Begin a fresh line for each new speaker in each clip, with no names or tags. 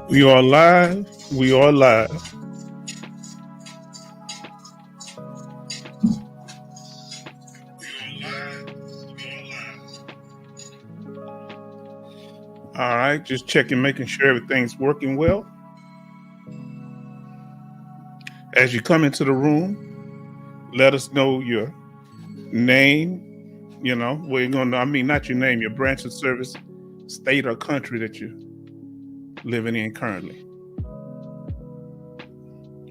We are live. We are live. All right, just checking, making sure everything's working well. As you come into the room, let us know your name. You know, we're gonna. I mean, not your name, your branch of service, state or country that you're living in currently.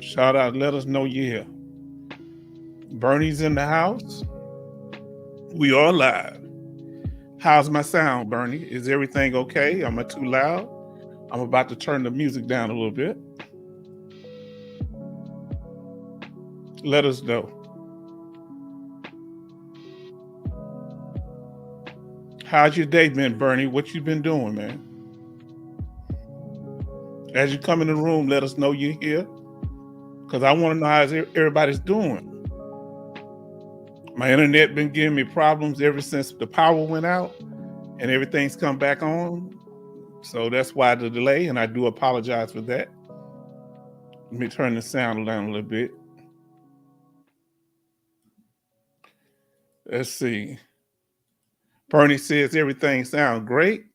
Shout out. Let us know you're here. Bernie's in the house. We are live. How's my sound, Bernie? Is everything okay? Am I too loud? I'm about to turn the music down a little bit. Let us know. How's your day been, Bernie? What you been doing, man? As you come in the room, let us know you're here, because I want to know how everybody's doing. My internet been giving me problems ever since the power went out, and everything's come back on. So that's why the delay, and I do apologize for that. Let me turn the sound down a little bit. Let's see. Bernie says everything sounds great.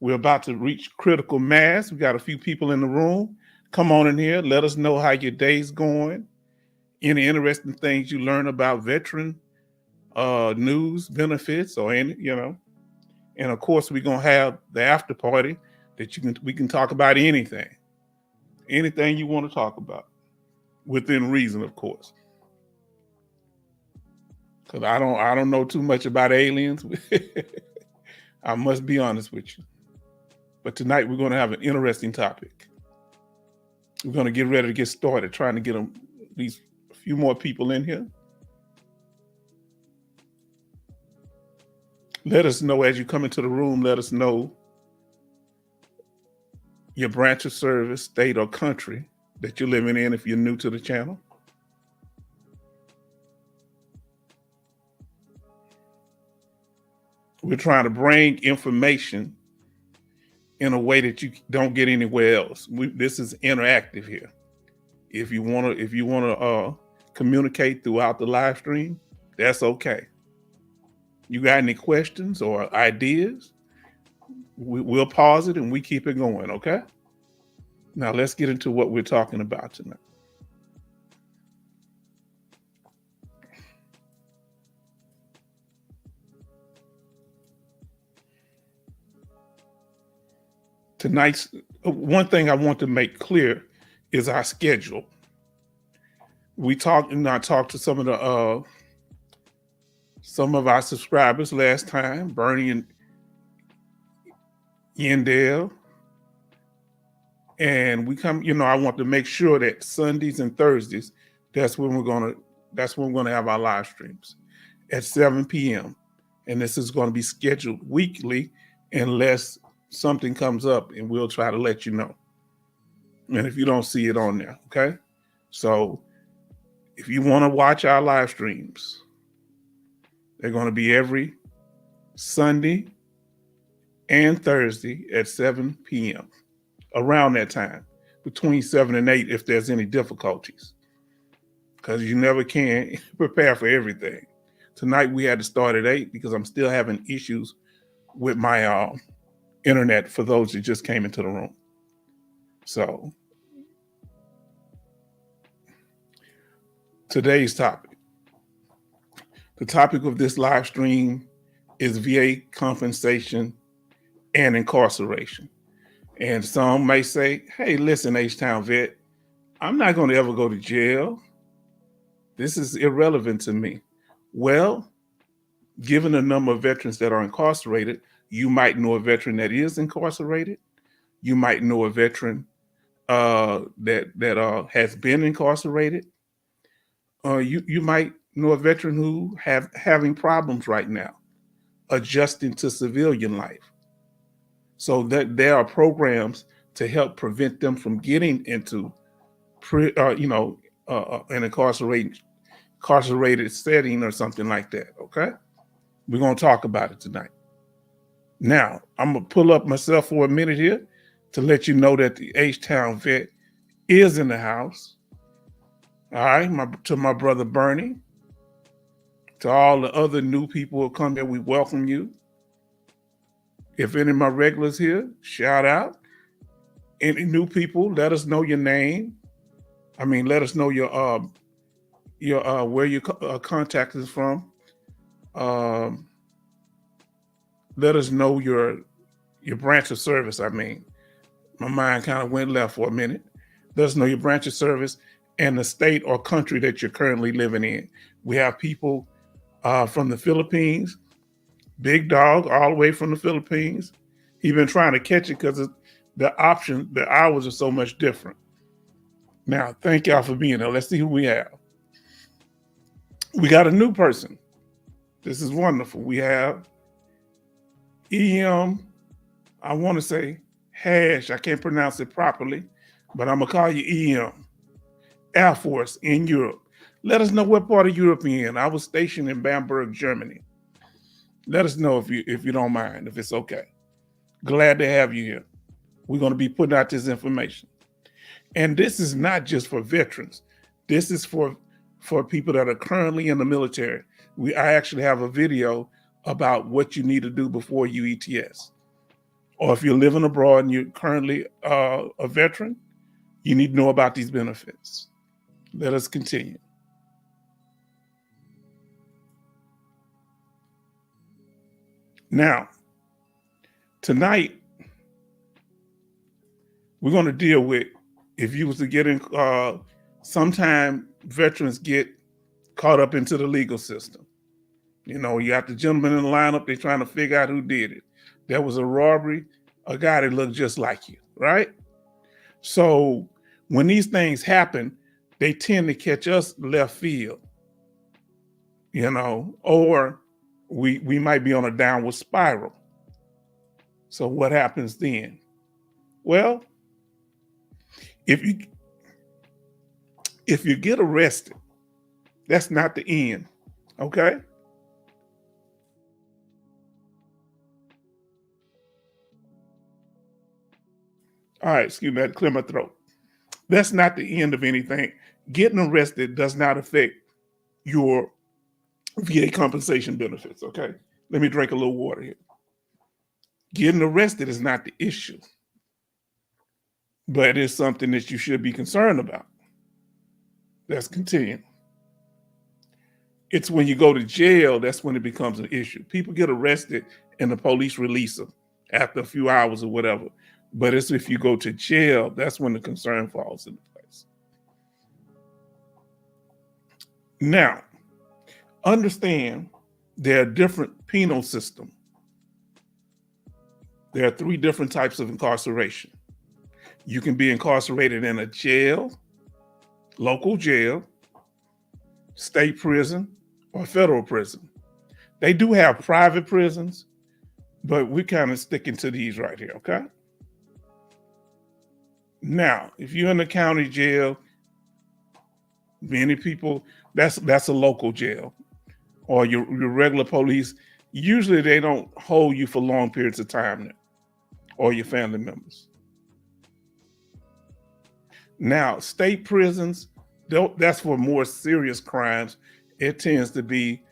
We're about to reach critical mass. We got a few people in the room. Come on in here. Let us know how your day's going. Any interesting things you learn about veteran news, benefits, or any, you know. And of course, we're gonna have the after party that we can talk about anything you want to talk about, within reason, of course. Because I don't know too much about aliens. I must be honest with you. But tonight we're going to have an interesting topic. We're going to get ready to get started, trying to get these few more people in here. Let us know as you come into the room. Let us know your branch of service, state, or country that you're living in if you're new to the channel. We're trying to bring information in a way that you don't get anywhere else. This is interactive here. If you want to communicate throughout the live stream, that's okay. You got any questions or ideas? We'll pause it and we keep it going, okay? Now let's get into what we're talking about tonight. Tonight's one thing I want to make clear is our schedule. I talked to some of our subscribers last time, Bernie and Yendale, and I want to make sure that Sundays and Thursdays, that's when we're gonna have our live streams at 7 p.m. And this is going to be scheduled weekly unless something comes up, and we'll try to let you know. And if you don't see it on there, okay? So if you want to watch our live streams, they're going to be every Sunday and Thursday at 7 p.m. around that time, between 7 and 8 if there's any difficulties, because you never can prepare for everything. Tonight we had to start at 8 because I'm still having issues with my internet for those that just came into the room. So today's topic. The topic of this live stream is VA compensation and incarceration. And some may say, hey, listen, H-Town vet, I'm not going to ever go to jail. This is irrelevant to me. Well, given the number of veterans that are incarcerated, you might know a veteran that is incarcerated. You might know a veteran that has been incarcerated. You might know a veteran who having problems right now, adjusting to civilian life. So that there are programs to help prevent them from getting into an incarcerated setting or something like that. Okay, we're gonna talk about it tonight. Now I'm gonna pull up myself for a minute here to let you know that the H-Town vet is in the house. All right, to my brother Bernie, to all the other new people who come here, we welcome you. If any of my regulars here, shout out. Any new people, let us know your name. I mean, let us know your where your contact is from. Let us know your branch of service. I mean, my mind kind of went left for a minute. Let us know your branch of service and the state or country that you're currently living in. We have people from the Philippines, Big Dog, all the way from the Philippines. He's been trying to catch it because the hours are so much different. Now, thank y'all for being here. Let's see who we have. We got a new person. This is wonderful. We have EM, I want to say Hash. I can't pronounce it properly, but I'm going to call you EM. Air Force in Europe. Let us know what part of Europe you're in. I was stationed in Bamberg, Germany. Let us know if you don't mind, if it's okay. Glad to have you here. We're going to be putting out this information. And this is not just for veterans. This is for people that are currently in the military. I actually have a video about what you need to do before you ETS. Or if you're living abroad and you're currently a veteran, you need to know about these benefits. Let us continue. Now, tonight, we're going to deal with, if you was to get in, sometime veterans get caught up into the legal system. You know, you got the gentleman in the lineup, they're trying to figure out who did it. There was a robbery, a guy that looked just like you, right? So when these things happen, they tend to catch us left field, you know, or we might be on a downward spiral. So what happens then? Well, if you get arrested, that's not the end, okay? All right, excuse me, I had to clear my throat. That's not the end of anything. Getting arrested does not affect your VA compensation benefits, okay? Let me drink a little water here. Getting arrested is not the issue, but it's something that you should be concerned about. Let's continue. It's when you go to jail, that's when it becomes an issue. People get arrested and the police release them after a few hours or whatever. But it's if you go to jail, that's when the concern falls into place. Now, understand there are different penal systems. There are 3 different types of incarceration. You can be incarcerated in a jail, local jail, state prison, or federal prison. They do have private prisons, but we're kind of sticking to these right here, okay? Now, if you're in the county jail, many people, that's a local jail, or your regular police. Usually they don't hold you for long periods of time now, or your family members. Now, state prisons, that's for more serious crimes. It tends to be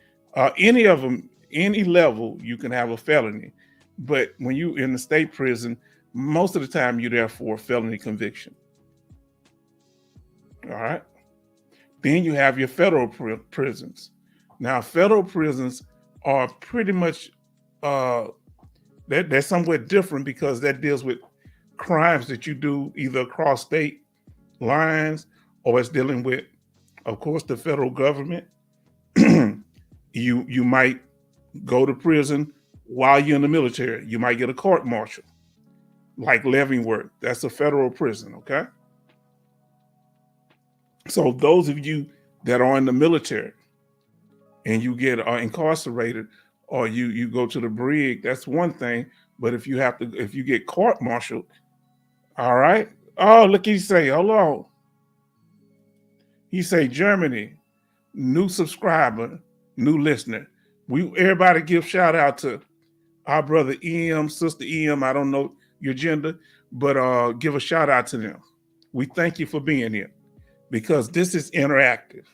any of them, any level, you can have a felony. But when you're in the state prison, most of the time you're there for a felony conviction. All right. Then you have your federal prisons. Now, federal prisons are pretty much, they're somewhat different because that deals with crimes that you do either across state lines, or it's dealing with, of course, the federal government. You might go to prison while you're in the military. You might get a court martial, like Leavenworth. That's a federal prison, okay? So those of you that are in the military and you get incarcerated, or you go to the brig, that's one thing. But if you get court-martialed, all right. Oh, look, he say, hold on. He say, Germany, new subscriber, new listener. Everybody give shout out to our brother EM, sister EM. I don't know your gender, but give a shout out to them. We thank you for being here because this is interactive.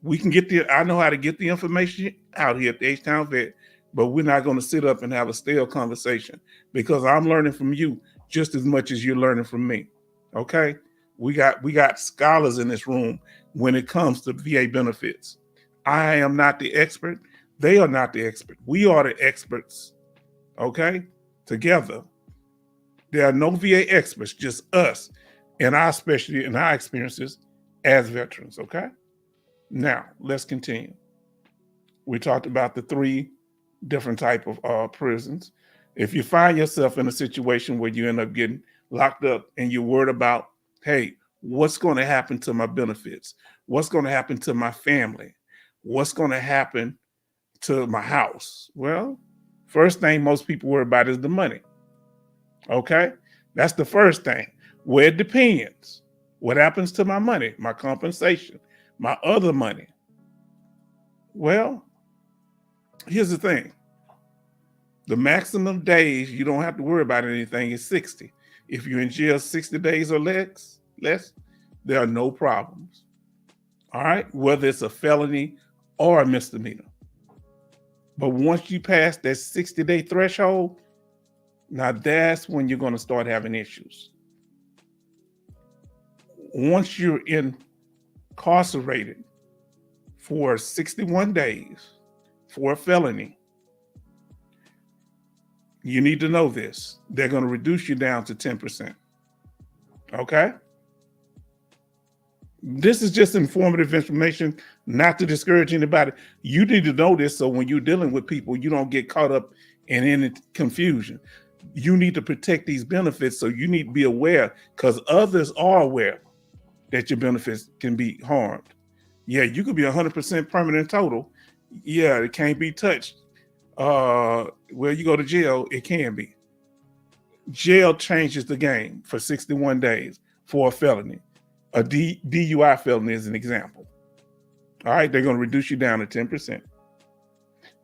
We can I know how to get the information out here at the H-Town Vet, but we're not going to sit up and have a stale conversation because I'm learning from you just as much as you're learning from me. Okay? We got scholars in this room when it comes to VA benefits. I am not the expert. They are not the expert. We are the experts. Okay? Together. There are no VA experts, just us and our specialty and our experiences as veterans. Okay? Now, let's continue. We talked about the 3 different type of prisons. If you find yourself in a situation where you end up getting locked up and you're worried about, hey, what's going to happen to my benefits? What's going to happen to my family? What's going to happen to my house? Well, first thing most people worry about is the money. Okay? That's the first thing. Well, it depends. What happens to my money, my compensation, my other money? Well, here's the thing. The maximum days you don't have to worry about anything is 60. If you're in jail 60 days or less, there are no problems. All right? Whether it's a felony or a misdemeanor. But once you pass that 60-day threshold, now that's when you're going to start having issues. Once you're incarcerated for 61 days for a felony, you need to know this. They're going to reduce you down to 10%. Okay? This is just informative information, not to discourage anybody. You need to know this so when you're dealing with people, you don't get caught up in any confusion. You need to protect these benefits, so you need to be aware because others are aware that your benefits can be harmed. Yeah, you could be 100% permanent total. Yeah, it can't be touched. Where you go to jail, it can be. Jail changes the game for 61 days for a felony. A DUI felony is an example. All right, they're going to reduce you down to 10%.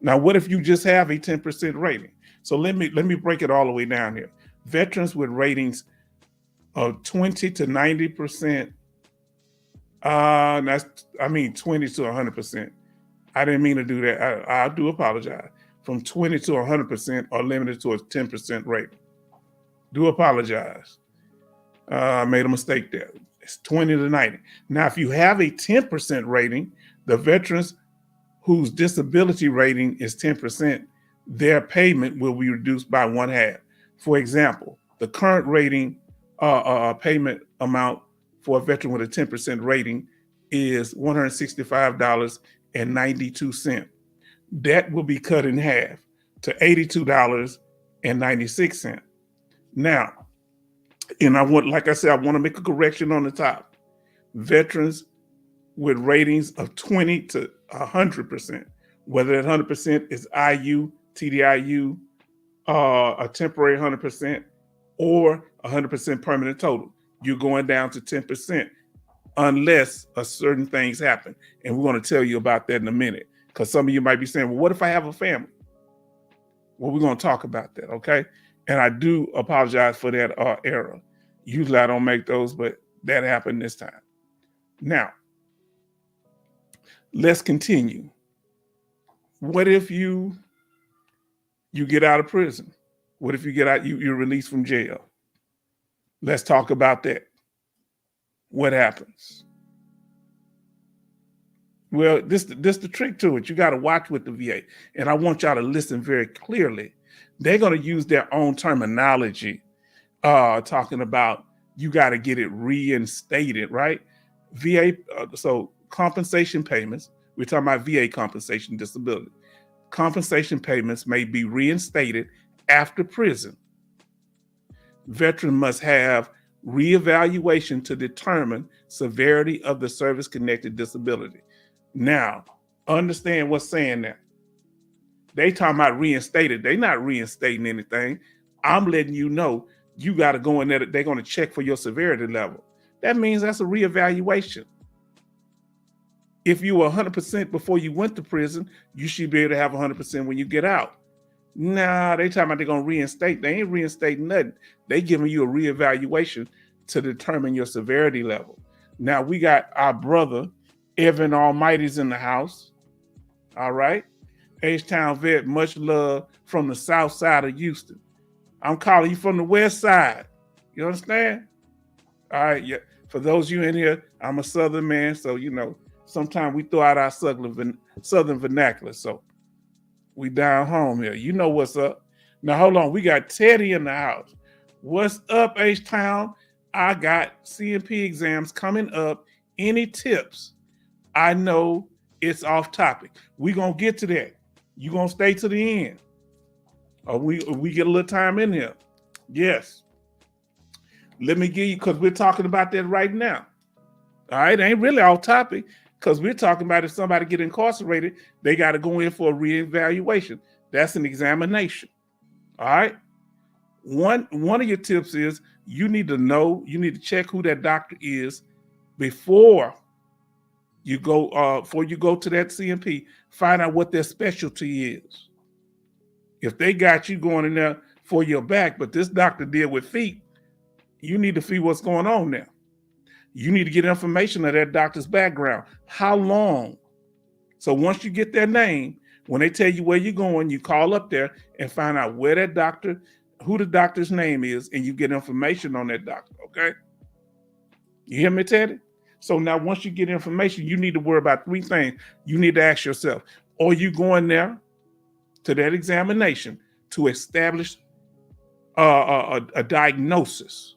Now, what if you just have a 10% rating? So let me break it all the way down here. Veterans with ratings of 20 to 90%. 20 to 100%. I didn't mean to do that. I do apologize. From 20 to 100% are limited to a 10% rating. Do apologize. I made a mistake there. It's 20 to 90. Now, if you have a 10% rating, the veterans whose disability rating is 10%, their payment will be reduced by 1/2. For example, the current rating payment amount for a veteran with a 10% rating is $165.92. That will be cut in half to $82.96. Now, and I want to make a correction on the top. Veterans with ratings of 20 to 100%, whether that 100% is IU, TDIU, a temporary 100%, or 100% permanent total, you're going down to 10% unless certain things happen. And we're going to tell you about that in a minute. Because some of you might be saying, well, what if I have a family? Well, we're going to talk about that, okay? And I do apologize for that error. Usually I don't make those, but that happened this time. Now, let's continue. What if you get out of prison? What if you get out, you're released from jail? Let's talk about that. What happens? Well, this the trick to it. You got to watch with the VA. And I want y'all to listen very clearly. They're going to use their own terminology, talking about you got to get it reinstated, right? VA, so compensation payments, we're talking about VA compensation disability. Compensation payments may be reinstated after prison. Veteran must have reevaluation to determine severity of the service-connected disability. Now, understand what's saying there. They talking about reinstated. They're not reinstating anything. I'm letting you know you got to go in there. They're going to check for your severity level. That means that's a reevaluation. If you were 100% before you went to prison, you should be able to have 100% when you get out. Nah, they talking about they're gonna reinstate. They ain't reinstating nothing. They giving you a reevaluation to determine your severity level. Now we got our brother Evan Almighty's in the house. All right. H-Town vet, much love from the south side of Houston. I'm calling you from the west side. You understand? All right. Yeah. For those of you in here, I'm a southern man, so sometimes we throw out our southern vernacular. So we down home here. You know what's up. Now hold on. We got Teddy in the house. What's up, H-Town? I got CMP exams coming up. Any tips? I know it's off topic. We're gonna get to that. You gonna stay to the end. Or we get a little time in here. Yes. Let me give you, because we're talking about that right now. All right, it ain't really off topic, because we're talking about if somebody get incarcerated, they got to go in for a reevaluation. That's an examination. All right. One of your tips is you need to check who that doctor is before you go to that CMP. Find out what their specialty is. If they got you going in there for your back, but this doctor deal with feet, you need to see what's going on there. You need to get information of that doctor's background. How long? So once you get their name, when they tell you where you're going, you call up there and find out where that doctor, who the doctor's name is, and you get information on that doctor, okay? You hear me, Teddy? So now once you get information, you need to worry about three things. You need to ask yourself, are you going there to that examination to establish a diagnosis?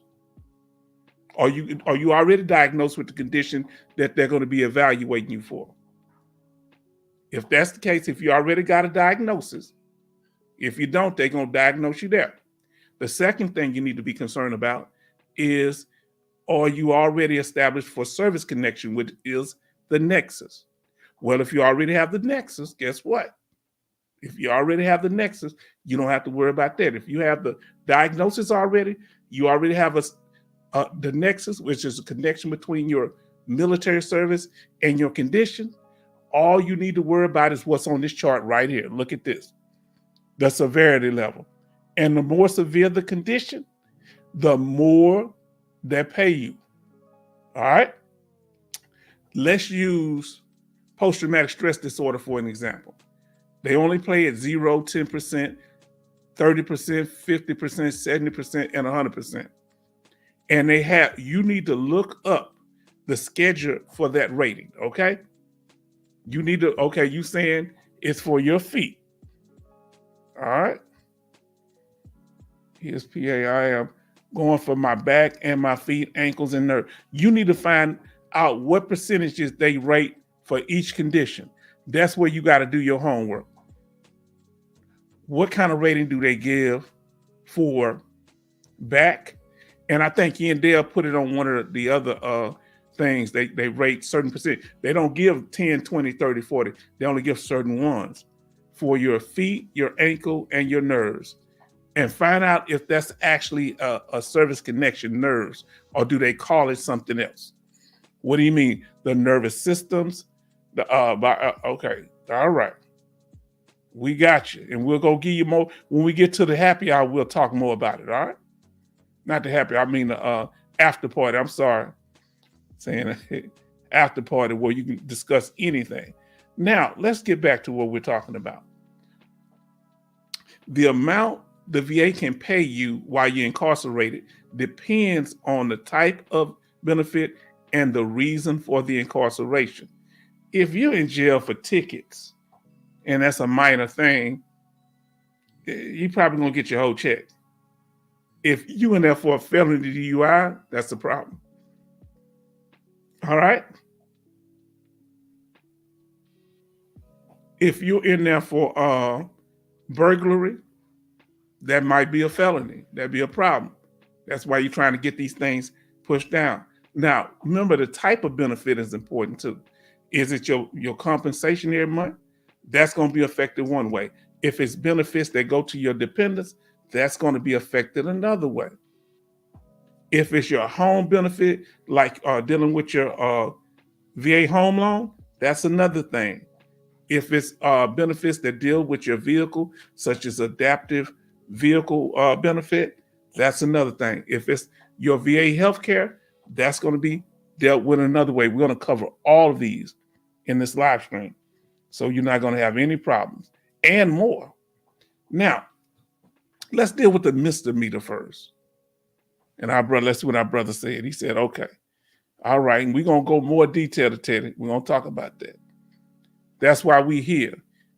Are you already diagnosed with the condition that they're going to be evaluating you for? If that's the case, if you already got a diagnosis, if you don't, they're going to diagnose you there. The second thing you need to be concerned about is, are you already established for service connection, which is the nexus? Well, if you already have the nexus, guess what? If you already have the nexus, you don't have to worry about that. If you have the diagnosis already, you already have the nexus, which is a connection between your military service and your condition. All you need to worry about is what's on this chart right here. Look at this, the severity level. And the more severe the condition, the more they pay you. All right? Let's use post-traumatic stress disorder for an example. They only pay at 0, 10%, 30%, 50%, 70%, and 100%. And you need to look up the schedule for that rating, okay? You saying it's for your feet. All right. Here's PA. I am going for my back and my feet, ankles, and nerve. You need to find out what percentages they rate for each condition. That's where you got to do your homework. What kind of rating do they give for back? And I think Dale put it on one of the other things. They rate certain percent. They don't give 10, 20, 30, 40. They only give certain ones for your feet, your ankle, and your nerves. And find out if that's actually a service connection, nerves, or do they call it something else? What do you mean? The nervous systems? Okay, all right. We got you. And we'll go give you more. When we get to the happy hour, we'll talk more about it, all right? Not the happy, I mean the after party. I'm sorry. Saying after party where you can discuss anything. Now, let's get back to what we're talking about. The amount the VA can pay you while you're incarcerated depends on the type of benefit and the reason for the incarceration. If you're in jail for tickets, and that's a minor thing, you probably gonna get your whole check. If you in there for a felony DUI, that's a problem. All right? If you're in there for burglary, that might be a felony. That'd be a problem. That's why you're trying to get these things pushed down. Now, remember the type of benefit is important too. Is it your compensation every month? That's going to be affected one way. If it's benefits that go to your dependents, that's going to be affected another way. If it's your home benefit, like dealing with your VA home loan, that's another thing. If it's benefits that deal with your vehicle, such as adaptive vehicle benefit, that's another thing. If it's your VA healthcare, that's going to be dealt with another way. We're going to cover all of these in this live stream. So you're not going to have any problems and more. Now, let's deal with the misdemeanor first. And let's see what our brother said. He said, okay, all right. And we're going to go more detail to Teddy. We're going to talk about that. That's why we're here.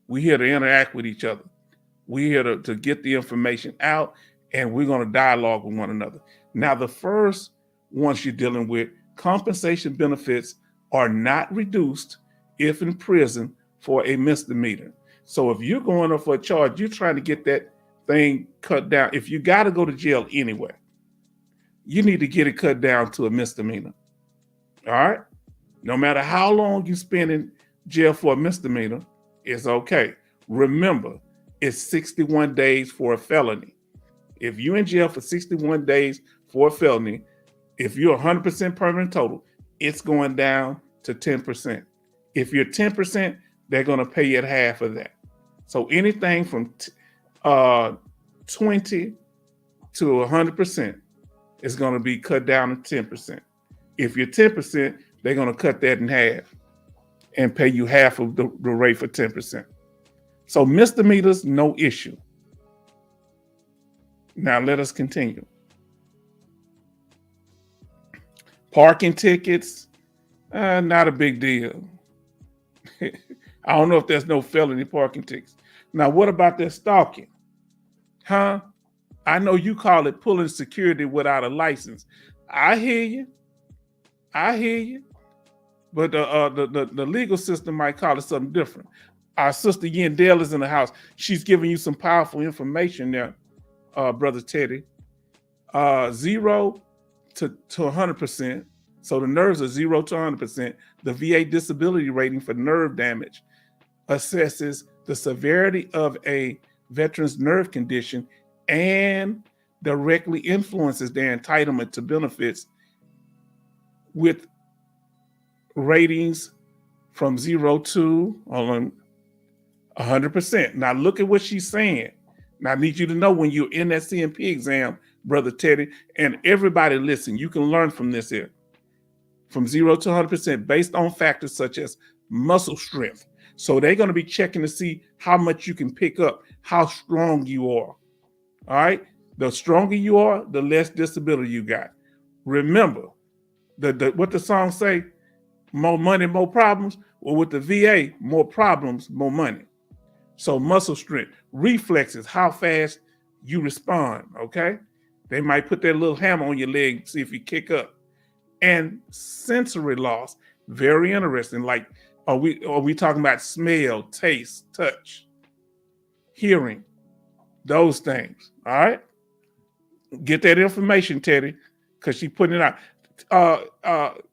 We're here to interact with each other. We're here to get the information out, and we're going to dialogue with one another. Now, the first ones you're dealing with, compensation benefits are not reduced if in prison for a misdemeanor. So if you're going up for a charge, you're trying to get that thing cut down. If you got to go to jail anyway, you need to get it cut down to a misdemeanor. All right? No matter how long you spend in jail for a misdemeanor, it's okay. Remember, it's 61 days for a felony. If you're in jail for 61 days for a felony, if you're 100% permanent total, it's going down to 10%. If you're 10%, they're going to pay you at half of that. So anything from 20 to 100% is going to be cut down to 10%. If you're 10%, they're going to cut that in half and pay you half of the rate for 10%. So misdemeanors, no issue. Now let us continue. Parking tickets, not a big deal. I don't know if there's no felony parking tickets. Now, what about that stalking? Huh? I know you call it pulling security without a license. I hear you. But the legal system might call it something different. Our sister Yandel is in the house. She's giving you some powerful information there, Brother Teddy. 0 to 100%. So the nerves are 0 to 100%. The VA disability rating for nerve damage assesses the severity of a veteran's nerve condition and directly influences their entitlement to benefits with ratings from 0 to 100%. Now look at what she's saying. Now I need you to know when you're in that CMP exam, Brother Teddy, and everybody listen, you can learn from this here. From 0 to 100% based on factors such as muscle strength. So they're going to be checking to see how much you can pick up, how strong you are. All right. The stronger you are, the less disability you got. Remember, what the song say, more money, more problems. Well, with the VA, more problems, more money. So muscle strength, reflexes, how fast you respond. Okay. They might put that little hammer on your leg, see if you kick up. And sensory loss, very interesting. Like, are we talking about smell, taste, touch, hearing, those things? All right, get that information, Teddy, because she's putting it out.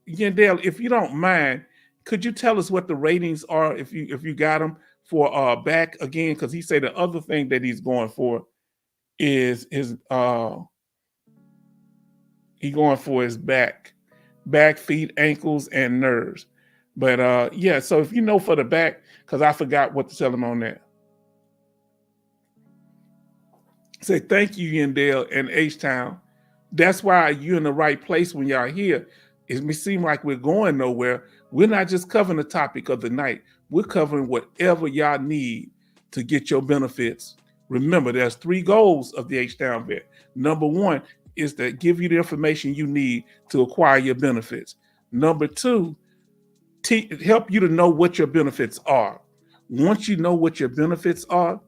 Yandel, if you don't mind, could you tell us what the ratings are if you got them for back again? Because he said the other thing that he's going for is his back, feet, ankles, and nerves. But yeah, so if you know for the back, because I forgot what to tell him on that. Say thank you, Yandel and H-Town. That's why you're in the right place when y'all here. It may seem like we're going nowhere. We're not just covering the topic of the night. We're covering whatever y'all need to get your benefits. Remember, there's 3 goals of the H-Town vet. Number 1 is to give you the information you need to acquire your benefits. Number 2, help you to know what your benefits are. Once you know what your benefits are,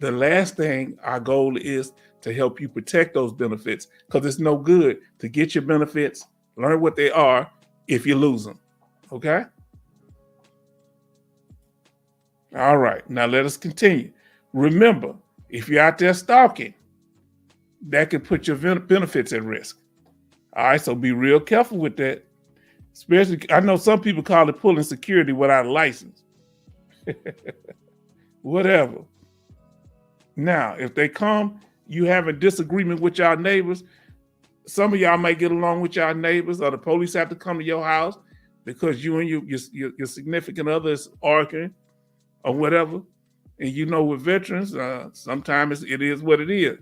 the last thing, our goal is to help you protect those benefits, because it's no good to get your benefits, learn what they are, if you lose them. Okay? All right, now let us continue. Remember, if you're out there stalking, that can put your benefits at risk. All right, so be real careful with that. Especially, I know some people call it pulling security without a license. Whatever. Now, if they come, you have a disagreement with your neighbors. Some of y'all might get along with your neighbors, or the police have to come to your house because you and your significant other is arguing. or whatever. And you know, with veterans, sometimes it is what it is.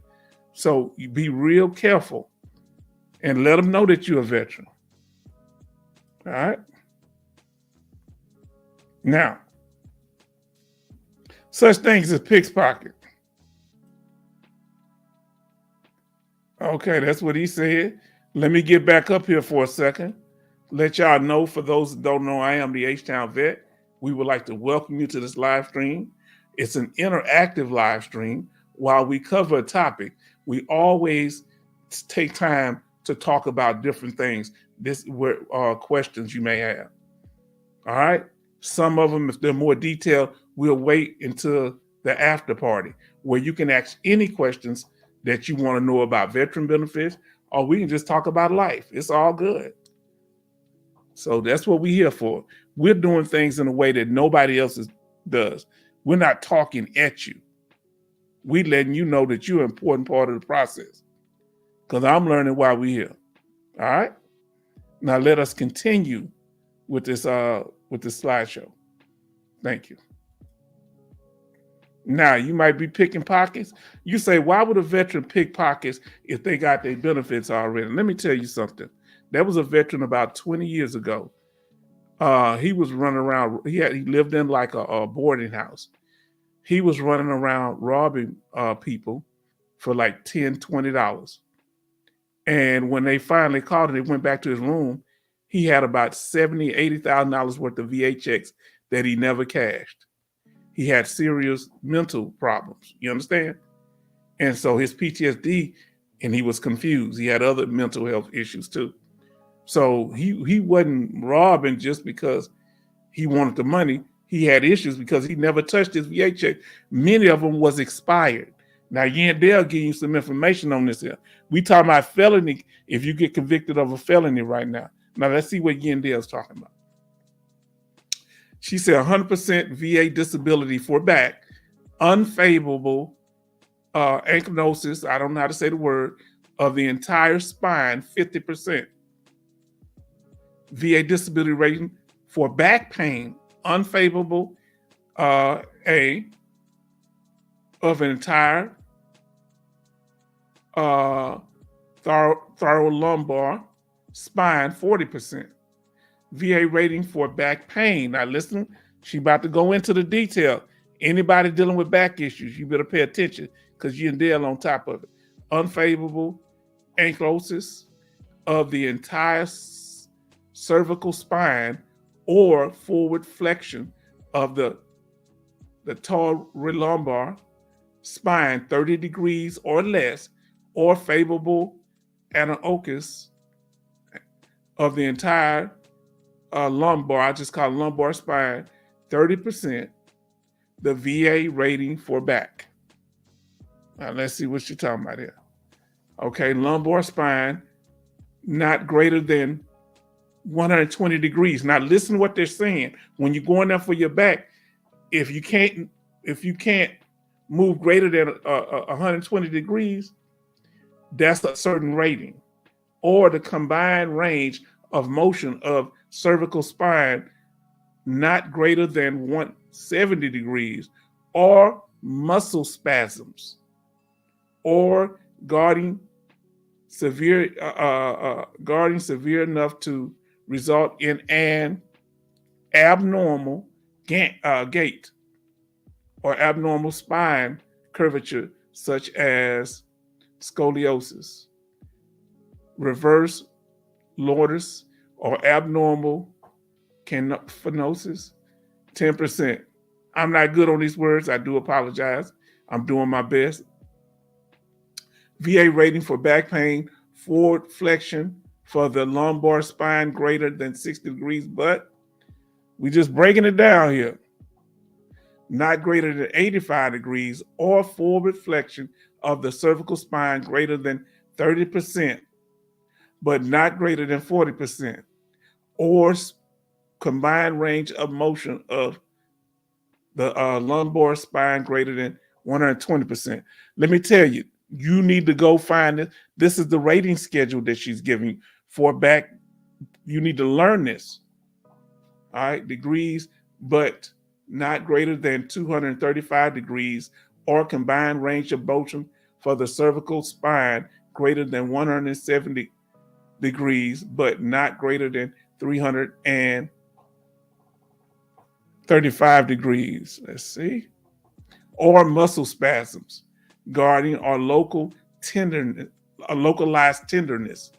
So you be real careful and let them know that you're a veteran. All right. Now, such things as pickpocket. Okay, that's what he said. Let me get back up here for a second. Let y'all know, for those that don't know, I am the H-Town Vet. We would like to welcome you to this live stream. It's an interactive live stream. While we cover a topic, we always take time to talk about different things. This are questions you may have. All right. Some of them, if they're more detailed, we'll wait until the after party where you can ask any questions that you want to know about veteran benefits, or we can just talk about life. It's all good. So that's what we're here for. We're doing things in a way that nobody else does. We're not talking at you. We're letting you know that you're an important part of the process, because I'm learning while we're here. All right. Now let us continue with this slideshow. Thank you. Now, you might be picking pockets. You say, why would a veteran pick pockets if they got their benefits already? Let me tell you something. There was a veteran about 20 years ago. He was running around. He lived in like a boarding house. He was running around robbing people for like $10, $20. And when they finally caught him, they went back to his room. He had about $70,000, $80,000 worth of VA checks that he never cashed. He had serious mental problems, you understand? And so his PTSD, and he was confused. He had other mental health issues too. So he wasn't robbing just because he wanted the money. He had issues because he never touched his VA check. Many of them was expired. Now, Yandel give you some information on this here. We talking about felony if you get convicted of a felony right now. Now, let's see what Yandel's talking about. She said 100% VA disability for back, unfavorable ankylosing, I don't know how to say the word, of the entire spine, 50%. VA disability rating for back pain, unfavorable of an entire thoracolumbar spine, 40%. VA rating for back pain. Now listen, she about to go into the detail. Anybody dealing with back issues, you better pay attention because you're dead on top of it. Unfavorable ankylosing of the entire cervical spine or forward flexion of the thoracolumbar spine 30 degrees or less, or favorable anaocus of the entire lumbar, I just call it lumbar spine, 30%, the VA rating for back. Now let's see what you're talking about here. Okay, lumbar spine, not greater than 120 degrees. Now listen to what they're saying. When you're going there for your back, if you can't move greater than 120 degrees, that's a certain rating. Or the combined range of motion of cervical spine not greater than 170 degrees, or muscle spasms, or guarding severe enough to result in an abnormal gait or abnormal spine curvature, such as scoliosis, reverse lordosis, or abnormal canophonosis, 10%. I'm not good on these words. I do apologize. I'm doing my best. VA rating for back pain, forward flexion for the lumbar spine greater than 60 degrees, but we're just breaking it down here. Not greater than 85 degrees, or forward flexion of the cervical spine greater than 30%, but not greater than 40%, or combined range of motion of the lumbar spine greater than 120%. Let me tell you, you need to go find it. This is the rating schedule that she's giving for back. You need to learn this. All right, degrees, but not greater than 235 degrees, or combined range of motion for the cervical spine greater than 170 degrees, but not greater than 335 degrees. Let's see. Or muscle spasms, guarding or local tenderness, a localized tenderness,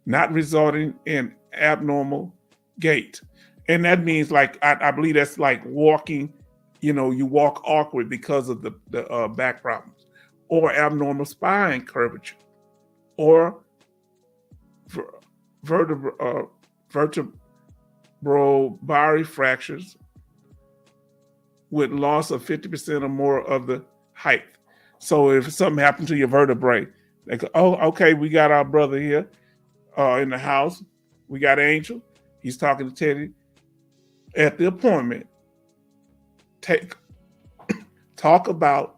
not resulting in abnormal gait. And that means, like, I believe that's like walking, you walk awkward because of the back problems, or abnormal spine curvature, or vertebral body fractures with loss of 50% or more of the height. So if something happened to your vertebrae, they go, oh, okay, we got our brother here in the house. We got Angel. He's talking to Teddy. At the appointment, talk about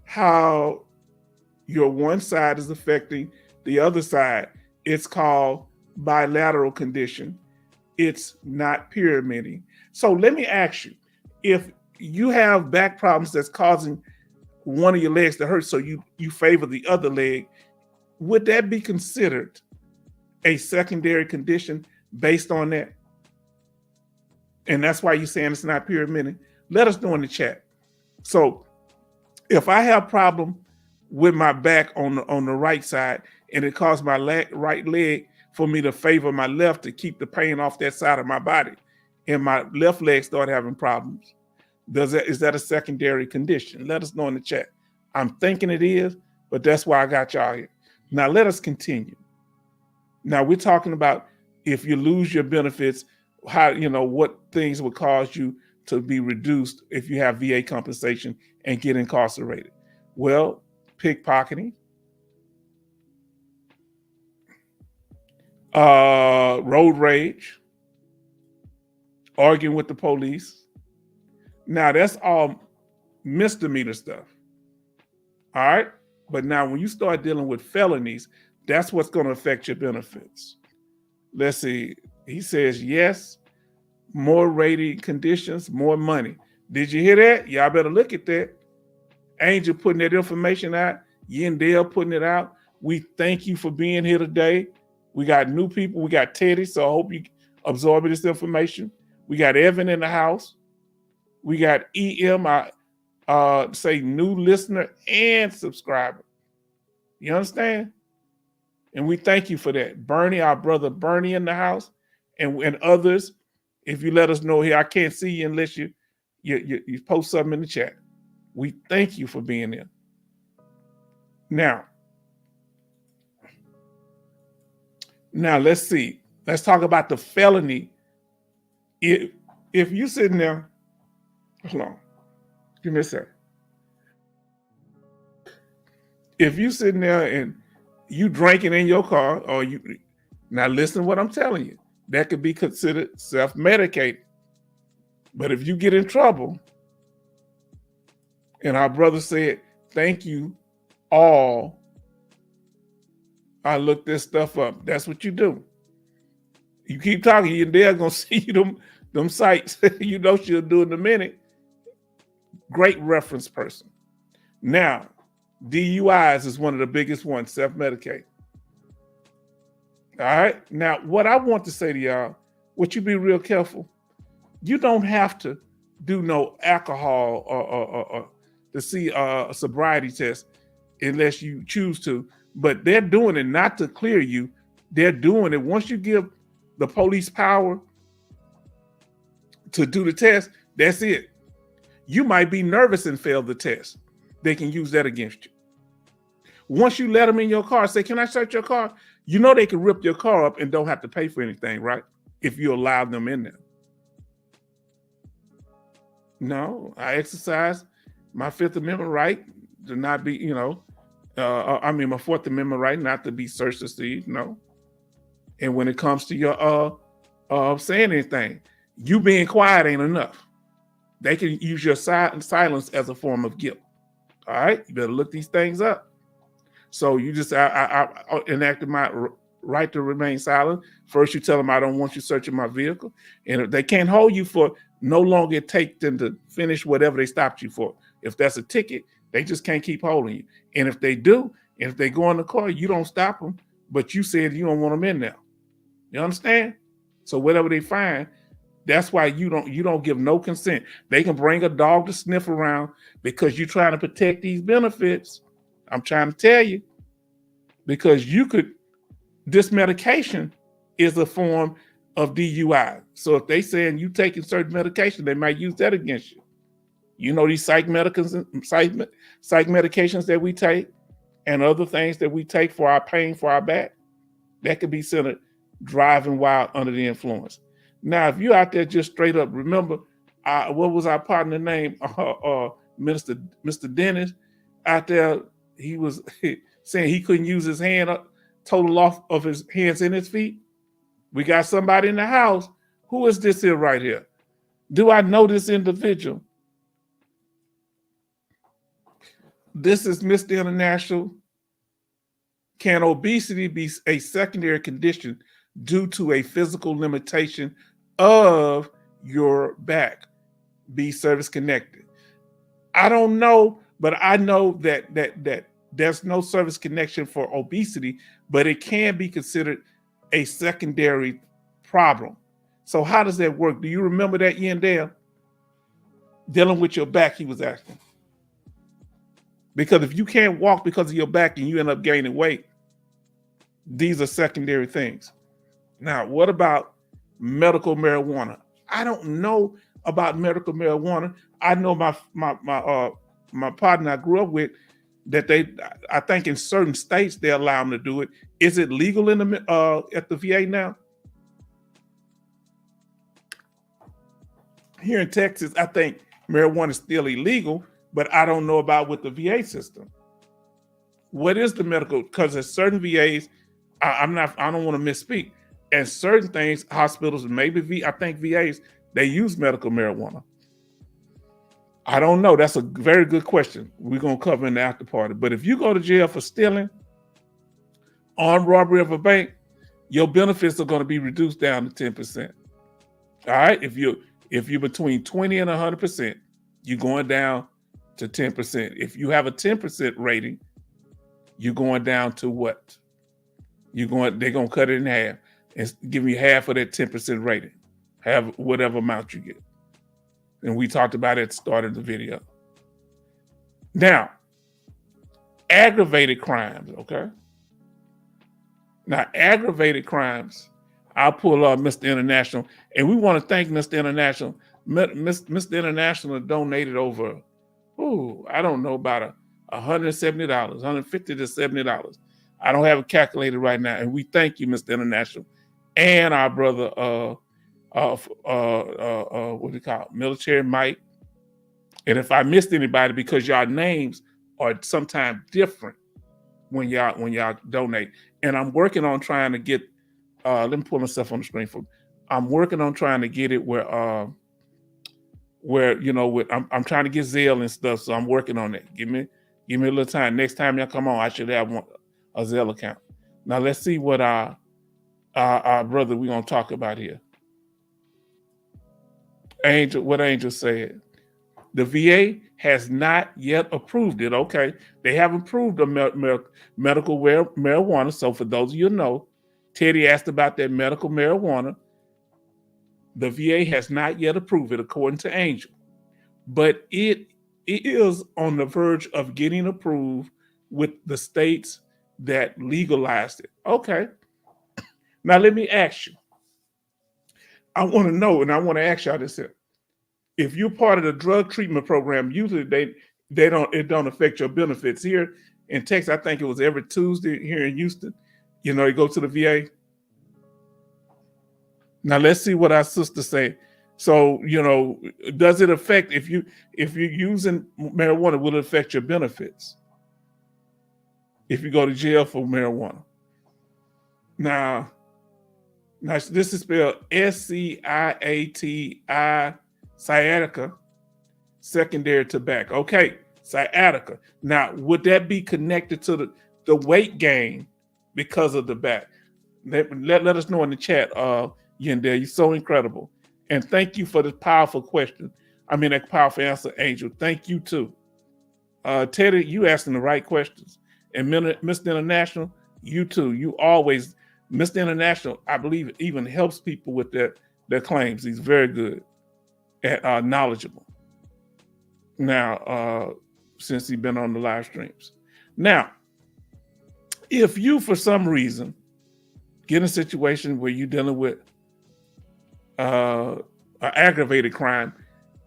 how your one side is affecting the other side. It's called bilateral condition. It's not pyramiding. So let me ask you, if you have back problems that's causing one of your legs to hurt, so you favor the other leg, would that be considered a secondary condition based on that? And that's why you're saying it's not pyramiding. Let us know in the chat. So if I have problem with my back on the right side, and it caused my right leg for me to favor my left to keep the pain off that side of my body, and my left leg started having problems, is that a secondary condition? Let us know in the chat. I'm thinking it is, but that's why I got y'all here. Now let us continue. Now we're talking about if you lose your benefits, how, what things would cause you to be reduced if you have VA compensation and get incarcerated. Well, pickpocketing, road rage, arguing with the police. Now that's all misdemeanor stuff. All right. But now when you start dealing with felonies, that's what's going to affect your benefits. Let's see. He says, yes, more rating conditions, more money. Did you hear that? Y'all better look at that. Angel putting that information out. Yendell putting it out. We thank you for being here today. We got new people. We got Teddy, so I hope you absorb this information. We got Evan in the house. We got EM, say new listener and subscriber. You understand? And we thank you for that. Bernie, our brother Bernie in the house, and others. If you let us know here, I can't see you unless you post something in the chat. We thank you for being there. Now let's see. Let's talk about the felony. If you sitting there, hold on, give me a sec. If you sitting there and you drinking in your car, or now listen to what I'm telling you, that could be considered self-medicated. But if you get in trouble, and our brother said, thank you all, I looked this stuff up. That's what you do. You keep talking, you're there gonna see you them sites. You know she'll do in a minute. Great reference person. Now, DUIs is one of the biggest ones, self-medicate. All right. Now, what I want to say to y'all, would you be real careful? You don't have to do no alcohol or to see a sobriety test unless you choose to. But they're doing it not to clear you. They're doing it once you give the police power to do the test. That's it. You might be nervous and fail the test. They can use that against you. Once you let them in your car, say, can I search your car? You know they can rip your car up and don't have to pay for anything, right? If you allow them in there. No, I exercise my Fifth Amendment right to not be, my Fourth Amendment right not to be searched to see, no. And when it comes to your saying anything, you being quiet ain't enough. They can use your silence as a form of guilt. All right, you better look these things up. So you just, I enacted my right to remain silent. First, you tell them I don't want you searching my vehicle, and if they can't hold you for no longer take them to finish whatever they stopped you for. If that's a ticket, they just can't keep holding you. And if they do, if they go in the car, you don't stop them, but you said you don't want them in there. You understand? So whatever they find, that's why you don't give no consent. They can bring a dog to sniff around because you're trying to protect these benefits. I'm trying to tell you, because this medication is a form of DUI. So if they saying you taking certain medication, they might use that against you. You know, these psych medications that we take and other things that we take for our pain, for our back, that could be considered driving while under the influence. Now, if you're out there just straight up, remember, what was our partner name? Mr. Dennis out there, he was saying he couldn't use his hand total off of his hands and his feet. We got somebody in the house. Who is this here right here? Do I know this individual? This is Mr. International. Can obesity be a secondary condition due to a physical limitation of your back? Be service connected. I don't know, but I know that there's no service connection for obesity, but it can be considered a secondary problem. So how does that work? Do you remember that, Ian Dale? Dealing with your back, he was asking. Because if you can't walk because of your back and you end up gaining weight, these are secondary things. Now, what about medical marijuana? I don't know about medical marijuana. I know my partner I grew up with, that I think in certain states they allow them to do it. Is it legal in at the VA now? Here in Texas, I think marijuana is still illegal, but I don't know about with the VA system. What is the medical? Because at certain VAs, I don't want to misspeak. And certain things, hospitals, maybe I think VAs, they use medical marijuana. I don't know. That's a very good question. We're going to cover in the after party. But if you go to jail for stealing, armed robbery of a bank, your benefits are going to be reduced down to 10%. All right. If you're between 20 and 100%, you're going down to 10%. If you have a 10% rating, you're going down to what? They're going to cut it in half and give you half of that 10% rating. Have whatever amount you get. And we talked about it at the start of the video. Now, aggravated crimes, okay? Now, aggravated crimes, I'll pull up Mr. International, and we want to thank Mr. International. Mr. International donated over, I don't know, about $170, $150 to $70. I don't have it calculated right now, and we thank you, Mr. International, and our brother, what do you call it? Military Mike. And if I missed anybody, because y'all names are sometimes different when y'all donate. And I'm working on trying to get, let me pull myself on the screen I'm working on trying to get it where I'm trying to get Zelle and stuff. So I'm working on that. Give me a little time. Next time y'all come on, I should have a Zelle account. Now let's see what our brother we're going to talk about here. What Angel said. The VA has not yet approved it. Okay, they haven't approved the medical marijuana. So for those of you who know, Teddy asked about that medical marijuana. The VA has not yet approved it, according to Angel, but it is on the verge of getting approved with the states that legalized it. Okay, now let me ask you. I want to know, and I want to ask y'all this here. If you're part of the drug treatment program, usually it don't affect your benefits. Here in Texas, I think it was every Tuesday here in Houston, you go to the VA. Now let's see what our sister say. So, does it affect if you're using marijuana, will it affect your benefits? If you go to jail for marijuana. Now this is spelled SCIATI, sciatica, secondary to back. Okay, sciatica. Now, would that be connected to the weight gain because of the back? Let us know in the chat, Yendel. You're so incredible. And thank you for the powerful question. I mean, that powerful answer, Angel. Thank you too. Teddy, you asking the right questions. And Mr. International, you too. You always, Mr. International, I believe, even helps people with their claims. He's very good at knowledgeable. Now, since he's been on the live streams. Now, if you, for some reason, get in a situation where you're dealing with an aggravated crime,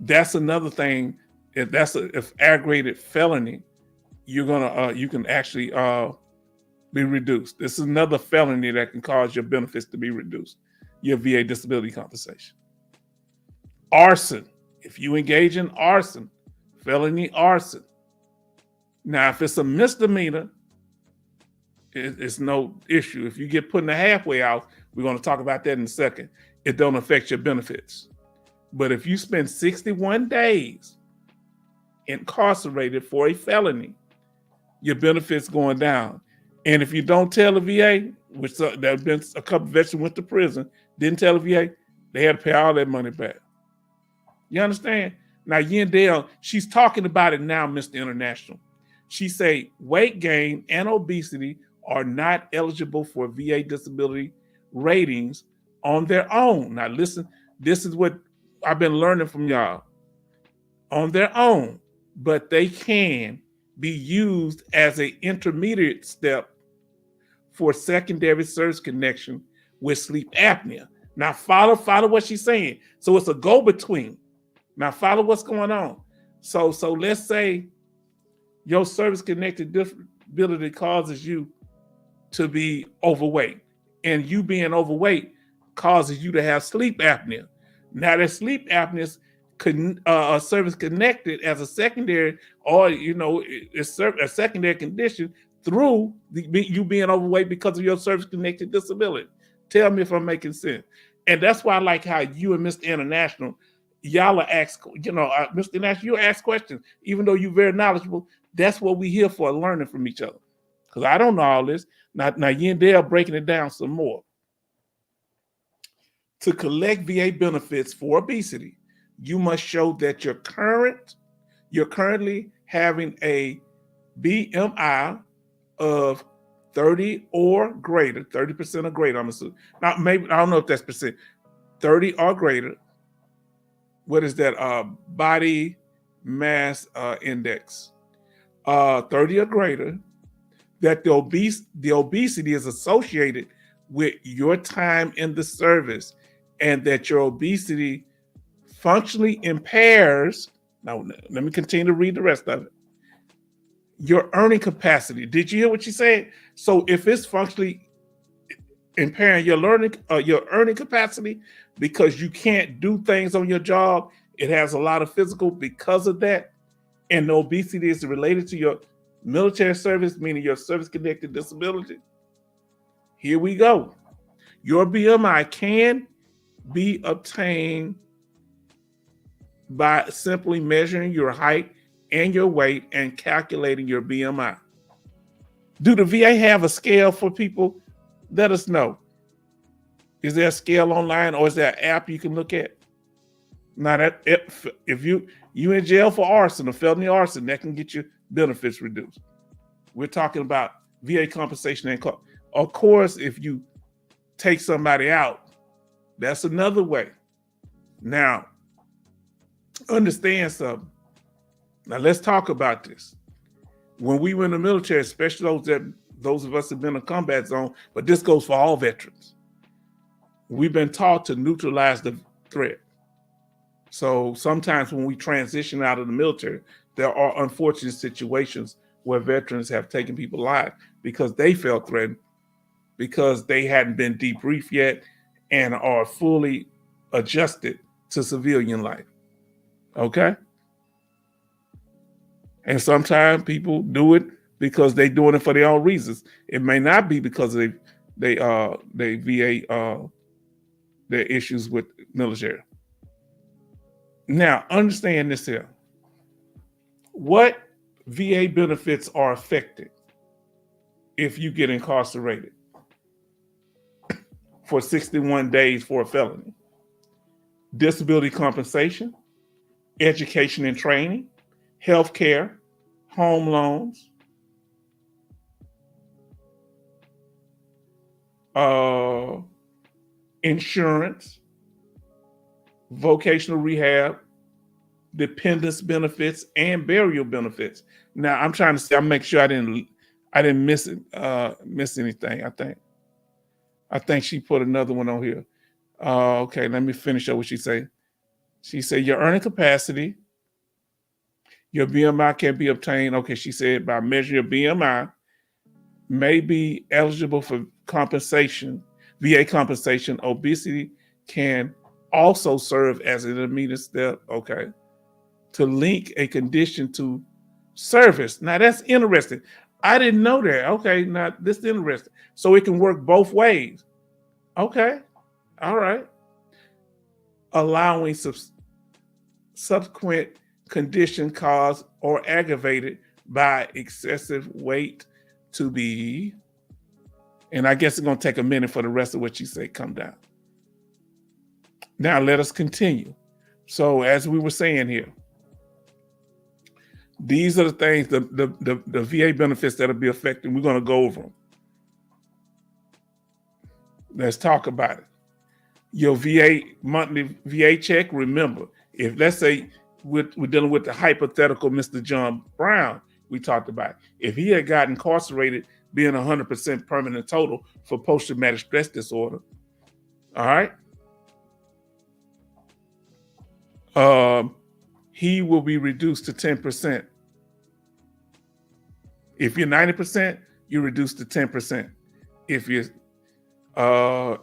that's another thing. If aggravated felony, you can actually be reduced. This is another felony that can cause your benefits to be reduced, your VA disability compensation. Arson, if you engage in arson, felony arson. Now, if it's a misdemeanor, it's no issue. If you get put in the halfway house, we're going to talk about that in a second, it don't affect your benefits. But if you spend 61 days incarcerated for a felony, your benefits going down. And if you don't tell the VA, which there have been a couple of veterans went to prison, didn't tell the VA, they had to pay all that money back. You understand? Now, Yendell, she's talking about it now, Mr. International. She say weight gain and obesity are not eligible for VA disability ratings on their own. Now, listen, this is what I've been learning from y'all. On their own, but they can be used as an intermediate step for secondary service connection with sleep apnea. Now, follow what she's saying. So it's a go-between. Now, follow what's going on. So let's say your service-connected disability causes you to be overweight, and you being overweight causes you to have sleep apnea. Now, that sleep apnea is service connected as a secondary, or it's a secondary condition through you being overweight because of your service connected disability. Tell me if I'm making sense. And that's why I like how you and Mr. International, y'all are ask, Mr. International, you ask questions, even though you're very knowledgeable. That's what we're here for, learning from each other. Because I don't know all this. Now Yendell breaking it down some more. To collect VA benefits for obesity, you must show that you're currently having a BMI of 30 or greater, 30% or greater, I'm assuming. Now, maybe, I don't know if that's percent, 30 or greater. What is that? Body mass index. 30 or greater, that the obesity is associated with your time in the service, and that your obesity functionally impairs. Now, let me continue to read the rest of it. Your earning capacity. Did you hear what she said? So if it's functionally impairing your earning capacity because you can't do things on your job, it has a lot of physical because of that, and the obesity is related to your military service, meaning your service-connected disability. Here we go. Your BMI can be obtained by simply measuring your height and your weight and calculating your BMI. Do the VA have a scale for people? Let us know. Is there a scale online, or is there an app you can look at? Now, that if you in jail for arson or felony arson, that can get your benefits reduced. We're talking about VA compensation and of course, if you take somebody out, that's another way. Now, understand something. Now, let's talk about this. When we were in the military, especially those of us who've been in a combat zone, but this goes for all veterans, we've been taught to neutralize the threat. So sometimes when we transition out of the military, there are unfortunate situations where veterans have taken people's lives because they felt threatened, because they hadn't been debriefed yet and are fully adjusted to civilian life. Okay? And sometimes people do it because they're doing it for their own reasons. It may not be because they VA their issues with military. Now, understand this here. What VA benefits are affected if you get incarcerated for 61 days for a felony? disability compensation, education and training, health care, home loans, insurance, vocational rehab, dependence benefits, and burial benefits. Now I'm trying to see, I make sure I didn't miss anything. I think she put another one on here. Okay, let me finish up what she said. She said your earning capacity, your BMI can be obtained. Okay, she said by measuring your BMI, may be eligible for compensation, VA compensation. Obesity can also serve as an immediate step, okay, to link a condition to service. Now that's interesting. I didn't know that. Okay, now this is interesting. So it can work both ways. Okay, all right. Allowing subsequent condition caused or aggravated by excessive weight to be, and I guess it's going to take a minute for the rest of what you say come down. Now let us continue. So as we were saying here, these are the things, the VA benefits that'll be affected. We're going to go over them. Let's talk about it. Your VA monthly VA check. Remember, if let's say we're dealing with the hypothetical Mr. John Brown we talked about, if he had got incarcerated, being 100% permanent total for post-traumatic stress disorder, all right, he will be reduced to 10%. If you're 90%, you reduce to 10%. If you're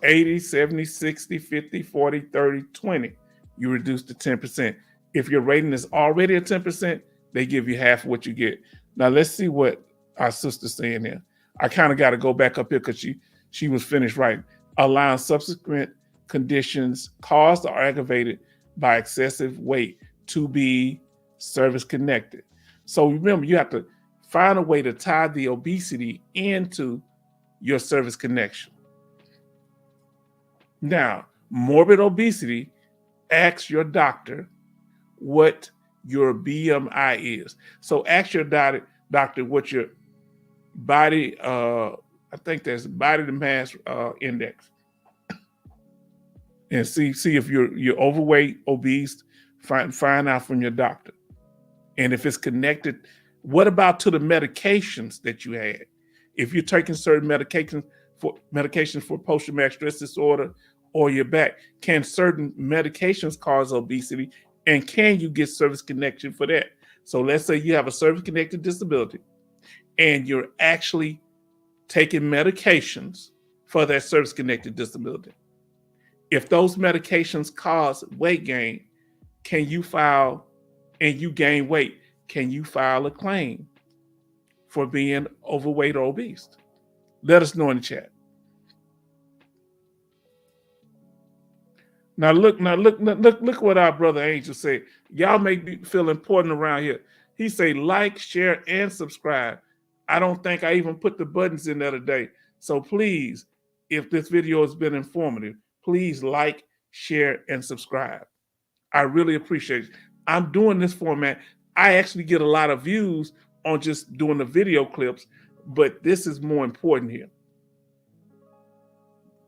80, 70, 60, 50, 40, 30, 20, you reduce to 10%. If your rating is already at 10%, they give you half of what you get. Now let's see what our sister's saying here. I kind of got to go back up here because she was finished writing. Allowing subsequent conditions caused or aggravated by excessive weight to be service connected. So remember, you have to find a way to tie the obesity into your service connection. Now, morbid obesity, ask your doctor what your BMI is. So ask your doctor what your body, I think that's body to mass index. And see if you're overweight, obese, find out from your doctor. And if it's connected, what about to the medications that you had? If you're taking certain medications for post-traumatic stress disorder or your back, can certain medications cause obesity? And can you get service connection for that? So let's say you have a service-connected disability and you're actually taking medications for that service-connected disability. If those medications cause weight gain, can you file, and you gain weight, can you file a claim for being overweight or obese? Let us know in the chat. Now look what our brother Angel said. Y'all make me feel important around here. He say like, share, and subscribe. I don't think I even put the buttons in there today. So please, if this video has been informative, please like, share, and subscribe. I really appreciate it. I'm doing this format. I actually get a lot of views on just doing the video clips, but this is more important here.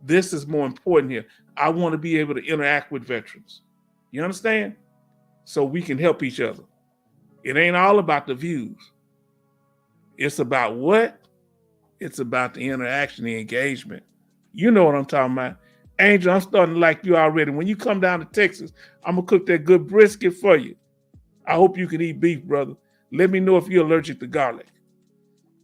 This is more important here. I want to be able to interact with veterans. You understand? So we can help each other. It ain't all about the views. It's about what? It's about the interaction, the engagement. You know what I'm talking about. Angel, I'm starting to like you already. When you come down to Texas, I'm going to cook that good brisket for you. I hope you can eat beef, brother. Let me know if you're allergic to garlic.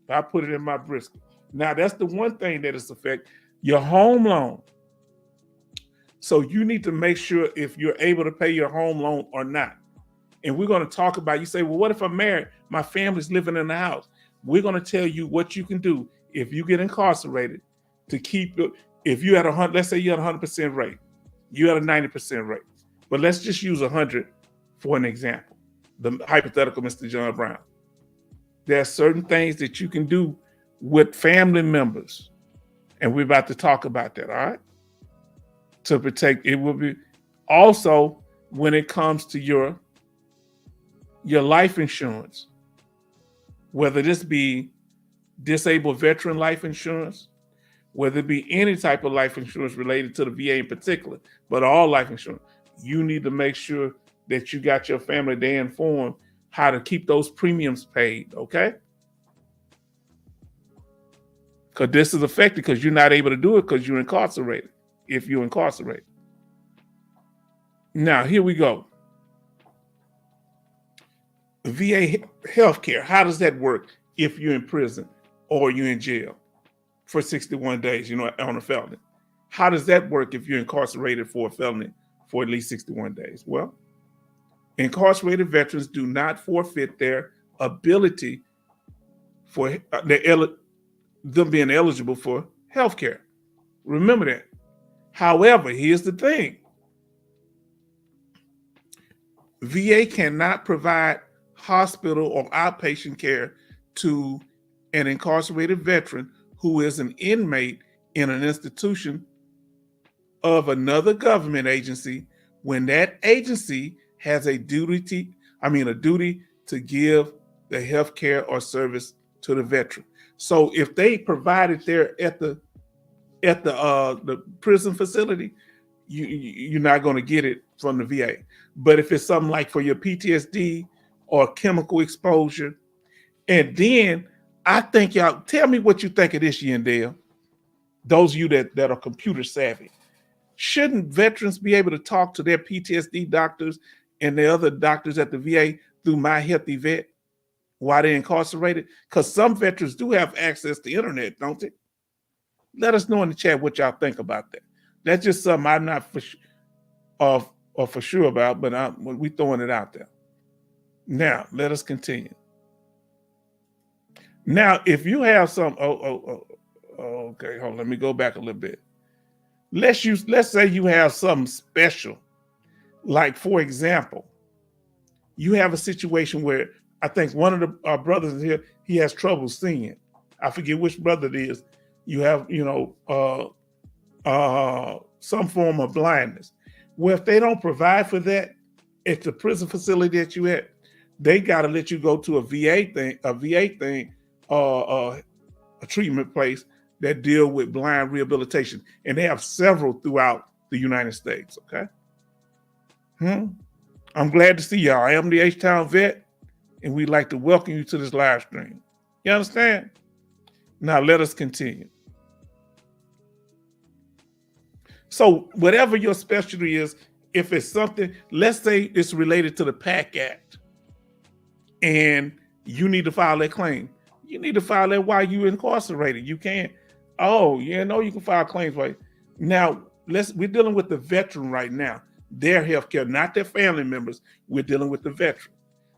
I put it in my brisket. Now, that's the one thing that is affect your home loan. So you need to make sure if you're able to pay your home loan or not. And we're going to talk about, you say, well, what if I'm married? My family's living in the house. We're going to tell you what you can do if you get incarcerated to keep it. If you had let's say you had a 100% rate, you had a 90% rate, but let's just use 100 for an example. The hypothetical Mr. John Brown. There are certain things that you can do with family members, and we're about to talk about that, all right? To protect, it will be Also, when it comes to your life insurance, whether this be disabled veteran life insurance, whether it be any type of life insurance related to the VA in particular, but all life insurance, you need to make sure that you got your family there informed how to keep those premiums paid, okay? Because this is affected because you're not able to do it because you're incarcerated, if you're incarcerated. Now, here we go. VA healthcare, how does that work if you're in prison or you're in jail for 61 days, on a felony? How does that work if you're incarcerated for a felony for at least 61 days? Well, incarcerated veterans do not forfeit their ability for them being eligible for health care. Remember that. However, here's the thing. VA cannot provide hospital or outpatient care to an incarcerated veteran who is an inmate in an institution of another government agency when that agency has a duty to give the health care or service to the veteran. So if they provide it there at the prison facility, you're not going to get it from the VA. But if it's something like for your PTSD or chemical exposure, and then I think y'all tell me what you think of this, Yandel. Those of you that are computer savvy, shouldn't veterans be able to talk to their PTSD doctors and the other doctors at the VA through My Healthy Vet while they're incarcerated? Because some veterans do have access to internet, don't they? Let us know in the chat what y'all think about that. That's just something I'm not for sure about, but we throwing it out there. Now, let us continue. Now, if you have some, okay, hold on, let me go back a little bit. Let's say you have something special. Like, for example, you have a situation where I think one of our brothers here, he has trouble seeing. I forget which brother it is. You have, some form of blindness. Well, if they don't provide for that at the prison facility that you at, they got to let you go to a VA thing, a treatment place that deal with blind rehabilitation. And they have several throughout the United States, okay? I'm glad to see y'all. I am the H-Town vet, and we'd like to welcome you to this live stream. You understand? Now let us continue. So whatever your specialty is, if it's something, let's say it's related to the Pact Act, and you need to file that claim. You need to file that while you're incarcerated. You can't, you can file claims right now. We're dealing with the veteran right now, their health care, not their family members. We're dealing with the veteran.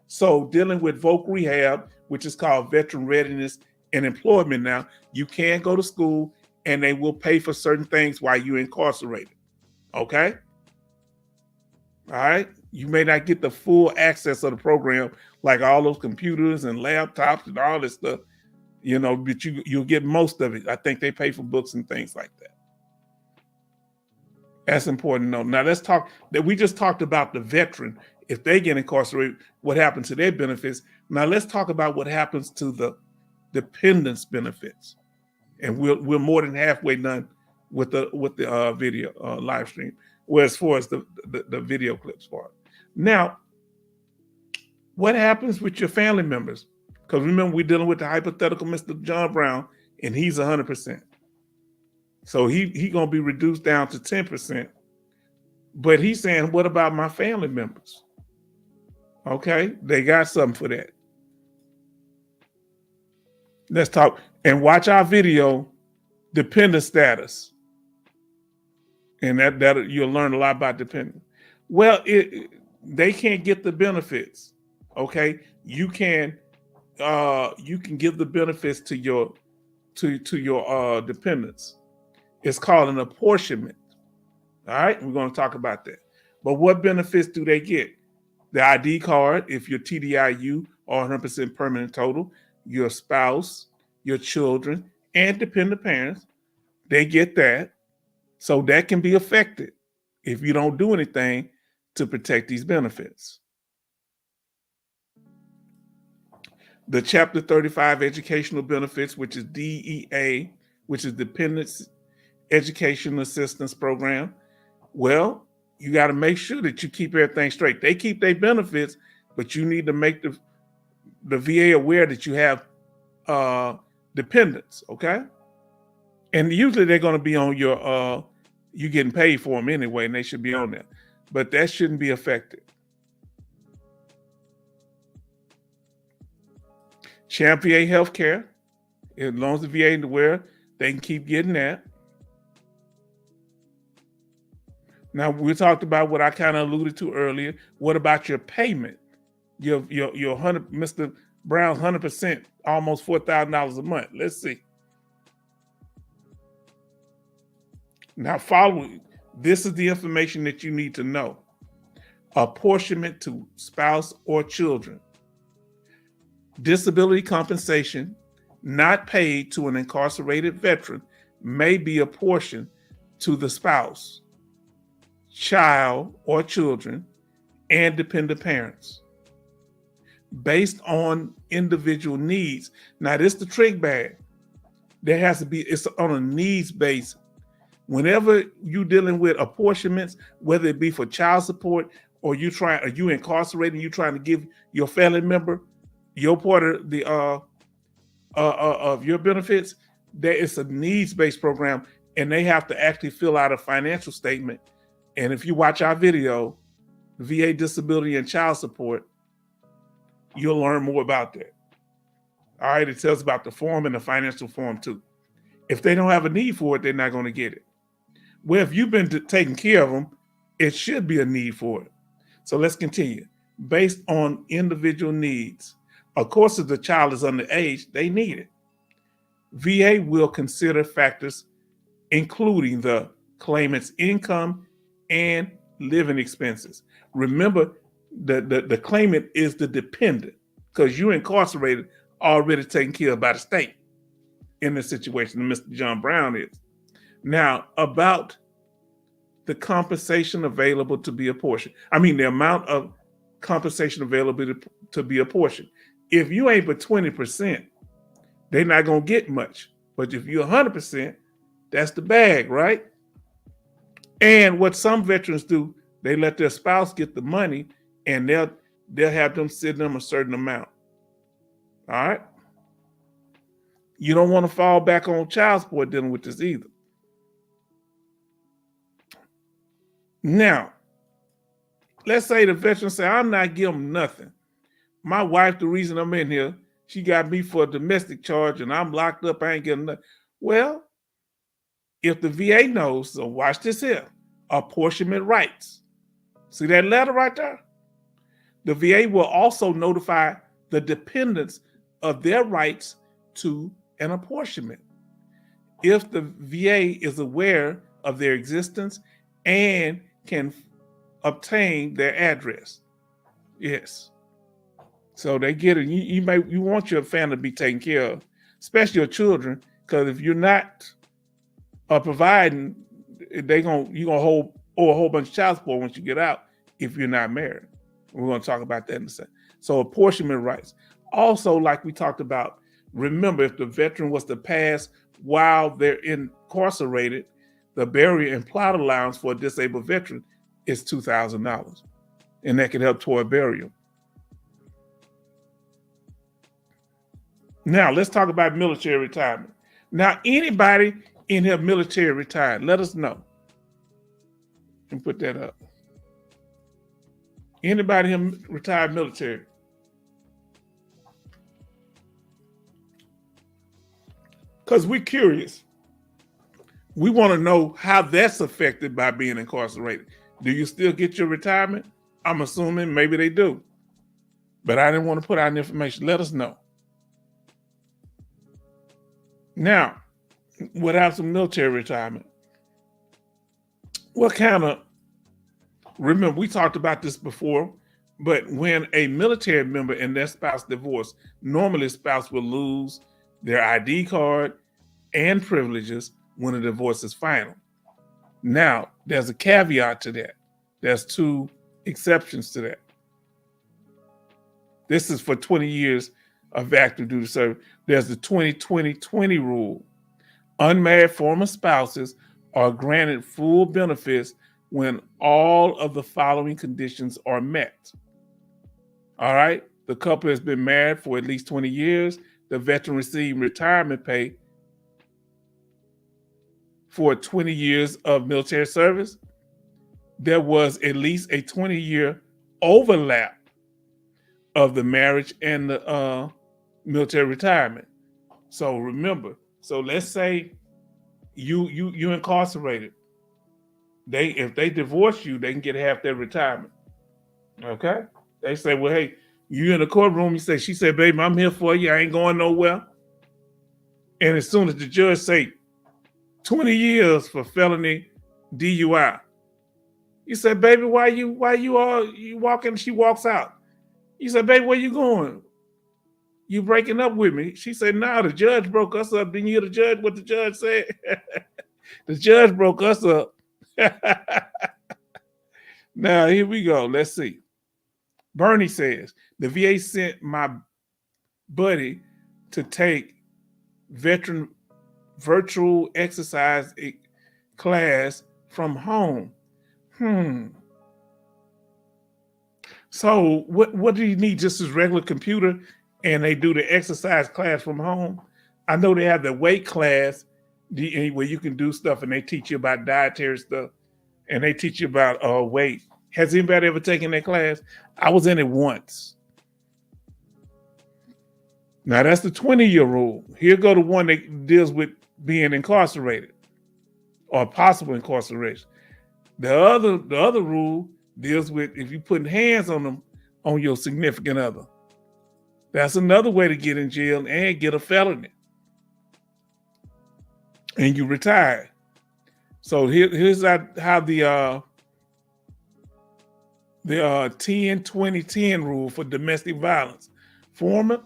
So dealing with voc rehab, which is called veteran readiness and employment now, you can go to school and they will pay for certain things while you're incarcerated. Okay? All right? You may not get the full access of the program, like all those computers and laptops and all this stuff, but you'll get most of it. I think they pay for books and things like that. That's important to know. Now let's talk that we just talked about the veteran. If they get incarcerated, what happens to their benefits? Now let's talk about what happens to the dependents' benefits. And we're more than halfway done with the video live stream. Well, as far as the video clips part. Now, what happens with your family members? Because remember, we're dealing with the hypothetical Mr. John Brown, and he's 100%. So he gonna be reduced down to 10%. But he's saying, what about my family members? Okay, they got something for that. Let's talk and watch our video, dependent status. And that you'll learn a lot about dependent. Well, they can't get the benefits. Okay, you can give the benefits to your dependents. It's called an apportionment. All right, we're going to talk about that. But what benefits do they get? The ID card, if you're TDIU or 100% permanent total, your spouse, your children, and dependent parents, they get that. So that can be affected if you don't do anything to protect these benefits. The Chapter 35 educational benefits, which is DEA, which is Dependents Education Assistance Program. Well, you got to make sure that you keep everything straight. They keep their benefits, but you need to make the VA aware that you have dependents, okay? And usually they're going to be on your, you getting paid for them anyway, and they should be on there. But that shouldn't be affected. Champ VA healthcare, as long as the VA is aware, they can keep getting that. Now, we talked about what I kind of alluded to earlier. What about your payment? Your 100, Mr. Brown's 100%, almost $4,000 a month. Let's see. Now, following, this is the information that you need to know. Apportionment to spouse or children. Disability compensation not paid to an incarcerated veteran may be apportioned to the spouse, child or children, and dependent parents based on individual needs. Now, this is the trick bag. There has to be, it's on a needs basis. Whenever you're dealing with apportionments, whether it be for child support or are you incarcerated and you trying to give your family member your part of the of your benefits, there is a needs-based program, and they have to actually fill out a financial statement. And if you watch our video, VA disability and child support, you'll learn more about that. All right, it tells about the form and the financial form too. If they don't have a need for it, they're not going to get it. Well, if you've been taking care of them, it should be a need for it. So let's continue. Based on individual needs. Of course, if the child is underage, they need it. VA will consider factors including the claimant's income and living expenses. Remember, the claimant is the dependent because you're incarcerated, already taken care of by the state in this situation, Mr. John Brown is. Now, about the compensation available to be apportioned. I mean, the amount of compensation available to be apportioned. If you ain't but 20%, they're not going to get much. But if you're 100%, that's the bag, right? And what some veterans do, they let their spouse get the money and they'll have them send them a certain amount. All right? You don't want to fall back on child support dealing with this either. Now, let's say the veteran say, I'm not giving them nothing. My wife, the reason I'm in here, she got me for a domestic charge and I'm locked up, I ain't getting nothing. Well, if the VA knows, so watch this here, apportionment rights. See that letter right there? The VA will also notify the dependents of their rights to an apportionment. If the VA is aware of their existence and can obtain their address. Yes. So they get it. You want your family to be taken care of, especially your children, because if you're not providing, you're gonna owe a whole bunch of child support once you get out if you're not married. We're gonna talk about that in a second. So apportionment rights. Also, like we talked about, remember if the veteran was to pass while they're incarcerated, the burial and plot allowance for a disabled veteran is $2,000, and that can help toward burial. Now, let's talk about military retirement. Now, anybody in here military retired, let us know. And put that up. Anybody here retired military? Because we're curious. We want to know how that's affected by being incarcerated. Do you still get your retirement? I'm assuming maybe they do. But I didn't want to put out information. Let us know. Now, without some military retirement, remember we talked about this before, but when a military member and their spouse divorce, normally spouse will lose their ID card and privileges when a divorce is final. Now, there's a caveat to that. There's 2 exceptions to that. This is for 20 years of active duty service. There's the 20-20-20 rule. Unmarried former spouses are granted full benefits when all of the following conditions are met. All right? The couple has been married for at least 20 years. The veteran received retirement pay for 20 years of military service. There was at least a 20-year overlap of the marriage and the military retirement. So remember, so let's say you incarcerated. If they divorce you, they can get half their retirement. Okay? They say, well, hey, you in the courtroom, she said, baby, I'm here for you. I ain't going nowhere. And as soon as the judge say 20 years for felony DUI, you said, baby, why you walking? She walks out. You said, baby, where you going? You breaking up with me? She said, no, the judge broke us up. Didn't you hear the judge, what the judge said? The judge broke us up. Now, here we go. Let's see. Bernie says, the VA sent my buddy to take veteran virtual exercise class from home. So what do you need? Just his regular computer and they do the exercise class from home? I know they have the weight class where you can do stuff and they teach you about dietary stuff and they teach you about weight. Has anybody ever taken that class? I was in it once. Now that's the 20-year rule. Here go the one that deals with being incarcerated or possible incarceration. The other rule deals with if you putting hands on your significant other. That's another way to get in jail and get a felony. And you retire. So here's how the 10-20-10 rule for domestic violence. Former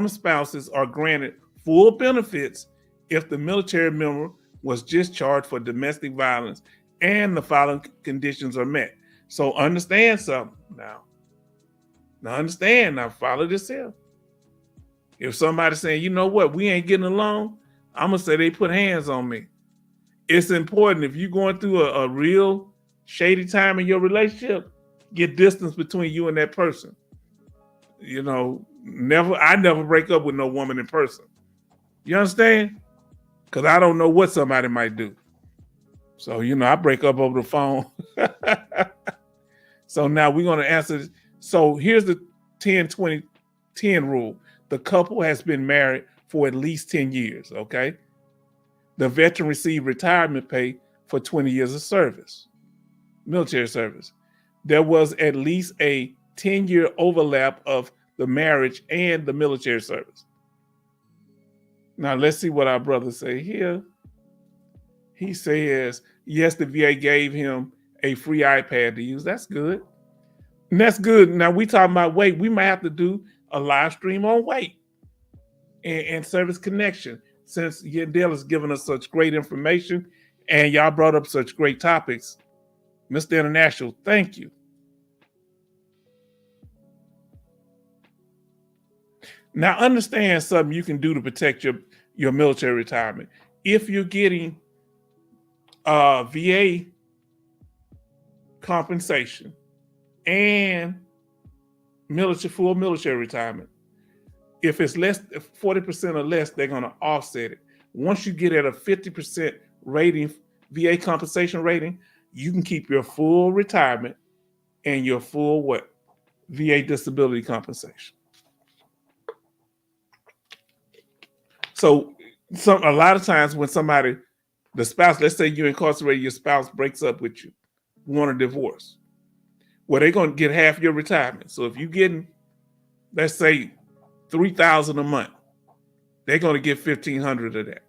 spouses are granted full benefits if the military member was discharged for domestic violence and the following conditions are met. So understand something now. Now follow this here. If somebody's saying, you know what, we ain't getting along, I'm gonna say they put hands on me. It's important if you're going through a real shady time in your relationship, get distance between you and that person. You know, I never break up with no woman in person. You understand? Because I don't know what somebody might do. So, I break up over the phone. So now we're going to answer this. So here's the 10-20-10 rule. The couple has been married for at least 10 years, okay? The veteran received retirement pay for 20 years of service, military service. There was at least a 10-year overlap of the marriage and the military service. Now let's see what our brother say here. He says, yes, the VA gave him a free iPad to use. That's good. And that's good. Now we talking about weight. We might have to do a live stream on weight and service connection since Yandel has given us such great information and y'all brought up such great topics. Mr. International, thank you. Now understand something you can do to protect your military retirement. If you're getting VA compensation and full military retirement, if it's less 40% or less, they're going to offset it. Once you get at a 50% rating, VA compensation rating, you can keep your full retirement and your full VA disability compensation. So a lot of times when the spouse, let's say you're incarcerated, your spouse breaks up with you, want a divorce. Well, they're going to get half your retirement. So if you're getting, let's say, $3,000 a month, they're going to get $1,500 of that.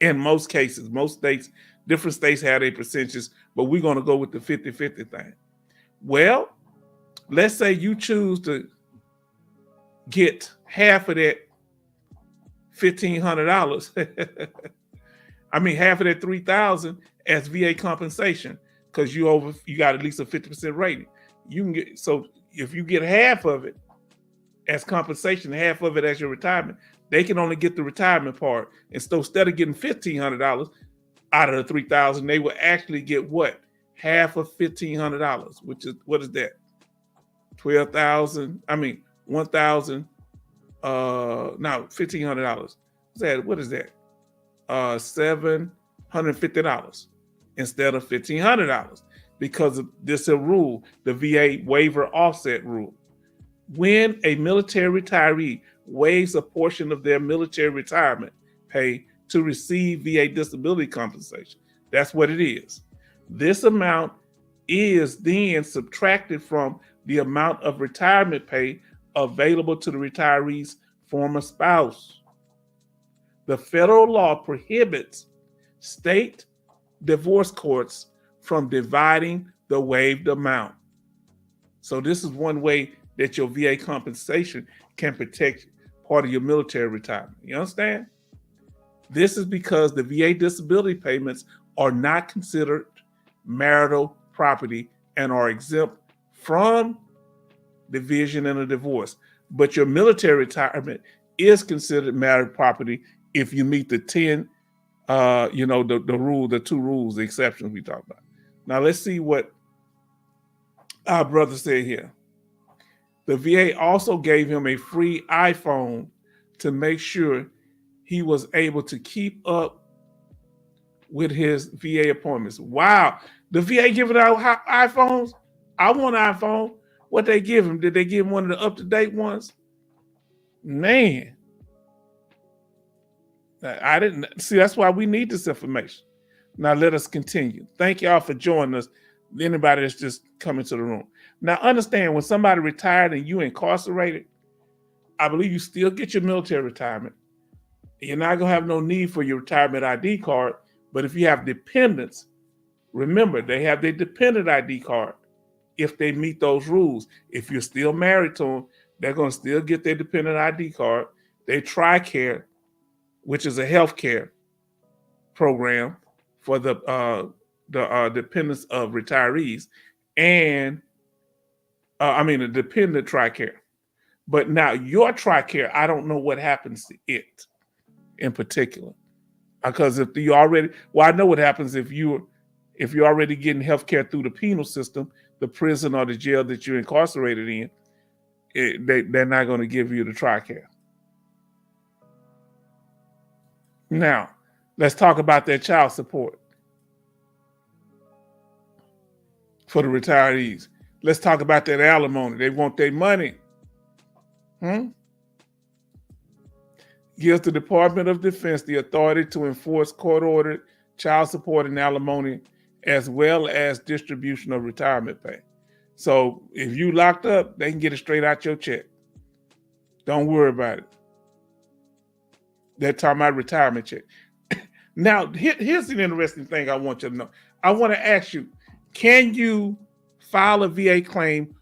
In most cases, most states, different states have their percentages, but we're going to go with the 50-50 thing. Well, let's say you choose to get half of that $1,500. I mean, half of that $3,000, as VA compensation because you got at least a 50% rating. You can get, so if you get half of it as compensation, half of it as your retirement, they can only get the retirement part. And so instead of getting $1,500 out of the $3,000, they will actually get what? Half of $1,500, which is, what is that? 12,000. I mean, 1,000. No, $1,500. What is that? $750 instead of $1,500 because of this rule, the VA waiver offset rule. When a military retiree waives a portion of their military retirement pay to receive VA disability compensation, that's what it is. This amount is then subtracted from the amount of retirement pay available to the retiree's former spouse. The federal law prohibits state divorce courts from dividing the waived amount. So this is one way that your VA compensation can protect part of your military retirement. You understand? This is because the VA disability payments are not considered marital property and are exempt from division in a divorce. But your military retirement is considered marital property if you meet the 10, the two rules, the exceptions we talked about. Now let's see what our brother said here. The VA also gave him a free iPhone to make sure he was able to keep up with his VA appointments. Wow. The VA giving out iPhones? I want an iPhone. What they give him? Did they give him one of the up-to-date ones? Man. I didn't see. That's why we need this information. Now let us continue. Thank y'all for joining us. Anybody that's just coming to the room. Now understand, when somebody retired and you incarcerated, I believe you still get your military retirement. You're not gonna have no need for your retirement ID card. But if you have dependents, remember they have their dependent ID card. If they meet those rules, if you're still married to them, they're gonna still get their dependent ID card. They TRICARE, which is a healthcare program for the dependents of retirees, and a dependent TRICARE. But now your TRICARE, I don't know what happens to it in particular, because if you already, I know what happens if you're already getting healthcare through the penal system, the prison or the jail that you're incarcerated in, they're not going to give you the TRICARE. Now, let's talk about their child support for the retirees. Let's talk about that alimony. They want their money. Gives the Department of Defense the authority to enforce court-ordered child support and alimony, as well as distribution of retirement pay. So if you locked up, they can get it straight out your check. Don't worry about it. They're talking about retirement check. Now, here's an interesting thing I want you to know. I want to ask you, can you file a VA claim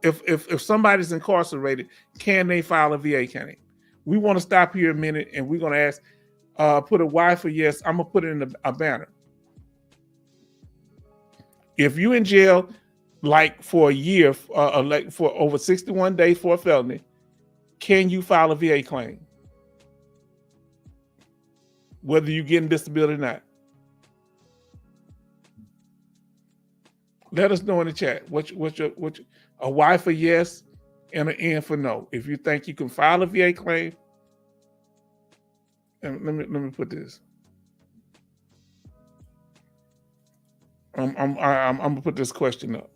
if somebody's incarcerated? Can they file a VA claim? We want to stop here a minute, and we're going to ask, put a Y for yes. I'm going to put it in a banner. If you in jail like for a year, like for over 61 days for a felony, can you file a VA claim? Whether you're getting disability or not. Let us know in the chat. What's a Y for yes and an N for no. If you think you can file a VA claim, and let me put this. I'm gonna put this question up.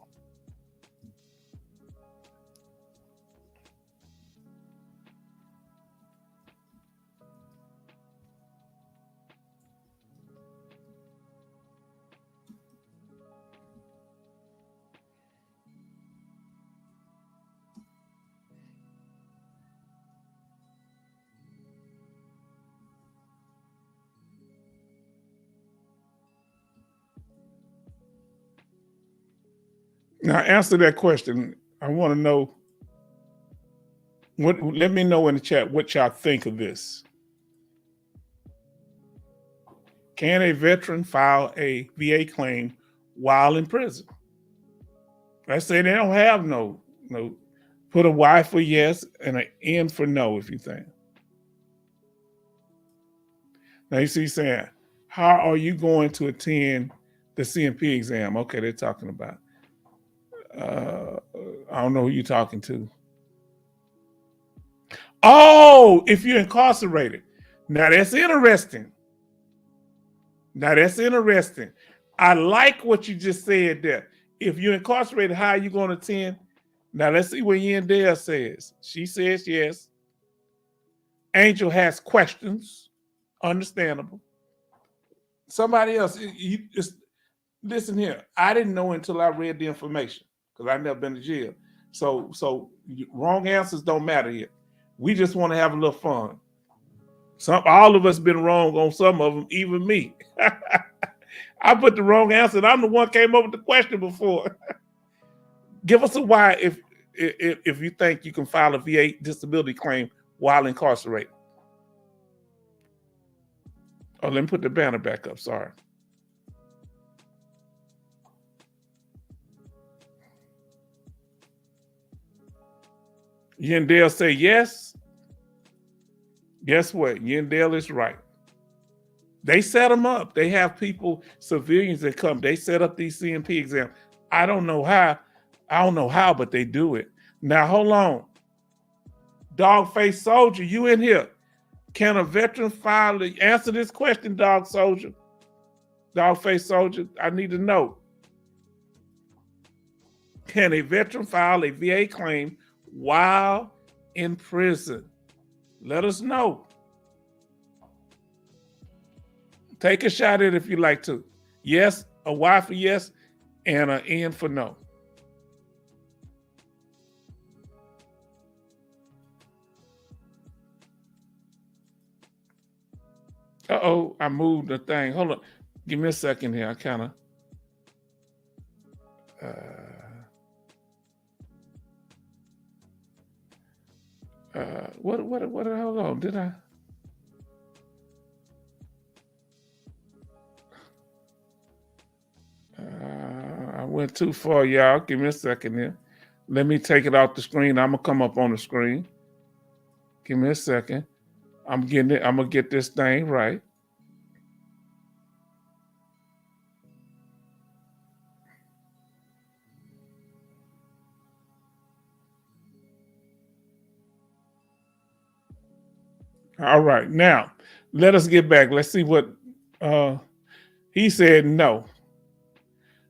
Now, answer that question. I want to know let me know in the chat what y'all think of this. Can a veteran file a VA claim while in prison? Let's say they don't have no. Put a Y for yes and an N for no if you think. Now you see saying, how are you going to attend the CMP exam? Okay, they're talking about. I don't know who you're talking to. Oh, if you're incarcerated. Now that's interesting. I like what you just said there. If you're incarcerated, how are you going to attend? Now let's see what Yandel says. She says yes. Angel has questions. Understandable. Somebody else, listen here. I didn't know until I read the information because I've never been to jail. So wrong answers don't matter here. We just want to have a little fun. All of us been wrong on some of them, even me. I put the wrong answer, and I'm the one came up with the question before. Give us a why if you think you can file a VA disability claim while incarcerated. Oh, let me put the banner back up. Sorry. Yandel say yes. Guess what? Yandel is right. They set them up. They have people, civilians that come. They set up these CMP exams. I don't know how, but they do it. Now, hold on. Dog-faced soldier, you in here. Can a veteran file answer this question, dog soldier? Dog-faced soldier, I need to know. Can a veteran file a VA claim while in prison? Let us know. Take a shot at it if you like to. Yes, a Y for yes, and an N for no. Uh-oh, I moved the thing. Hold on. Give me a second here. I kind of... hold on, did I? I went too far, y'all. Give me a second here. Let me take it off the screen. I'm gonna come up on the screen. Give me a second. I'm getting it. I'm gonna get this thing right. All right, now let us get back. Let's see what he said. No.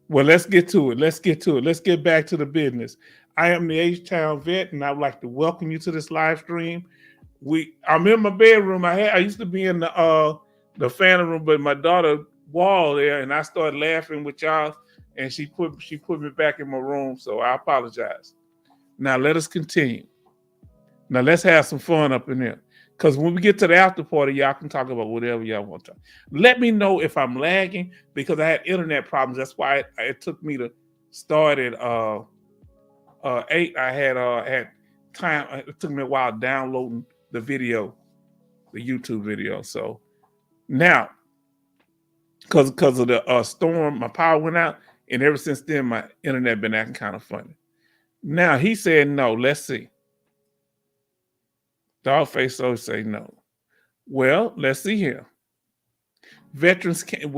Well, let's get to it. Let's get back to the business. I am the H-Town vet, and I would like to welcome you to this live stream. I'm in my bedroom. I used to be in the family room, but my daughter wall there, and I started laughing with y'all, and she put me back in my room. So I apologize. Now let us continue. Now let's have some fun up in there. Because when we get to the after party, y'all can talk about whatever y'all want to talk. Let me know if I'm lagging because I had internet problems. That's why it took me to start at 8. I had time. It took me a while downloading the video, the YouTube video. So now, because of the storm, my power went out, and ever since then, my internet been acting kind of funny. Now he said no. Let's see. Dogface so say no. Well, let's see here. Veterans can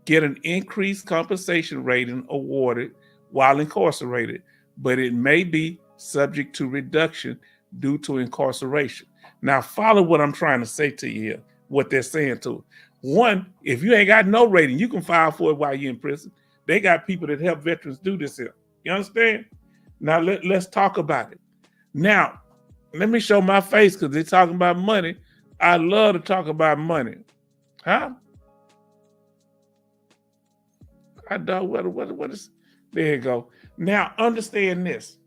get an increased compensation rating awarded while incarcerated, but it may be subject to reduction due to incarceration. Now, follow what I'm trying to say to you here, what they're saying to it. One, if you ain't got no rating, you can file for it while you're in prison. They got people that help veterans do this here. You understand? Now, let's talk about it. Now, let me show my face because they're talking about money. I love to talk about money. Huh? I don't, what is, there you go. Now, understand this.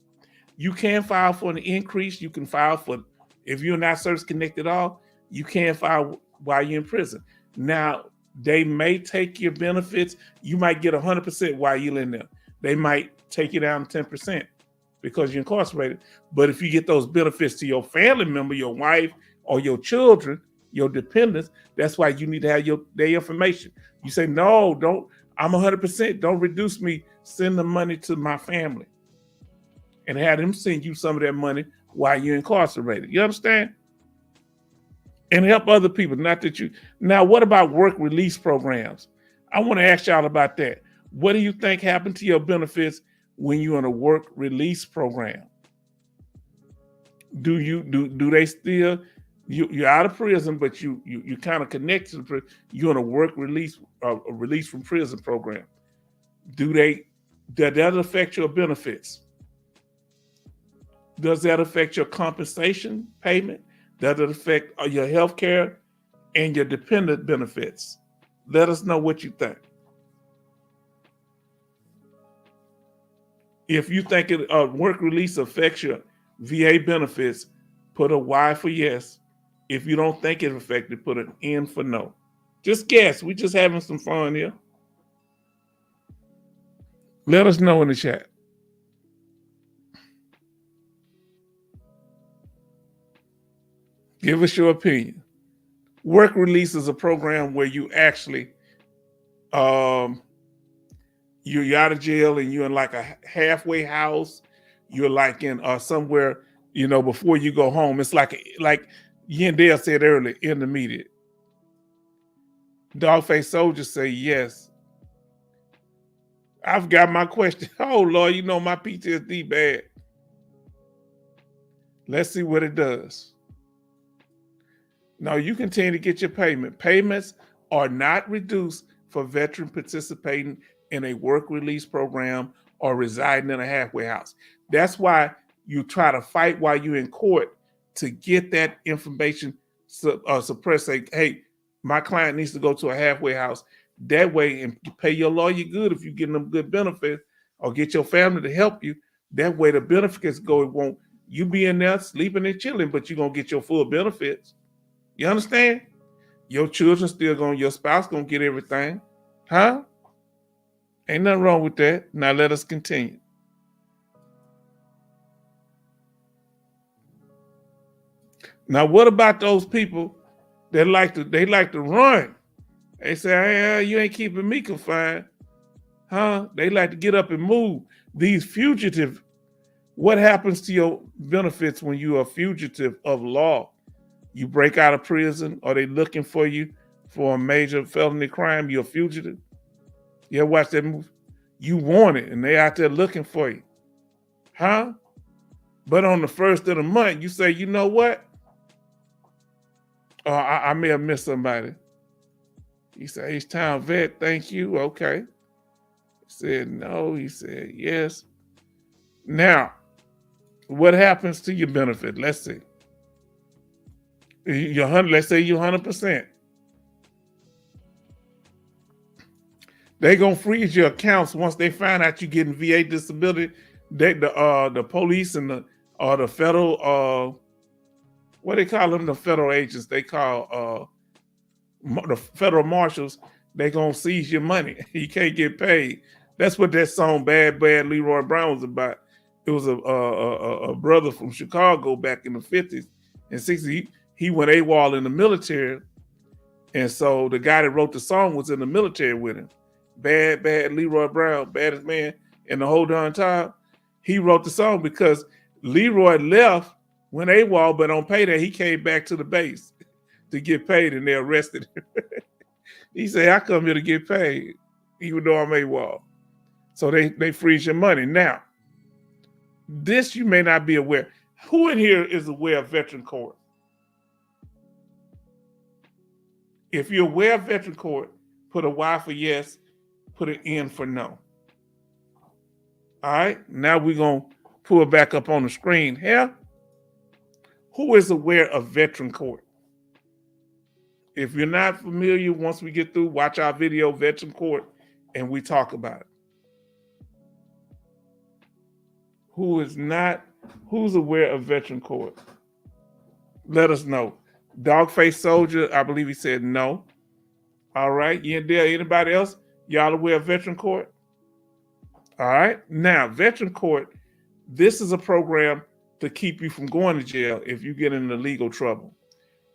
You can file for an increase. You can file for, if you're not service connected at all, you can file while you're in prison. Now, they may take your benefits. You might get 100% while you're in there. They might take you down 10%. Because you're incarcerated. But if you get those benefits to your family member, your wife, or your children, your dependents. That's why you need to have their information. You say, no, don't, I'm 100%, don't reduce me, send the money to my family. And have them send you some of that money while you're incarcerated. You understand? And help other people, not that you. Now, what about work release programs? I want to ask y'all about that. What do you think happened to your benefits when you're in a work release program? Do they still, you're out of prison, but you kind of connected to prison. You're in a work release, a release from prison program. Does that affect your benefits? Does that affect your compensation payment? Does it affect your health care and your dependent benefits? Let us know what you think. If you think work release affects your VA benefits, put a Y for yes. If you don't think it affected, put an N for no. Just guess. We're just having some fun here. Let us know in the chat. Give us your opinion. Work release is a program where you actually, you're out of jail and you're in like a halfway house. You're like in somewhere, before you go home. It's like Yandel said earlier, intermediate. Dogface Soldier say yes. I've got my question. Oh Lord, my PTSD bad. Let's see what it does. No, you continue to get your payment. Payments are not reduced for veteran participating in a work release program or residing in a halfway house. That's why you try to fight while you're in court to get that information suppressed. Say, hey, my client needs to go to a halfway house. That way, and pay your lawyer good if you're getting them good benefits, or get your family to help you. That way the benefits go. It won't, you be in there sleeping and chilling, but you're going to get your full benefits. You understand? Your children still your spouse gonna get everything. Huh? Ain't nothing wrong with that. Now let us continue. Now, what about those people that like to run? They say, hey, you ain't keeping me confined. Huh? They like to get up and move. These fugitive, what happens to your benefits when you are a fugitive of law? You break out of prison, or they looking for you for a major felony crime, you're a fugitive. You ever watch that movie? You wanted, and they out there looking for you. Huh? But on the first of the month, you say, you know what? Oh, I may have missed somebody. He said, H-Town vet, thank you. Okay. He said no. He said yes. Now, what happens to your benefit? Let's see. Let's say you're 100%. They're gonna freeze your accounts once they find out you're getting VA disability. The police and the federal what they call them, the federal agents, they call the federal marshals. They gonna seize your money. You can't get paid. That's what that song "Bad Bad Leroy Brown" was about. It was a brother from Chicago back in the 50s and 60s. He went AWOL in the military, and so the guy that wrote the song was in the military with him. Bad Bad Leroy Brown, baddest man in the whole darn time. He wrote the song because Leroy left, went AWOL, but on payday he came back to the base to get paid, and they arrested him. He said, I come here to get paid, even though I'm AWOL. So they freeze your money. Now, this you may not be aware. Who in here is aware of veteran court? If you're aware of veteran court, put a Y for yes, put an N for no. All right, now we're going to pull back up on the screen here. Who is aware of veteran court? If you're not familiar, once we get through, watch our video, Veteran Court, and we talk about it. Who is not, who's aware of veteran court? Let us know. Dogface Soldier, I believe he said no. All right, anybody else? Y'all aware of veteran court? All right, now veteran court, this is a program to keep you from going to jail if you get into legal trouble.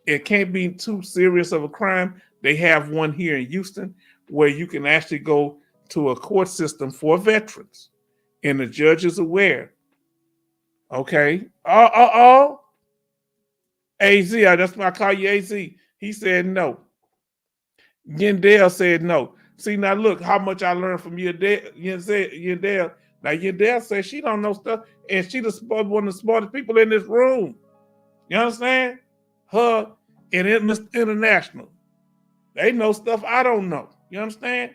it can't be too serious of a crime. They have one here in Houston where you can actually go to a court system for veterans, and the judge is aware. Okay. AZ, that's why I call you AZ. He said no. Yandel said no. See, now look how much I learned from Yandel. Now Yandel said she don't know stuff, and she one of the smartest people in this room. You understand? Her and Mr. International. They know stuff I don't know. You understand?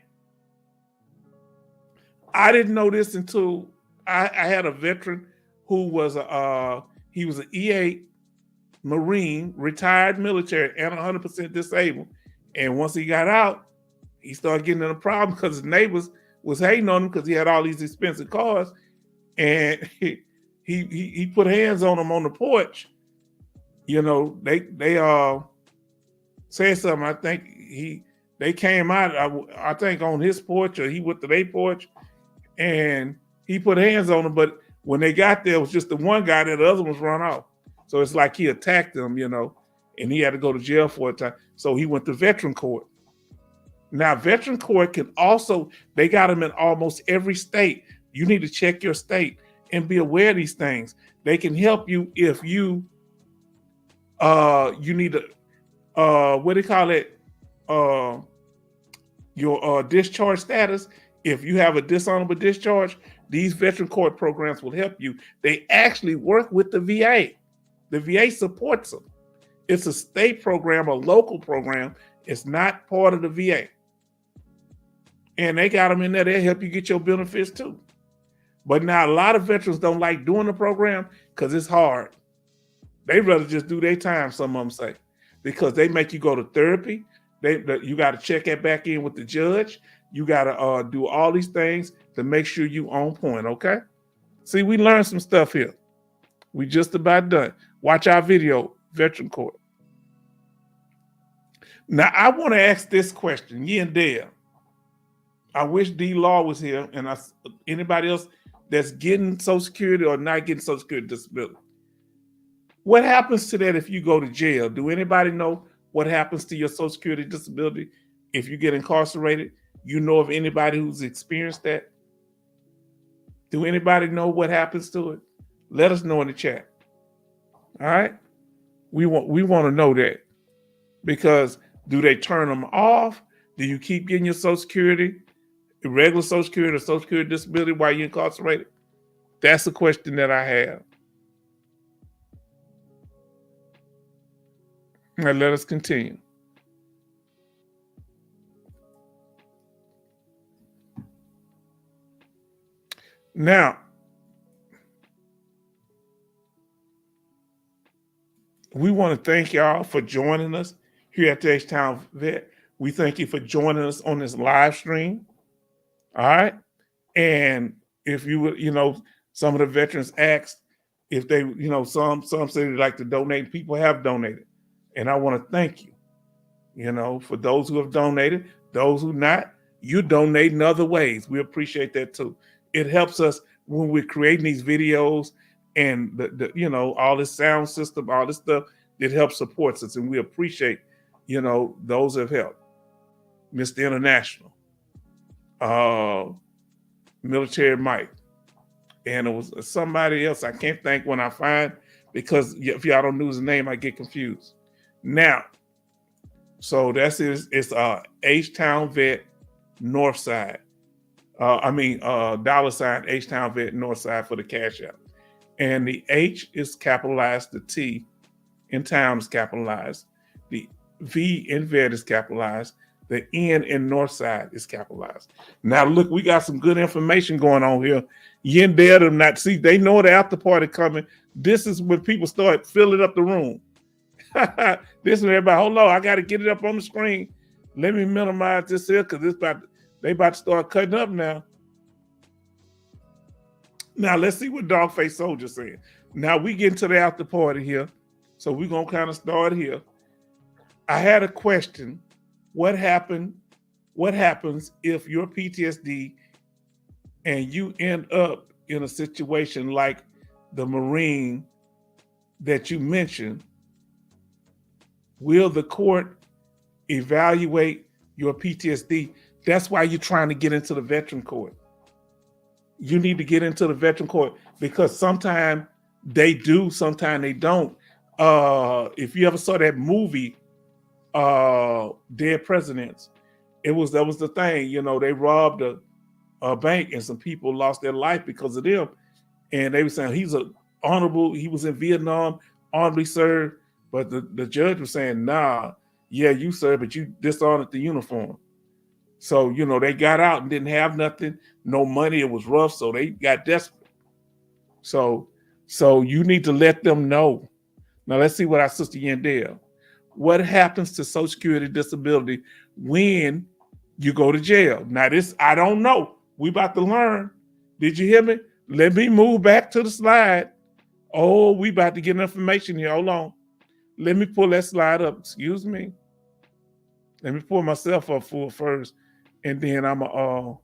I didn't know this until I had a veteran who was he was an E8 Marine, retired military, and 100% disabled. And once he got out, he started getting in a problem because his neighbors was hating on him because he had all these expensive cars, and he put hands on them on the porch. You know, they said something. I think they came out. I think on his porch, or he went to their porch, and he put hands on them. But when they got there, it was just the one guy that the other ones run off. So it's like he attacked them, you know, and he had to go to jail for a time. So he went to veteran court. Now, veteran court can also, they got them in almost every state. You need to check your state and be aware of these things. They can help you if you need to, what do you call it? Your discharge status. If you have a dishonorable discharge, these veteran court programs will help you. They actually work with the VA. The VA supports them. It's a state program, a local program. It's not part of the VA. And they got them in there. They'll help you get your benefits too. But now a lot of veterans don't like doing the program because it's hard. They rather just do their time, some of them say, because they make you go to therapy. You got to check that back in with the judge. You got to do all these things to make sure you on point, okay? See, we learned some stuff here. We just about done. Watch our video, Veteran Court. Now, I want to ask this question, Yandel. I wish D Law was here, and anybody else that's getting Social Security or not getting Social Security disability. What happens to that if you go to jail? Do anybody know what happens to your Social Security disability if you get incarcerated? You know of anybody who's experienced that? Do anybody know what happens to it? Let us know in the chat. All right? We want to know that, because do they turn them off? Do you keep getting your Social Security, regular Social Security or Social Security disability while you're incarcerated? That's the question that I have. Now let us continue. Now, we want to thank y'all for joining us here at the H-Town Vet. We thank you for joining us on this live stream. All right. And if you would, some of the veterans asked if they, some say they'd like to donate. People have donated. And I want to thank you, for those who have donated, those who not, you donate in other ways. We appreciate that too. It helps us when we're creating these videos and all this sound system, all this stuff, it helps supports us. And we appreciate, those who have helped. Mr. International, Military Mike, and it was somebody else I can't think when I find, because if y'all don't know his name, I get confused. Now, so that's it's H-Town Vet Northside. $ H-Town Vet Northside for the Cash App. And the H is capitalized, the T in town is capitalized, the V in vet is capitalized, the N in Northside is capitalized. Now look, we got some good information going on here. Yandel them not see, they know the after party coming. This is when people start filling up the room. This is everybody, hold on, I got to get it up on the screen. Let me minimize this here because they about to start cutting up now. Now let's see what Dogface Soldier said. Now we get into the after party here, so we're gonna kind of start here. I had a question. What happens if you're PTSD and you end up in a situation like the Marine that you mentioned, Will the court evaluate your PTSD? That's why you're trying to get into the veteran court. You need to get into the veteran court because sometimes they do, sometimes they don't. If you ever saw that movie, Dead Presidents, that was the thing. You know, they robbed a bank and some people lost their life because of them. And they were saying he's a honorable. He was in Vietnam, honorably served. But the judge was saying, nah, yeah, you served, but you dishonored the uniform. So, you know, they got out and didn't have nothing, no money. It was rough. So they got desperate. So you need to let them know. Now, let's see what our sister Yandel. What happens to Social Security disability when you go to jail? Now, this, I don't know. We about to learn. Did you hear me? Let me move back to the slide. Oh, we about to get information here. Hold on. Let me pull that slide up. Excuse me. Let me pull myself up full first. And then I'm all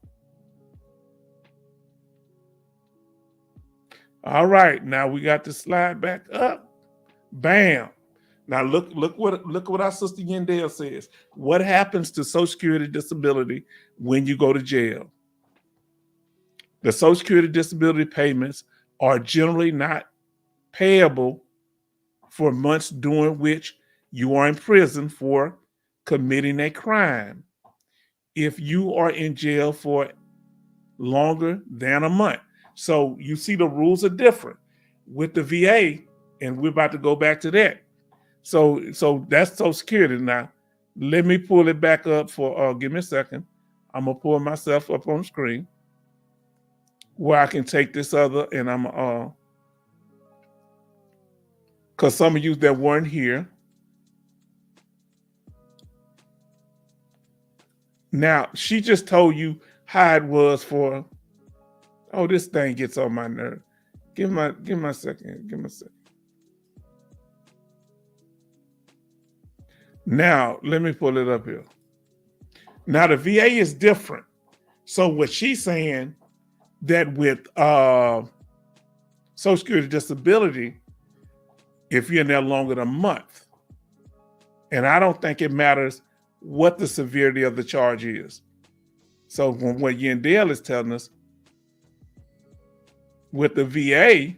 right. Now we got the slide back up. Bam. Now look what our sister Yandel says. What happens to Social Security disability when you go to jail? The Social Security disability payments are generally not payable for months during which you are in prison for committing a crime. If you are in jail for longer than a month. So you see the rules are different with the VA, and we're about to go back to that. So that's Social Security. Now, let me pull it back up for, give me a second. I'm gonna pull myself up on the screen where I can take this other, and I'm, because some of you that weren't here. Now, she just told you how it was for, oh, this thing gets on my nerve. Give me a second. Now, let me pull it up here. Now, the VA is different. So what she's saying that with Social Security disability, if you're in there longer than a month, and I don't think it matters what the severity of the charge is. So from what Yandel is telling us, with the VA,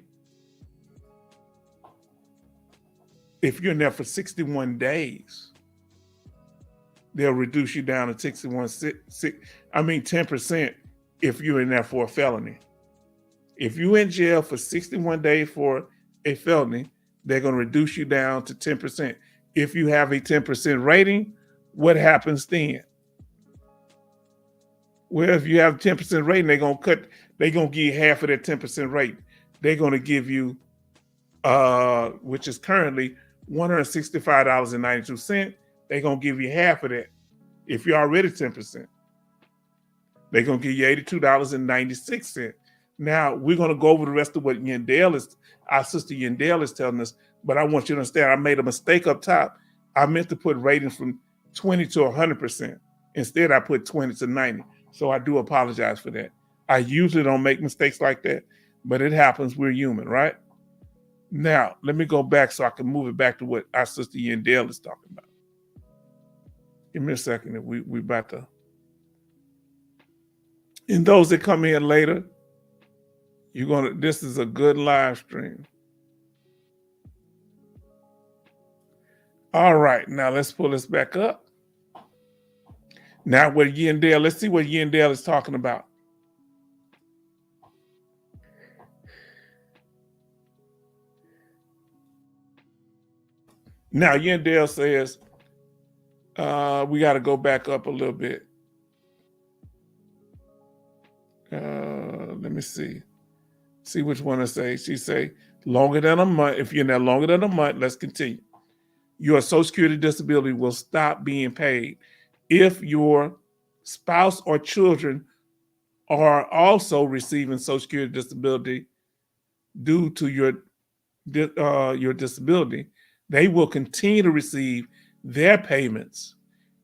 if you're in there for 61 days, they'll reduce you down to 10% if you're in there for a felony. If you're in jail for 61 days for a felony, they're going to reduce you down to 10%. If you have a 10% rating, what happens then? Well, if you have a 10% rating, they're going to give you half of that 10% rate. They're going to give you, which is currently $165.92. They're going to give you half of that. If you're already 10%, they're going to give you $82.96. Now, we're going to go over the rest of what our sister Yandel is telling us, but I want you to understand, I made a mistake up top. I meant to put ratings from 20 to 100%. Instead, I put 20 to 90. So I do apologize for that. I usually don't make mistakes like that, but it happens. We're human, right? Now, let me go back so I can move it back to what our sister Yandel is talking about. Give me a second. We about to. And those that come in later, this is a good live stream. All right, now let's pull this back up. Now let's see what Yandel is talking about. Now Yandel says, we got to go back up a little bit. Let me see which one to say. She say longer than a month. If you're in there longer than a month, let's continue. Your Social Security disability will stop being paid if your spouse or children are also receiving Social Security disability due to your disability. They will continue to receive their payments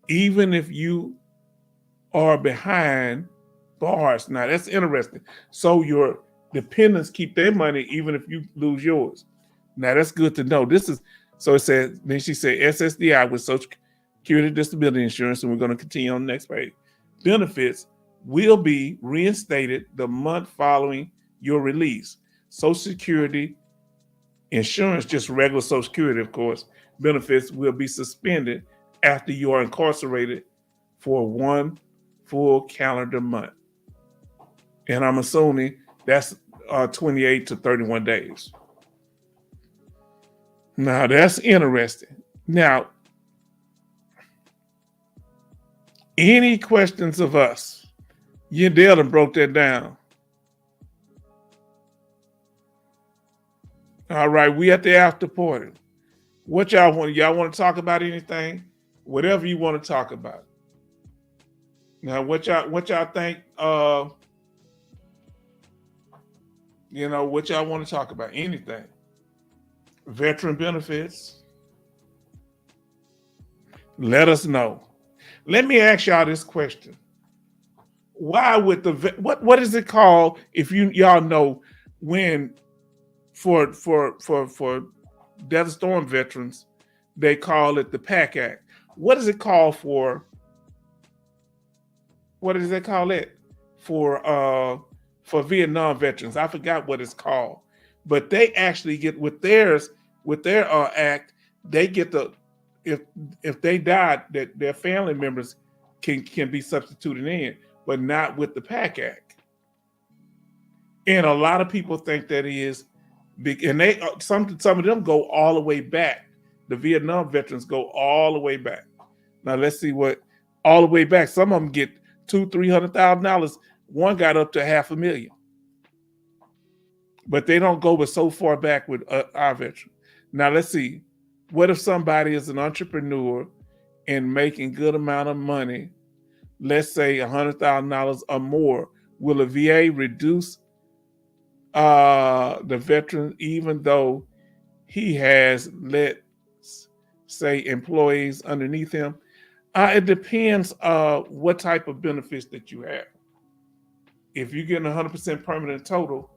even if you are behind bars. Now that's interesting. So your dependents keep their money even if you lose yours. Now that's good to know. This is So it said, then she said SSDI with Social Security Disability Insurance, and we're going to continue on the next page. Benefits will be reinstated the month following your release. Social Security insurance, just regular Social Security, of course, benefits will be suspended after you are incarcerated for 1 full calendar month. And I'm assuming that's 28 to 31 days. Now, that's interesting. Now, any questions of us? Yandel done broke that down. All right, we at the after party. What y'all want? Y'all want to talk about anything? Whatever you want to talk about. Now, what y'all think? What y'all want to talk about? Anything? Veteran benefits. Let us know. Let me ask y'all this question. Why would what is it called if y'all know when for Desert Storm veterans, they call it the Pact Act. What is it called for? What does they call it for Vietnam veterans? I forgot what it's called, but they actually get with their act, they get if they died, that their family members can be substituted in, but not with the Pact Act. And a lot of people think that is big, and they some of them go all the way back. The Vietnam veterans go all the way back. Now let's see what all the way back. Some of them get $200,000-$300,000. One got up to $500,000, but they don't go but so far back with our veterans. Now let's see. What if somebody is an entrepreneur and making good amount of money? Let's say $100,000 or more. Will a VA reduce the veteran even though he has, let's say, employees underneath him? It depends what type of benefits that you have. If you're getting 100% permanent total,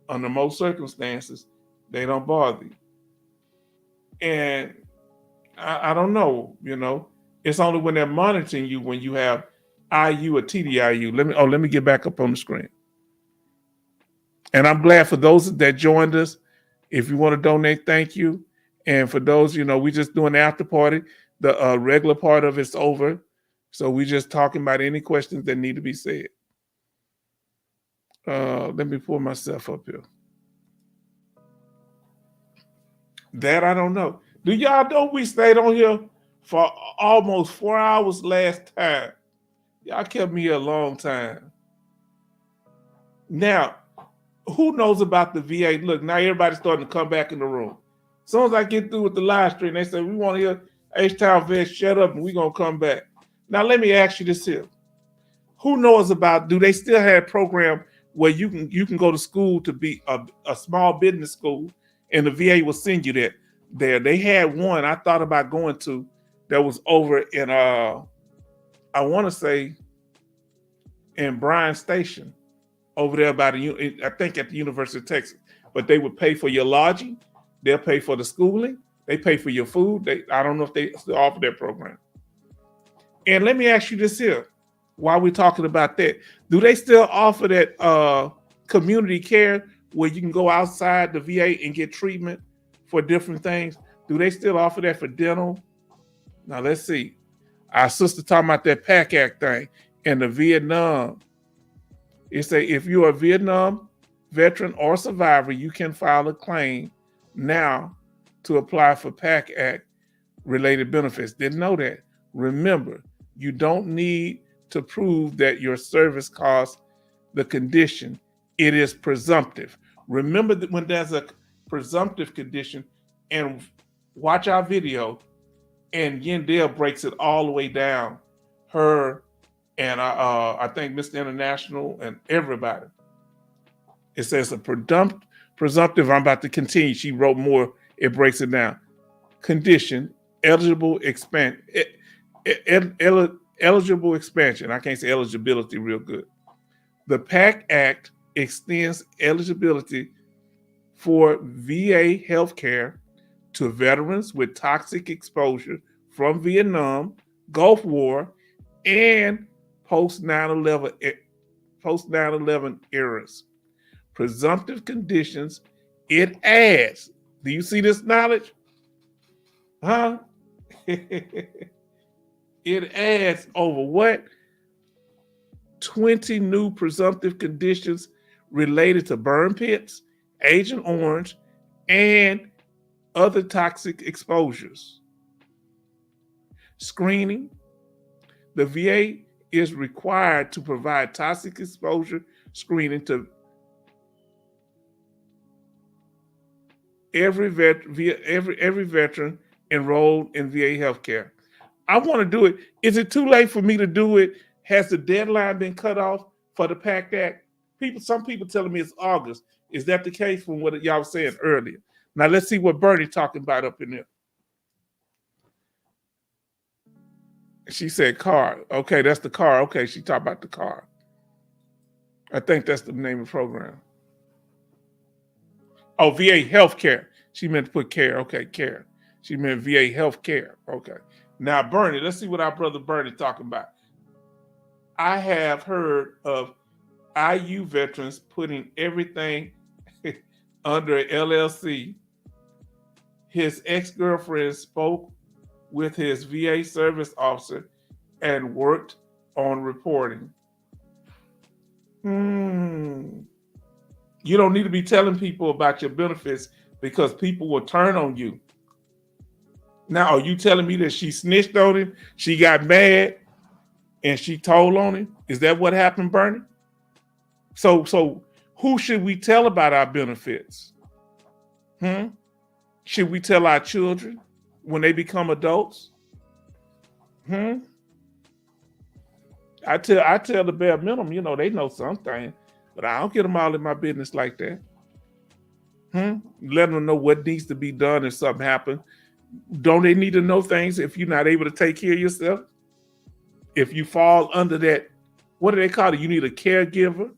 under most circumstances, they don't bother you. And I don't know, it's only when they're monitoring you when you have IU or TDIU. Let me get back up on the screen. And I'm glad for those that joined us. If you want to donate, thank you. And for those, we just doing the after party. The regular part of it's over. So we just talking about any questions that need to be said. Let me pull myself up here. That I don't know. Do y'all know we stayed on here for almost 4 hours last time? Y'all kept me here a long time. Now, who knows about the VA? Look, now everybody's starting to come back in the room. As soon as I get through with the live stream, they say, we want to hear H-Town Vets shut up and we're going to come back. Now, let me ask you this here. Who knows about, do they still have a program where you can go to school to be a small business school and the VA will send you there? They had one I thought about going to that was over in, I want to say in Bryan Station over there I think at the University of Texas. But they would pay for your lodging. They'll pay for the schooling. They pay for your food. I don't know if they still offer that program. And let me ask you this here. While we're talking about that, do they still offer that community care where you can go outside the VA and get treatment for different things? Do they still offer that for dental? Now, let's see. Our sister talking about that Pact Act thing and the Vietnam. It say if you're a Vietnam veteran or survivor, you can file a claim now to apply for Pact Act related benefits. Didn't know that. Remember, you don't need to prove that your service caused the condition. It is presumptive. Remember that when there's a presumptive condition, and watch our video, and Yandel breaks it all the way down. Her and I think Mr. International and everybody. It says a presumptive. I'm about to continue. She wrote more. It breaks it down. Condition, eligible expansion. Eligible expansion. I can't say eligibility real good. The Pact Act extends eligibility for VA healthcare to veterans with toxic exposure from Vietnam, Gulf War, and post 9/11 eras. Presumptive conditions, it adds. Do you see this knowledge? Huh? It adds over what? 20 new presumptive conditions related to burn pits, Agent Orange, and other toxic exposures. Screening. The VA is required to provide toxic exposure screening to every veteran enrolled in VA healthcare. I want to do it. Is it too late for me to do it? Has the deadline been cut off for the Pact Act? Some people telling me it's August. Is that the case from what y'all was saying earlier? Now let's see what Bernie talking about up in there. She said car. Okay, that's the car. Okay, she talked about the car. I think that's the name of the program. Oh, VA healthcare. She meant to put care. Okay, care. She meant VA healthcare. Okay. Now, Bernie, let's see what our brother Bernie talking about. I have heard of IU veterans putting everything under an LLC. His ex-girlfriend spoke with his VA service officer and worked on reporting. You don't need to be telling people about your benefits because people will turn on you. Now, are you telling me that she snitched on him? She got mad and she told on him? Is that what happened, Bernie? So who should we tell about our benefits? Should we tell our children when they become adults? I tell the bare minimum, they know something, but I don't get them all in my business like that. Let them know what needs to be done if something happens. Don't they need to know things if you're not able to take care of yourself? If you fall under that, what do they call it? You need a caregiver.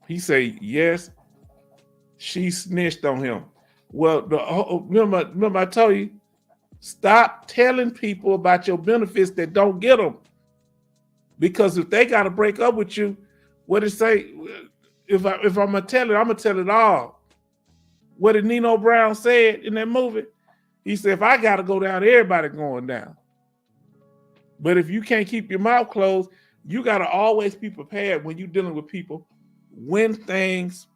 He say, yes, she snitched on him. Well, remember I told you, stop telling people about your benefits that don't get them. Because if they got to break up with you, what it say? If I'm going to tell it, I'm going to tell it all. What did Nino Brown said in that movie? He said, if I got to go down, everybody going down. But if you can't keep your mouth closed, you got to always be prepared when you're dealing with people when things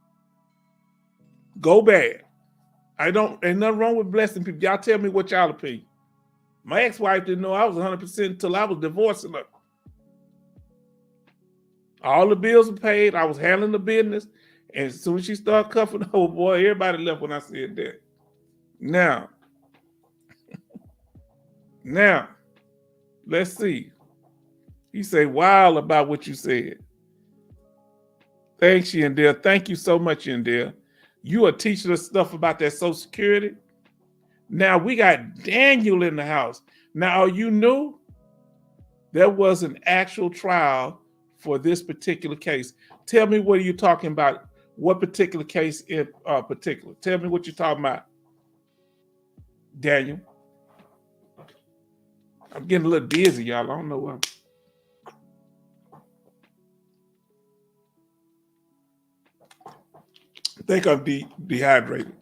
go bad. Ain't nothing wrong with blessing people. Y'all tell me what y'all opinion. My ex-wife didn't know I was 100% until I was divorcing her. All the bills were paid. I was handling the business. And as soon as she started cuffing, oh boy, everybody left when I said that. Now, let's see. He said, wow about what you said. Thanks, Yandel. Thank you so much, Yandel. You are teaching us stuff about that Social Security. Now we got Daniel in the house. Now, you knew there was an actual trial for this particular case. Tell me what are you talking about? What particular case in particular? Tell me what you're talking about, Daniel. I'm getting a little dizzy, y'all. I don't know why. I think I'm dehydrated.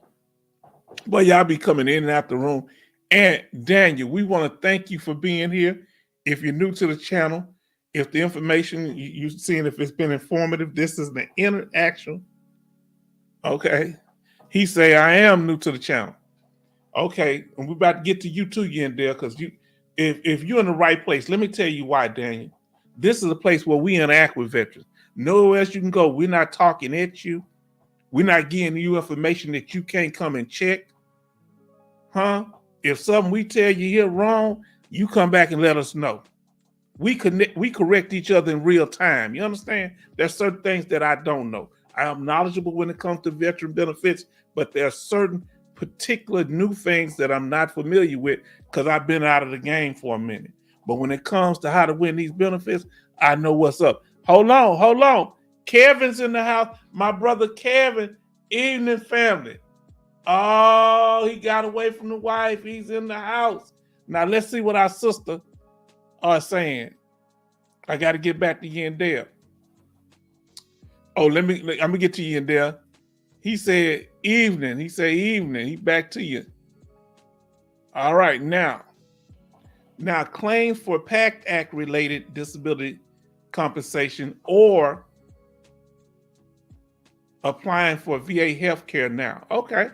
But y'all be coming in and out the room. And Daniel, we want to thank you for being here. If you're new to the channel, if the information you've seen, if it's been informative, this is the interaction. Okay. He say, I am new to the channel. Okay. And we're about to get to you too, Yandel, because if you're in the right place, let me tell you why, Daniel. This is a place where we interact with veterans. Nowhere else you can go. We're not talking at you. We're not giving you information that you can't come and check. If something we tell you here wrong, you come back and let us know. We correct each other in real time. You understand? There's certain things that I don't know. I am knowledgeable when it comes to veteran benefits, but there are certain particular new things that I'm not familiar with because I've been out of the game for a minute. But when it comes to how to win these benefits, I know what's up. Hold on. Kevin's in the house. My brother Kevin, evening family. Oh, he got away from the wife. He's in the house. Now let's see what our sister are saying. I got to get back to Yandel. Oh, I'm gonna get to Yandel. He said evening. He said evening. He back to you. All right, now claims for Pact Act related disability compensation or applying for VA health care now. Okay,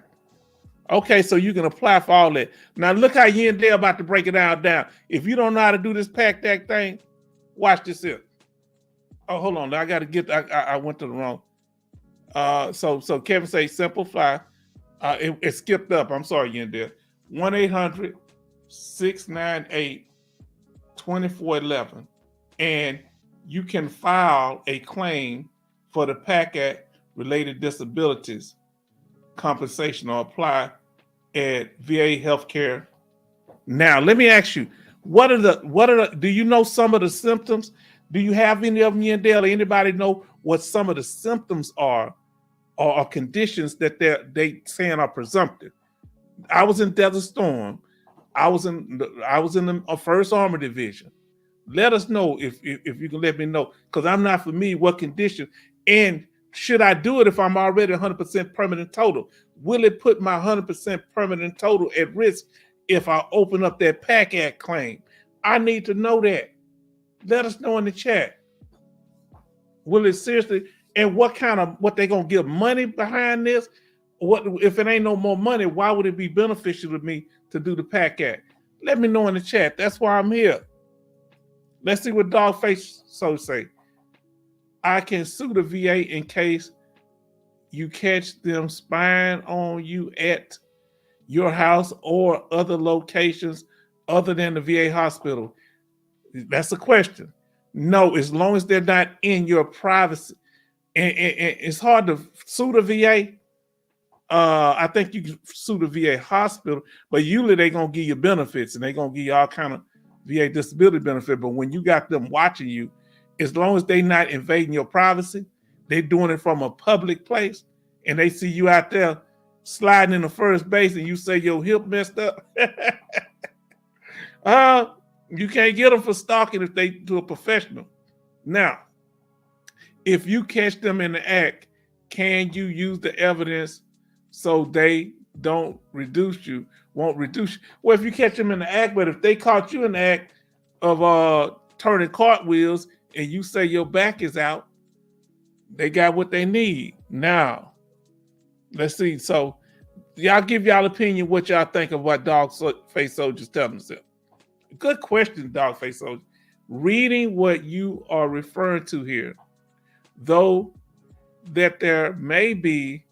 so you can apply for all that. Now look how Yandel about to break it down. If you don't know how to do this Pact Act thing, watch this here. Oh, hold on. I got to get. I went to the wrong. So Kevin say simplify. It skipped up. I'm sorry, Yandel. 1-800-698-2411, and you can file a claim for the Pact Act related disabilities compensation or apply at VA healthcare. Now, let me ask you, do you know some of the symptoms? Do you have any of them, Yandel? Anybody know what some of the symptoms are or conditions that they saying are presumptive? I was in Desert Storm. I was in the First Armor Division. Let us know if you can let me know, because I'm not familiar what condition, and should I do it if I'm already 100% permanent total? Will it put my 100% permanent total at risk if I open up that Pact Act claim? I need to know that. Let us know in the chat. Will it seriously, and what they gonna give money behind this? What if it ain't no more money? Why would it be beneficial to me to do the Pact Act? Let me know in the chat. That's why I'm here. Let's see what Dogface so say. I can sue the VA in case you catch them spying on you at your house or other locations other than the VA hospital. That's a question. No, as long as they're not in your privacy. And it's hard to sue the VA. I think you can sue the VA hospital, but usually they're going to give you benefits and they're going to give you all kind of VA disability benefit. But when you got them watching you, as long as they're not invading your privacy, they're doing it from a public place, and they see you out there sliding in the first base and you say your hip messed up, you can't get them for stalking if they do a professional. Now, if you catch them in the act, can you use the evidence so they won't reduce you? Well, if you catch them in the act, but if they caught you in the act of turning cartwheels and you say your back is out, they got what they need. Now, let's see. So y'all give y'all opinion what y'all think of what Dogface Soldier's telling us. Good question, Dogface Soldier. Reading what you are referring to here, though that there may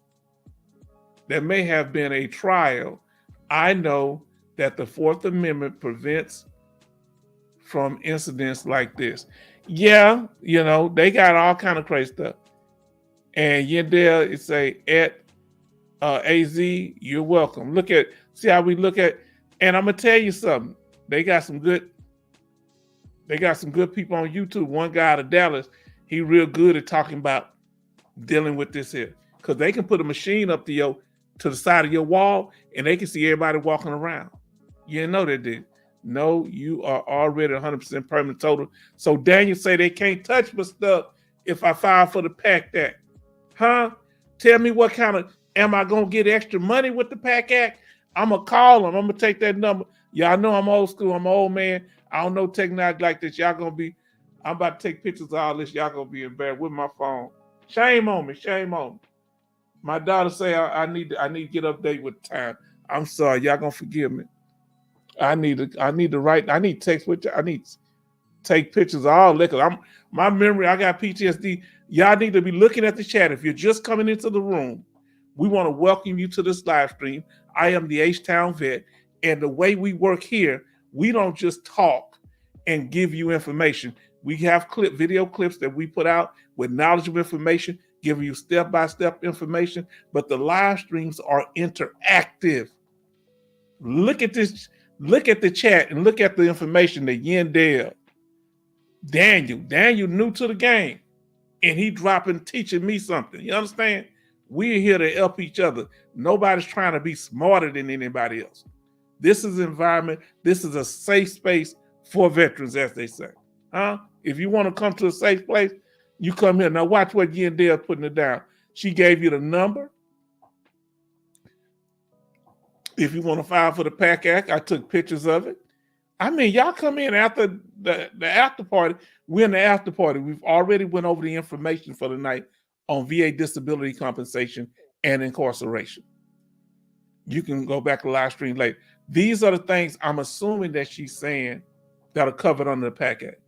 have been a trial, I know that the Fourth Amendment prevents from incidents like this. Yeah, they got all kind of crazy stuff. And Yandel is say at AZ, you're welcome. See how we look at, and I'm gonna tell you something. They got some good people on YouTube. One guy out of Dallas, he real good at talking about dealing with this here. Because they can put a machine up to the side of your wall and they can see everybody walking around. You didn't know they did. No, you are already 100% permanent total. So Daniel say they can't touch my stuff if I file for the Pact Act. Huh? Tell me what kind of, am I going to get extra money with the Pact Act? I'm going to call them. I'm going to take that number. Y'all know I'm old school. I'm an old man. I don't know technology like this. Y'all going to be, I'm about to take pictures of all this. Y'all going to be embarrassed with my phone. Shame on me. Shame on me. My daughter say I need to get updated with time. I'm sorry. Y'all going to forgive me. I need to text with you. I need to take pictures of all liquor. My memory, I got PTSD. Y'all need to be looking at the chat. If you're just coming into the room, we want to welcome you to this live stream. I am the H-Town Vet. And the way we work here, we don't just talk and give you information. We have video clips that we put out with knowledgeable information, giving you step-by-step information, but the live streams are interactive. Look at this. Look at the chat and look at the information that Yandel, Daniel new to the game, and he teaching me something. You understand? We're here to help each other. Nobody's trying to be smarter than anybody else. This is an environment. This is a safe space for veterans, as they say. Huh? If you want to come to a safe place, you come here. Now watch what Yandell putting it down. She gave you the number. If you want to file for the Pact Act, I took pictures of it. I mean, y'all come in after the after party. We're in the after party. We've already went over the information for the night on VA disability compensation and incarceration. You can go back to live stream later. These are the things I'm assuming that she's saying that are covered under the Pact Act.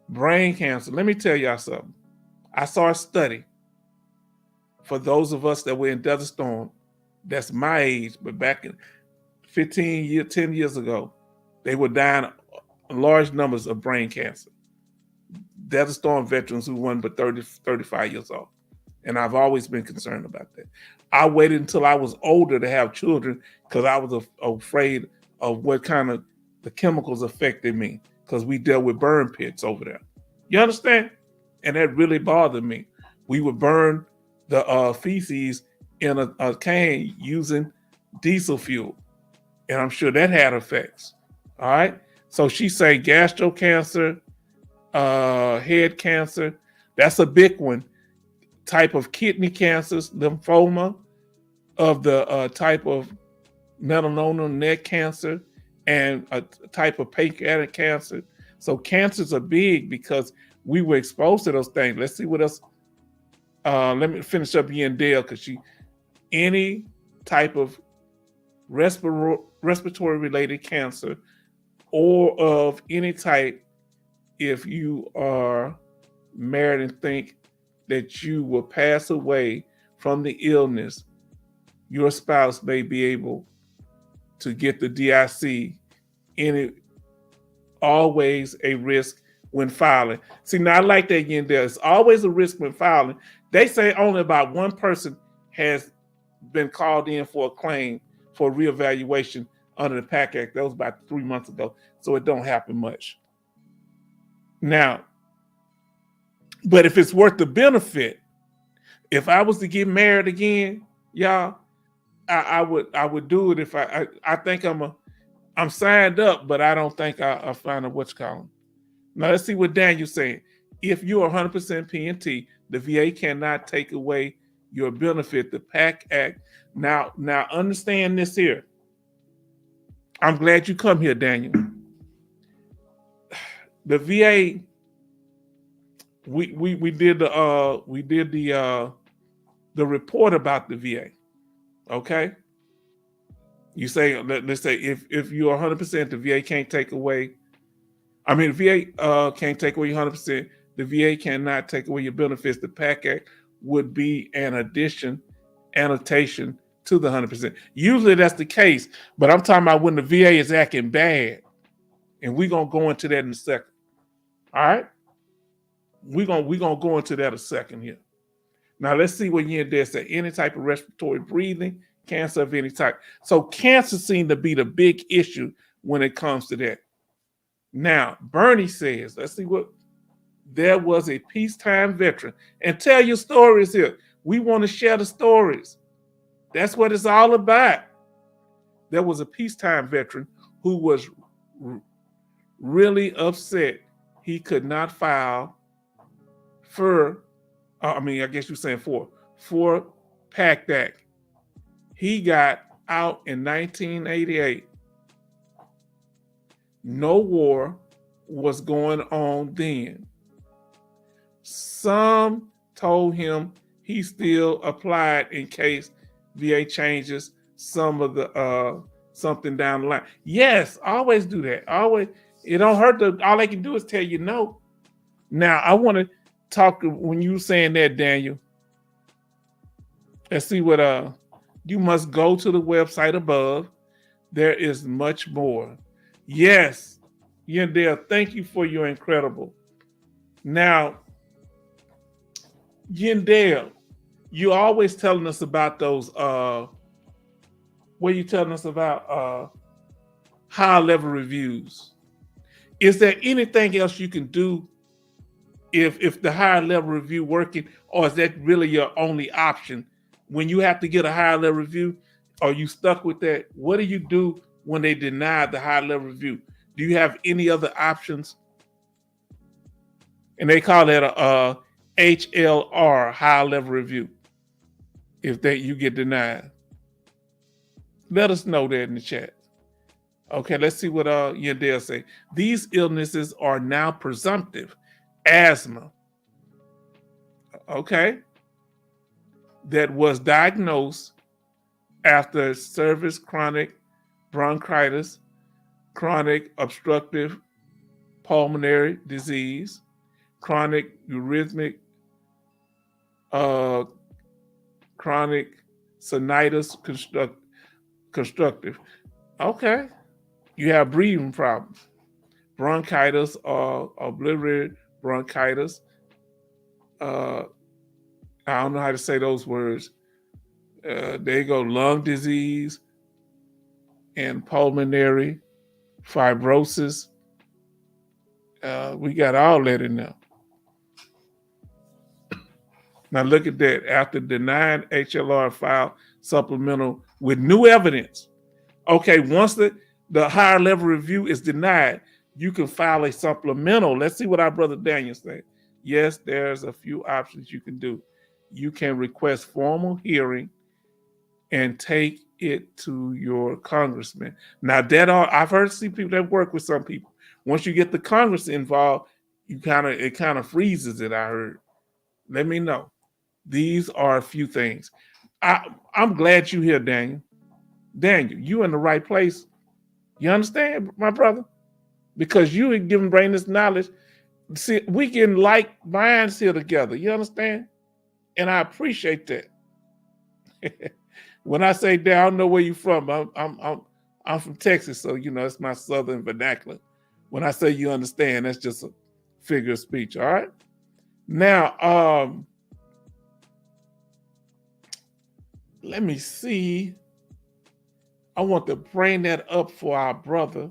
Brain cancer. Let me tell y'all something. I saw a study for those of us that were in Desert Storm. That's my age, but back in 10 years ago, they were dying large numbers of brain cancer. Desert Storm veterans who weren't but 30, 35 years old. And I've always been concerned about that. I waited until I was older to have children because I was afraid of what kind of the chemicals affected me, because we dealt with burn pits over there. You understand? And that really bothered me. We would burn the feces in a can using diesel fuel. And I'm sure that had effects. All right. So she's saying gastro cancer, head cancer. That's a big one. Type of kidney cancers, lymphoma, of the type of melanoma neck cancer, and a type of pancreatic cancer. So cancers are big because we were exposed to those things. Let's see what else. Let me finish up Yandell, because any type of respiratory related cancer or of any type, if you are married and think that you will pass away from the illness, your spouse may be able to get the DIC. And it always a risk when filing. See, now I like that again. There's always a risk when filing. They say only about one person has been called in for a claim for reevaluation under the Pact Act. That was about 3 months ago. So it don't happen much. Now, but if it's worth the benefit, if I was to get married again, y'all, I would do it. If I think I'm signed up, but I don't think I'll find a what's called. Now let's see what Daniel's saying. If you're 100% PNT, the VA cannot take away your benefit. The Pact Act. Now understand this here. I'm glad you come here, Daniel. The VA. We did the report about the VA. Okay. You say, let's say if you're 100%, the VA can't take away. I mean, the VA can't take away 100%. The VA cannot take away your benefits. The Pact Act would be an annotation to the 100%. Usually that's the case, but I'm talking about when the VA is acting bad, and we're gonna go into that in a second. All right. We're gonna go into that a second here. Now let's see what Yandell said. Any type of respiratory breathing, cancer of any type. So cancer seemed to be the big issue when it comes to that. Now, Bernie says, let's see what, there was a peacetime veteran. And tell your stories here. We want to share the stories. That's what it's all about. There was a peacetime veteran who was really upset he could not file for Pact Act. He got out in 1988. No war was going on then. Some told him he still applied in case VA changes some of the something down the line. Yes, always do that. Always, it don't hurt. All they can do is tell you no. Now I want to talk when you saying that, Daniel. Let's see what you must go to the website above. There is much more. Yes, Yandell, thank you for your incredible. Now, Yandell, you always telling us about those what are you telling us about high level reviews? Is there anything else you can do if the higher level review working, or is that really your only option? When you have to get a higher level review, are you stuck with that? What do you do when they deny the higher level review? Do you have any other options? And they call that a HLR, higher level review. If you get denied, let us know that in the chat. Okay, let's see what Yandel say. These illnesses are now presumptive. Asthma, okay, that was diagnosed after service chronic bronchitis, chronic obstructive pulmonary disease, chronic urethmic, chronic sinusitis constructive. Okay, you have breathing problems, bronchitis or obliterated bronchitis. I don't know how to say those words. There you go, lung disease and pulmonary fibrosis. We got all that in there. Now look at that. After denying HLR, file supplemental with new evidence. Okay, once the higher level review is denied, you can file a supplemental. Let's see what our brother Daniel said. Yes, there's a few options you can do. You can request formal hearing and take it to your congressman. Now I've heard people that work with some people. Once you get the Congress involved, it kind of freezes it. I heard. Let me know. These are a few things. I'm glad you're here, Daniel. Daniel, you in the right place. You understand, my brother? Because you and bring this knowledge. See, we can like minds here together. You understand? And I appreciate that. When I say that, I don't know where you're from. I'm from Texas, so it's my southern vernacular. When I say you understand, that's just a figure of speech. All right. Now, let me see. I want to bring that up for our brother.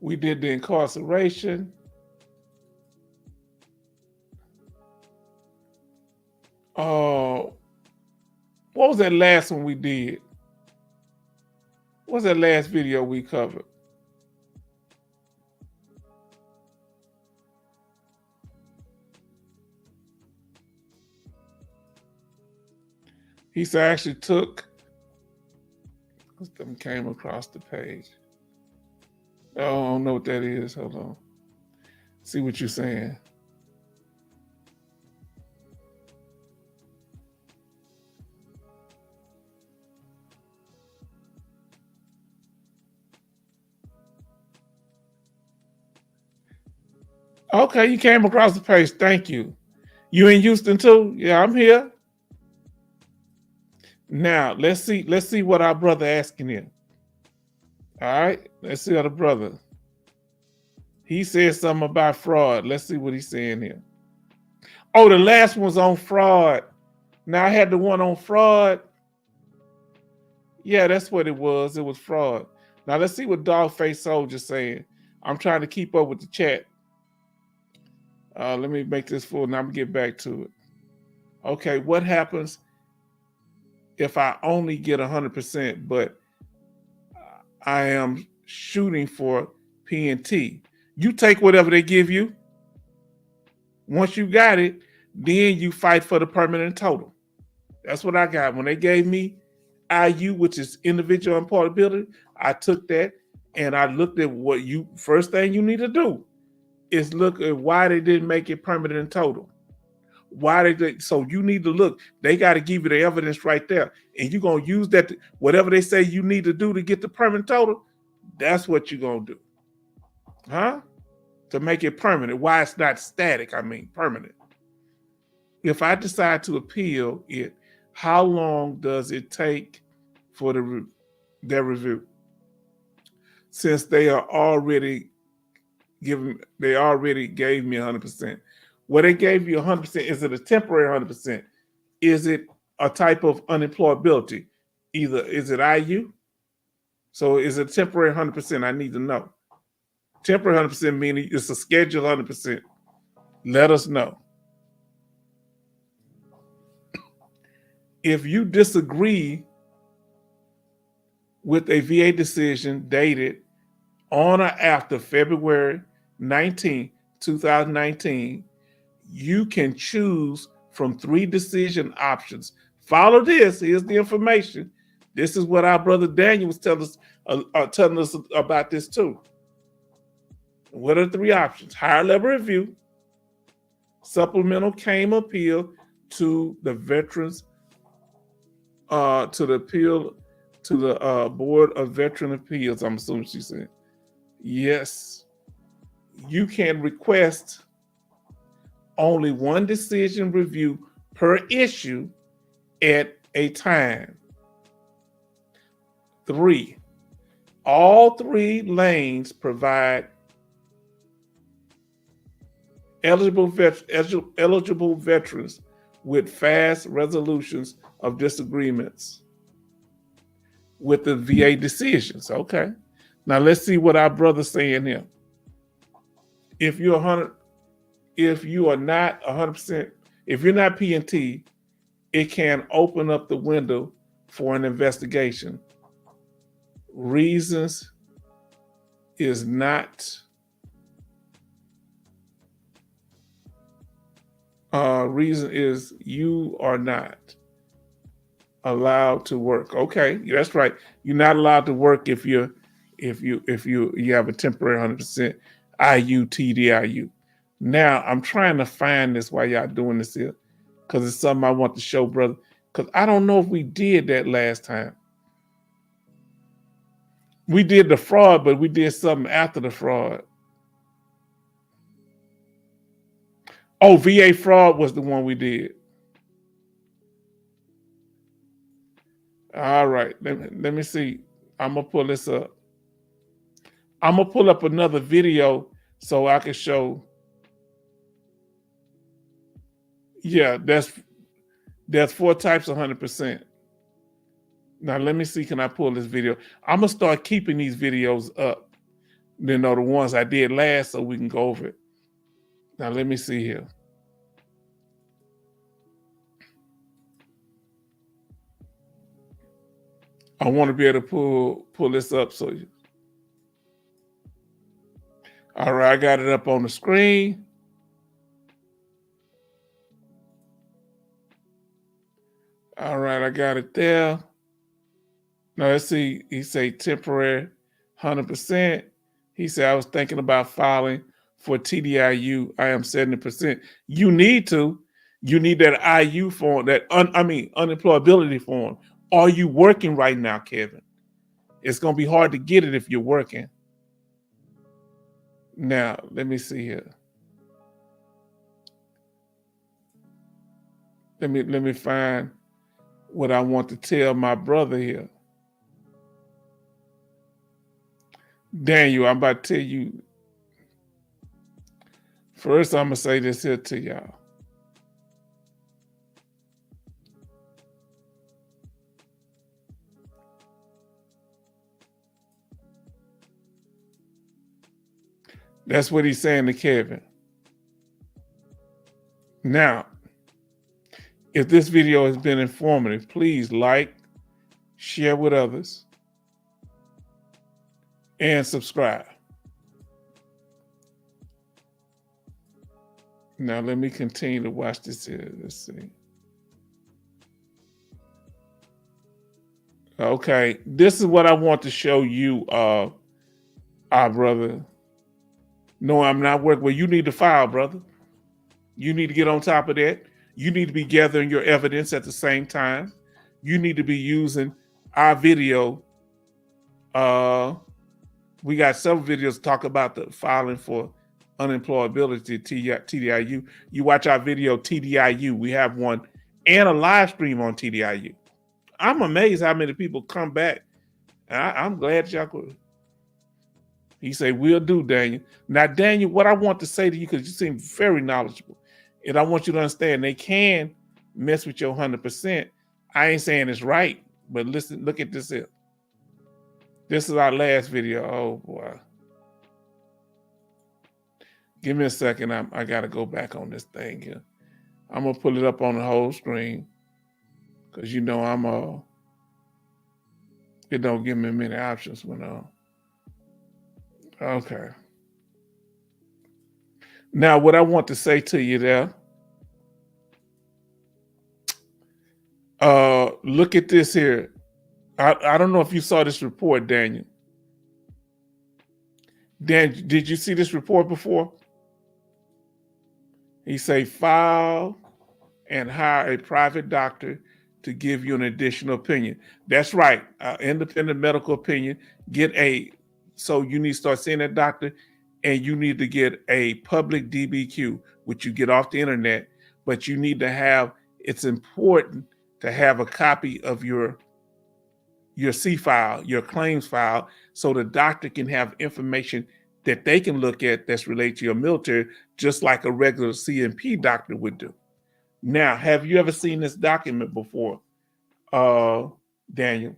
We did the incarceration. What was that last one we did? What was that last video we covered? He said, I actually took, them came across the page. Oh, I don't know what that is. Hold on. See what you're saying. Okay, you came across the page. Thank you. You in Houston too? Yeah, I'm here. Now let's see what our brother asking here. All right, let's see what the brother. He said something about fraud. Let's see what he's saying here. Oh, the last one's on fraud. Now I had the one on fraud. Yeah, that's what it was. It was fraud. Now let's see what Dogface Soldier's saying. I'm trying to keep up with the chat. Let me make this full. Now I'm gonna get back to it. Okay, what happens if I only get 100%, but I am shooting for P&T? You take whatever they give you. Once you got it, then you fight for the permanent total. That's what I got. When they gave me IU, which is individual employability, I took that and I looked at first thing you need to do is look at why they didn't make it permanent and total. So you need to look. They got to give you the evidence right there. And you're going to use that, whatever they say you need to do to get the permanent total, that's what you're going to do. Huh? To make it permanent. Why it's not static, I mean permanent. If I decide to appeal it, how long does it take for their review? Since they already gave me 100%. Well, they gave you 100%. Is it a temporary 100%? Is it a type of unemployability? Either is it IU? So is it temporary 100%? I need to know. Temporary 100% meaning it's a scheduled 100%. Let us know. If you disagree with a VA decision dated on or after February 19, 2019, you can choose from 3 decision options. Follow this. Here's the information. This is what our brother Daniel was telling us about this too. What are the 3 options? Higher level review, supplemental claim appeal to the veterans, to the appeal to the Board of Veteran Appeals. I'm assuming she said. Yes, you can request only 1 decision review per issue at a time. 3, all 3 lanes provide eligible veterans with fast resolutions of disagreements with the VA decisions. Okay. Now let's see what our brother's saying here. If you're not 100%, if you're not P&T, it can open up the window for an investigation. Reason is you are not allowed to work. Okay, that's right. You're not allowed to work if you have a temporary 100% IU TDIU. Now I'm trying to find this while y'all doing this here, because it's something I want to show, brother. Because I don't know if we did that last time. We did the fraud, but we did something after the fraud. Oh, VA fraud was the one we did. All right, let me see. I'm gonna pull this up. I'm gonna pull up another video so I can show. Yeah, there's 4 types of 100%. Now let me see, can I pull this video? I'm gonna start keeping these videos up. The ones I did last, so we can go over it. Now let me see here. I want to be able to pull this up so you. All right, I got it up on the screen. All right, I got it there. Now let's see. He say temporary 100%. He said, I was thinking about filing for TDIU. I am 70%. You need to. You need that IU form, unemployability form. Are you working right now, Kevin? It's going to be hard to get it if you're working. Now, let me see here. Let me find what I want to tell my brother here. Daniel, I'm about to tell you. First, I'm going to say this here to y'all. That's what he's saying to Kevin. Now, if this video has been informative, please like, share with others, and subscribe. Now, let me continue to watch this here. Let's see. Okay, this is what I want to show you, our brother. No, I'm not working. Well, you need to file, brother. You need to get on top of that. You need to be gathering your evidence at the same time. You need to be using our video. We got several videos to talk about the filing for unemployability, TDIU. You watch our video, TDIU. We have one and a live stream on TDIU. I'm amazed how many people come back. And I'm glad y'all could. He said, we'll do, Daniel. Now, Daniel, what I want to say to you, because you seem very knowledgeable, and I want you to understand they can mess with your 100%. I ain't saying it's right, but listen, look at this here. This is our last video. Oh, boy. Give me a second. I got to go back on this thing here. I'm going to pull it up on the whole screen because, you know, it don't give me many options when, okay. Now, what I want to say to you there, look at this here. I don't know if you saw this report, Daniel. Dan, did you see this report before? He say file and hire a private doctor to give you an additional opinion. That's right, independent medical opinion. So you need to start seeing that doctor, and you need to get a public DBQ, which you get off the internet, but you need to have, it's important to have a copy of your C file, your claims file, so the doctor can have information that they can look at that's related to your military, just like a regular CMP doctor would do. Now, have you ever seen this document before, Daniel?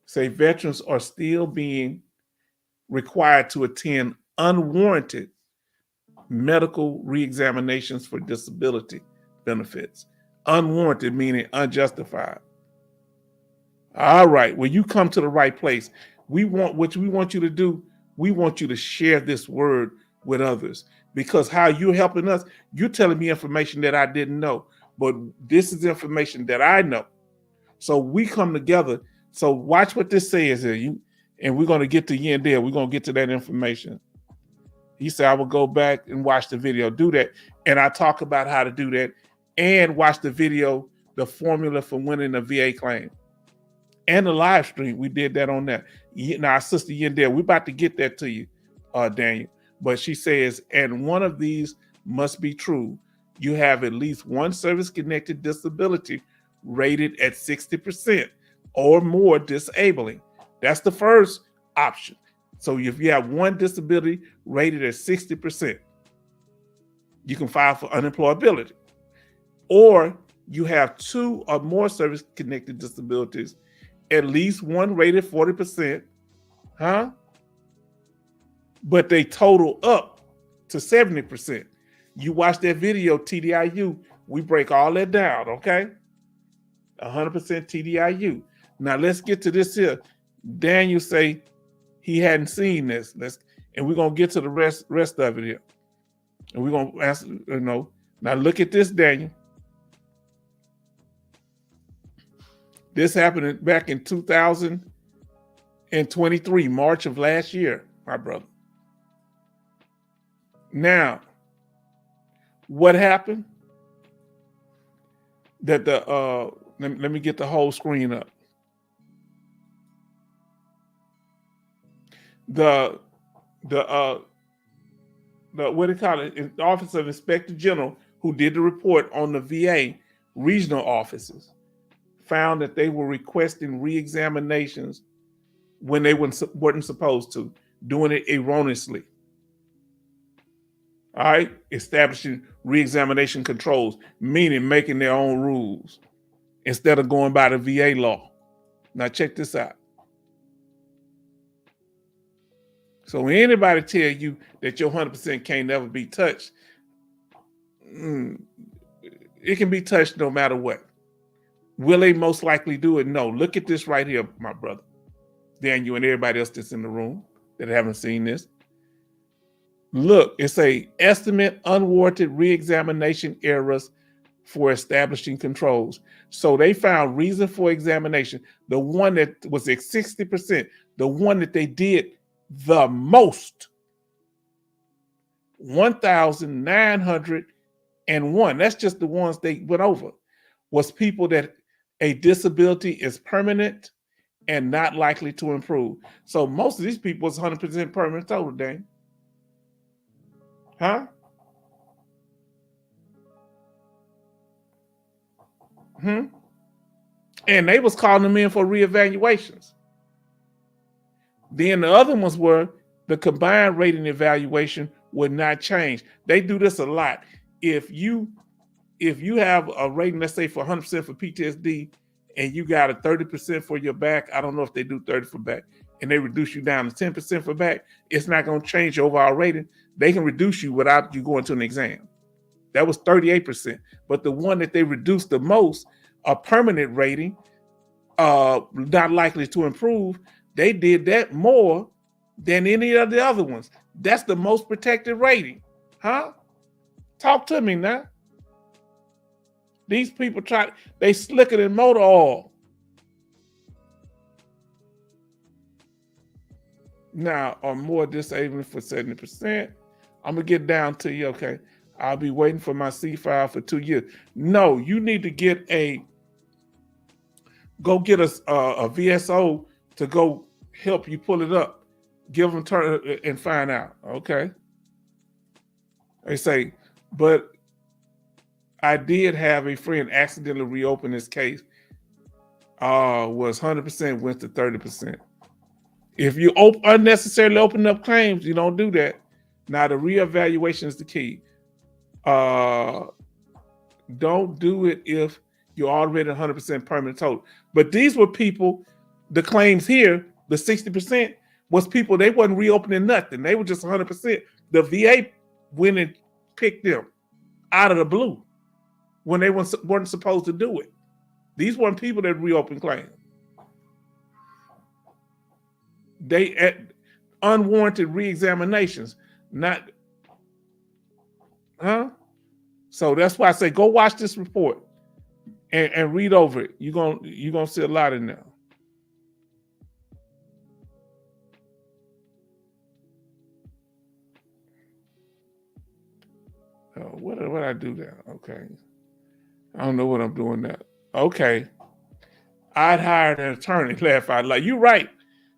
Say veterans are still being required to attend unwarranted medical reexaminations for disability benefits. Unwarranted meaning unjustified. All right, well, you come to the right place. What we want you to do, we want you to share this word with others, because how you're helping us, you're telling me information that I didn't know, but this is information that I know. So we come together. So watch what this says here. And we're going to get to the end there. We're going to get to that information. He said, I will go back and watch the video, do that. And I talk about how to do that and watch the video, the formula for winning a VA claim. And the live stream, we did that on that. Now, our sister Yendell, we're about to get that to you, Daniel. But she says, and one of these must be true. You have at least one service-connected disability rated at 60% or more disabling. That's the first option. So if you have one disability rated at 60%, you can file for unemployability. Or you have two or more service-connected disabilities, at least one rated 40%, but they total up to 70%. You watch that video, TDIU, we break all that down, okay? 100% TDIU. Now let's get to this here. Daniel say he hadn't seen this. And we're gonna get to the rest of it here. And we're gonna ask, now look at this, Daniel. This happened back in 2023, March of last year, my brother. Now, what happened? That let me get the whole screen up. The what do you call it? The Office of Inspector General, who did the report on the VA regional offices, found that they were requesting reexaminations when they weren't supposed to, doing it erroneously. All right, establishing reexamination controls, meaning making their own rules instead of going by the VA law. Now check this out. So when anybody tell you that your 100% can't never be touched, it can be touched no matter what. Will they most likely do it? No. Look at this right here, my brother. Daniel and everybody else that's in the room that haven't seen this. Look, it's a estimate unwarranted reexamination errors for establishing controls. So they found reason for examination. The one that was at 60%, the one that they did the most, 1,901. That's just the ones they went over. Was people that a disability is permanent and not likely to improve. So most of these people is 100% permanent total, Dane. Huh? And they was calling them in for reevaluations. Then the other ones were the combined rating evaluation would not change. They do this a lot. If you have a rating, let's say for 100% for PTSD, and you got a 30% for your back, I don't know if they do 30 for back, and they reduce you down to 10% for back, it's not going to change your overall rating. They can reduce you without you going to an exam. That was 38%. But the one that they reduced the most, a permanent rating, not likely to improve, they did that more than any of the other ones. That's the most protected rating. Huh? Talk to me now. These people they slicker than motor oil. Now, or more disabling for 70%. I'm going to get down to you, okay. I'll be waiting for my C file for 2 years. No, you need to go get a VSO to go help you pull it up. Give them turn and find out, okay? They say, but I did have a friend accidentally reopen this case. Was 100%, went to 30%. If you unnecessarily open up claims, you don't do that. Now, the reevaluation is the key. Don't do it if you're already 100% permanent total. But these were people, the claims here, the 60% was people, they wasn't reopening nothing. They were just 100%. The VA went and picked them out of the blue when they weren't supposed to do it. These weren't people that reopened claims. They unwarranted reexaminations, not, huh? So that's why I say go watch this report and read over it. You're gonna see a lot in there. Oh, what I do there? Okay, I don't know what I'm doing now. Okay, I'd hired an attorney. Laugh out loud. You're right.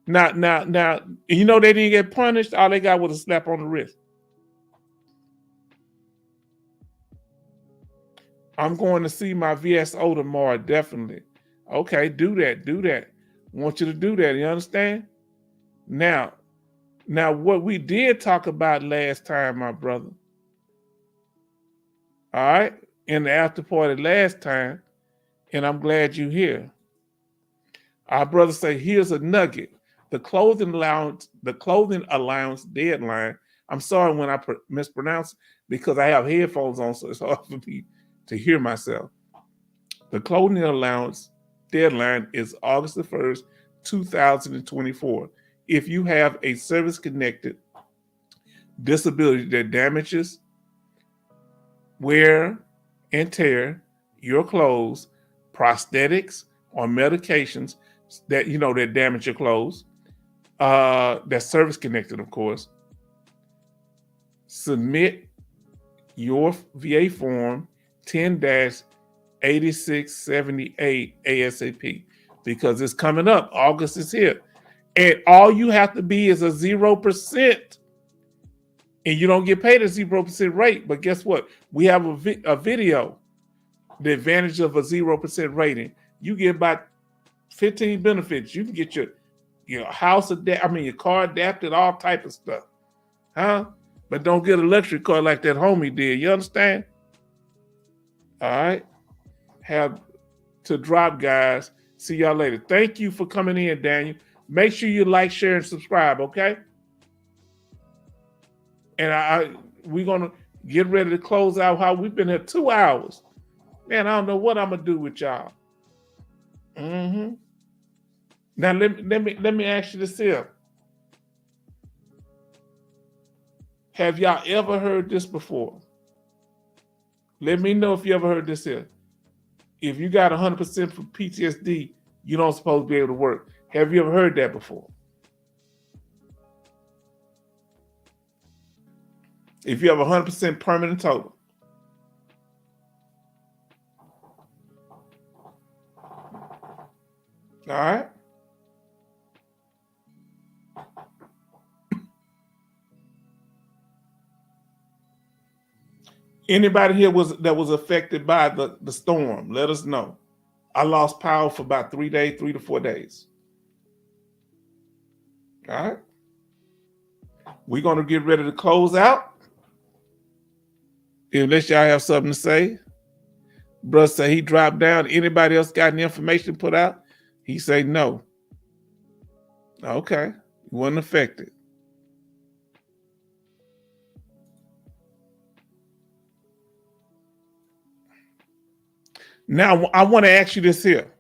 Now, you know they didn't get punished. All they got was a slap on the wrist. I'm going to see my VSO tomorrow, definitely. Okay, do that. Want you to do that, you understand? Now, what we did talk about last time, my brother, all right, in the after party last time, and I'm glad you're here. Our brother say, here's a nugget. The clothing allowance deadline. I'm sorry when I mispronounce because I have headphones on, so it's hard for me to hear myself. The clothing allowance deadline is August the 1st, 2024. If you have a service-connected disability that damages, wear, and tear your clothes, prosthetics, or medications that that damage your clothes, that's service-connected, of course, submit your VA form 10-8678 ASAP because it's coming up. August is here. And all you have to be is a 0%. And you don't get paid a 0% rate. But guess what? We have a video, the advantage of a 0% rating. You get about 15 benefits. You can get your house your car adapted, all type of stuff. Huh? But don't get a luxury car like that homie did. You understand? All right. Have to drop, guys. See y'all later. Thank you for coming in, Daniel. Make sure you like, share, and subscribe, okay? And we're going to get ready to close out. How we've been here 2 hours. Man, I don't know what I'm going to do with y'all. Mm-hmm. Now, let me ask you this here. Have y'all ever heard this before? Let me know if you ever heard this here. If you got 100% for PTSD, you don't supposed to be able to work. Have you ever heard that before? If you have 100% permanent total. All right. Anybody here that was affected by the storm, let us know. I lost power for about 3 to 4 days. All right. We're going to get ready to close out. Unless y'all have something to say. Bruh say he dropped down. Anybody else got any information to put out? He say no. Okay. You wasn't affected. Now, I want to ask you this here.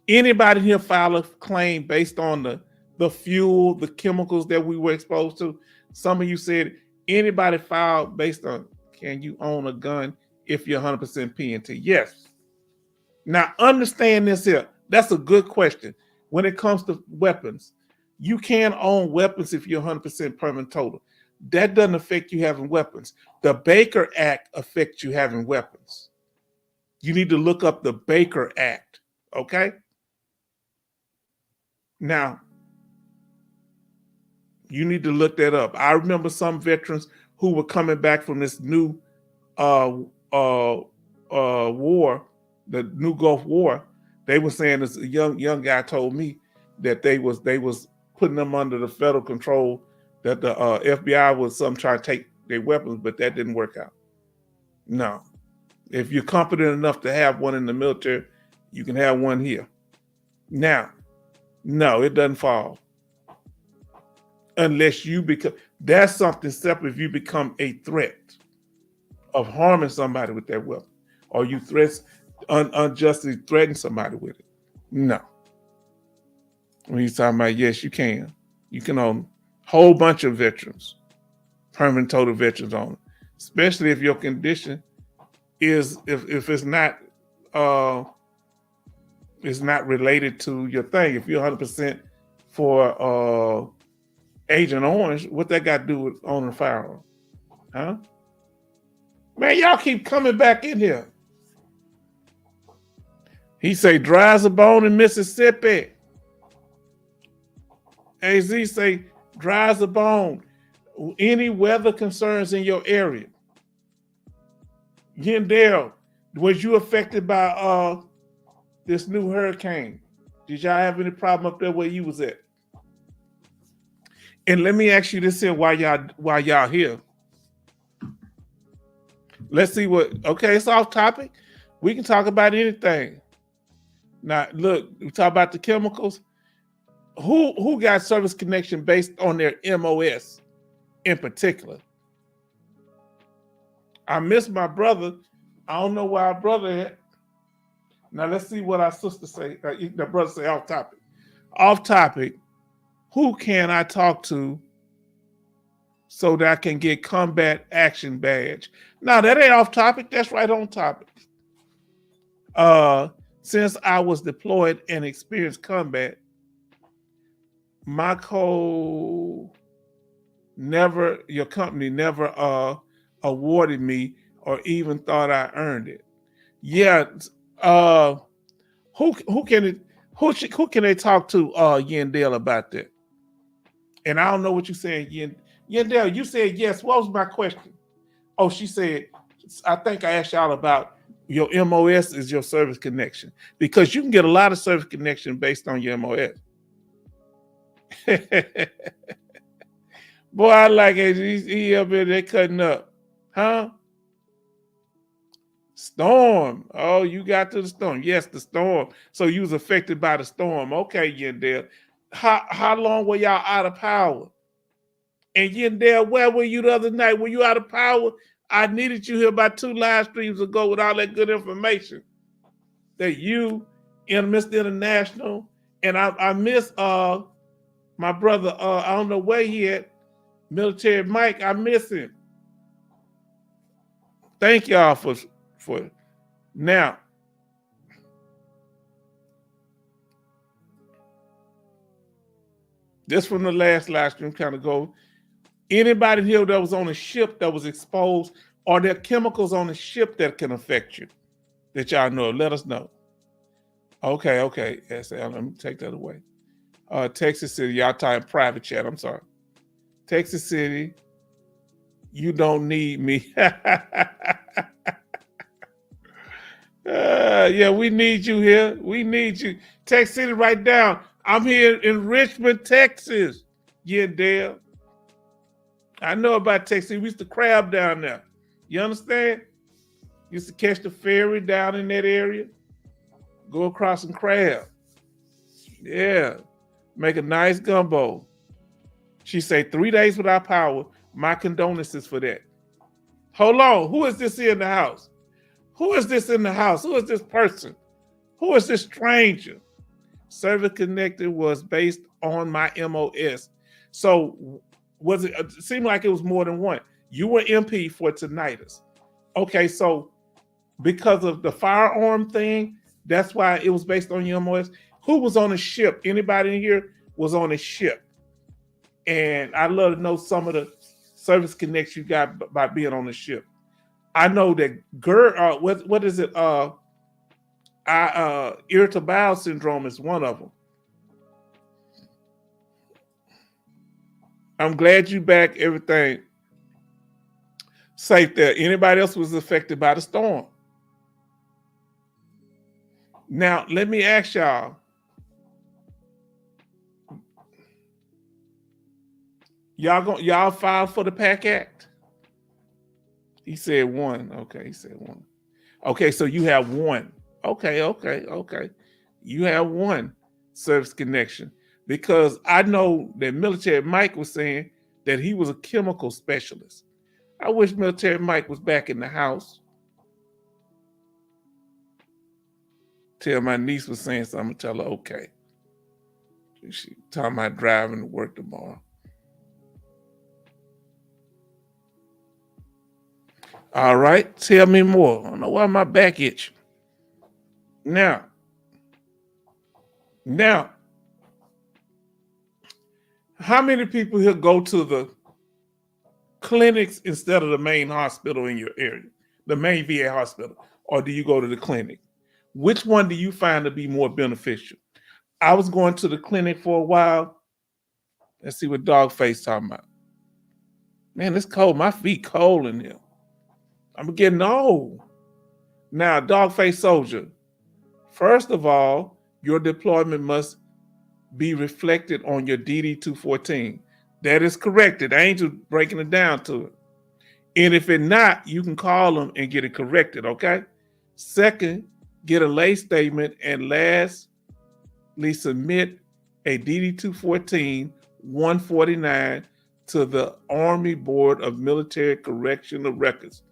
Anybody here file a claim based on the fuel, the chemicals that we were exposed to? Some of you said, anybody file based on, can you own a gun if you're 100% PNT? Yes. Now, understand this here. That's a good question. When it comes to weapons, you can own weapons if you're 100% permanent total. That doesn't affect you having weapons. The Baker Act affects you having weapons. You need to look up the Baker Act, okay? Now, you need to look that up. I remember some veterans who were coming back from this new war, the new Gulf War. They were saying, this young guy told me that they was putting them under the federal control, that the FBI was trying to take their weapons, but that didn't work out. No. If you're competent enough to have one in the military, you can have one here. Now, no, it doesn't fall. Unless you become, that's something separate if you become a threat of harming somebody with that weapon, or you unjustly threaten somebody with it. No. When he's talking about, yes, you can. You can own a whole bunch of veterans, permanent total veterans on it, especially if your condition is, if it's not related to your thing. If you're 100% for Agent Orange, what that got to do with owning a firearm? Huh? Man, y'all keep coming back in here. He say dry as a bone in Mississippi. AZ say dry as a bone. Any weather concerns in your area? Yandel, was you affected by this new hurricane? Did y'all have any problem up there where you was at? And let me ask you this here while y'all here. Let's see okay, it's off topic. We can talk about anything. Now, look, we talk about the chemicals. Who got service connection based on their MOS in particular? I miss my brother. I don't know where our brother at. Now let's see what our sister say. The brother say off topic. Off topic. Who can I talk to so that I can get combat action badge? Now that ain't off topic. That's right on topic. Since I was deployed and experienced combat, your company never awarded me or even thought I earned it. Yeah. Who can they talk to Yandel about that? And I don't know what you're saying, Yandel. You said yes. What was my question? Oh, she said, I think I asked y'all about your MOS is your service connection, because you can get a lot of service connection based on your MOS. Boy, I like it. He up there, they cutting up. Huh? Storm. Oh, you got to the storm. Yes, the storm. So you was affected by the storm. Okay, Yandel. How long were y'all out of power? And Yandel, where were you the other night? Were you out of power? I needed you here about 2 live streams ago with all that good information. That you in Mr. International, and I miss my brother, I don't know where he at, Military Mike, I miss him. Thank y'all for now. This from the last live stream kind of go. Anybody here that was on a ship that was exposed, or there are chemicals on the ship that can affect you that y'all know? Let us know. Okay. Yes, let me take that away. Texas City, y'all talking private chat. I'm sorry. Texas City, you don't need me. Yeah, we need you here. We need you. Texas City, right down. I'm here in Richmond, Texas. Yeah, Dale. I know about Texas City. We used to crab down there. You understand? Used to catch the ferry down in that area. Go across and crab. Yeah. Make a nice gumbo. She say 3 days without power. My condolences for that. Hold on. Who is this in the house? Who is this in the house? Who is this person? Who is this stranger? Service Connected was based on my MOS. So was it seemed like it was more than one. You were MP for tinnitus. Okay, so because of the firearm thing, that's why it was based on your MOS. Who was on the ship? Anybody in here was on a ship? And I'd love to know some of the service connects you got by being on the ship. I know that what is it? Irritable bowel syndrome is one of them. I'm glad you back. Everything safe there. Anybody else was affected by the storm? Now, let me ask y'all. Y'all filed for the Pact Act? He said one. Okay, he said one. Okay, so you have one. Okay. You have one service connection. Because I know that Military Mike was saying that he was a chemical specialist. I wish Military Mike was back in the house. Tell my niece was saying something, tell her okay. She talking about driving to work tomorrow. All right, tell me more. I don't know why my back itch. Now, how many people here go to the clinics instead of the main hospital in your area, the main VA hospital, or do you go to the clinic? Which one do you find to be more beneficial? I was going to the clinic for a while. Let's see what Dogface talking about. Man, it's cold. My feet cold in here. I'm getting old. Now, Dogface Soldier, first of all, your deployment must be reflected on your DD-214. That is corrected. Angel breaking it down to it. And if it's not, you can call them and get it corrected, okay? Second, get a lay statement, and lastly, submit a DD-214 149 to the Army Board of Military Correctional Records.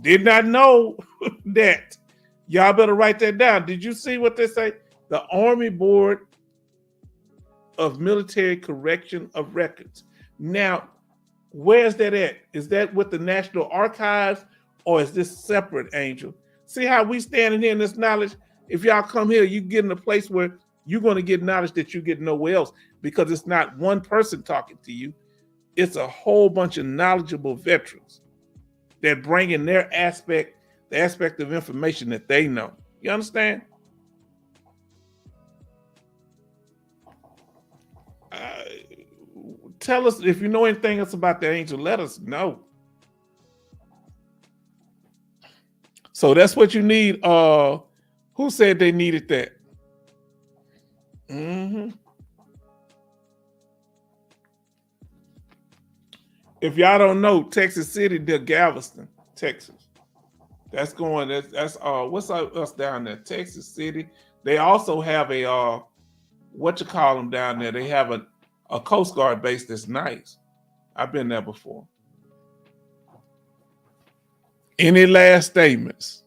Did not know that. Y'all better write that down. Did you see what they say? The Army Board of Military Correction of Records. Now, where's that at? Is that with the National Archives, or is this separate, Angel? See how we standing here in this knowledge? If y'all come here, you get in a place where you're going to get knowledge that you get nowhere else, because it's not one person talking to you. It's a whole bunch of knowledgeable veterans that bring in their aspect, the aspect of information that they know. You understand? Tell us if you know anything else about the Angel. Let us know. So that's what you need. Who said they needed that? If y'all don't know, Texas City, they're Galveston, Texas. That's going. That's what's us down there? Texas City. They also have a what you call them down there? They have a Coast Guard base that's nice. I've been there before. Any last statements?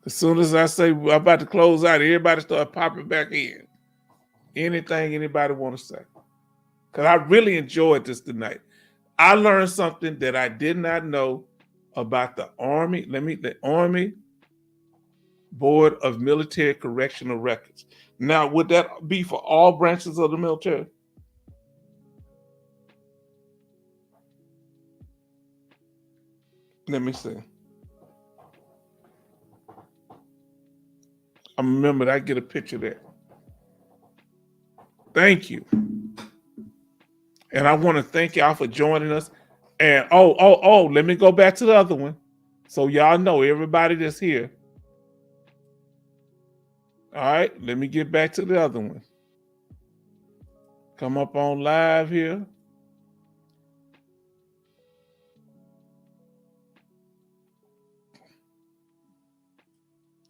As soon as I say I'm about to close out, everybody start popping back in. Anything anybody want to say? Because I really enjoyed this tonight. I learned something that I did not know about the Army. The Army Board of Military Correctional Records. Now, would that be for all branches of the military? Let me see. I remember that. I get a picture there. Thank you. And I want to thank y'all for joining us. And let me go back to the other one. So y'all know, everybody that's here. All right, let me get back to the other one. Come up on live here.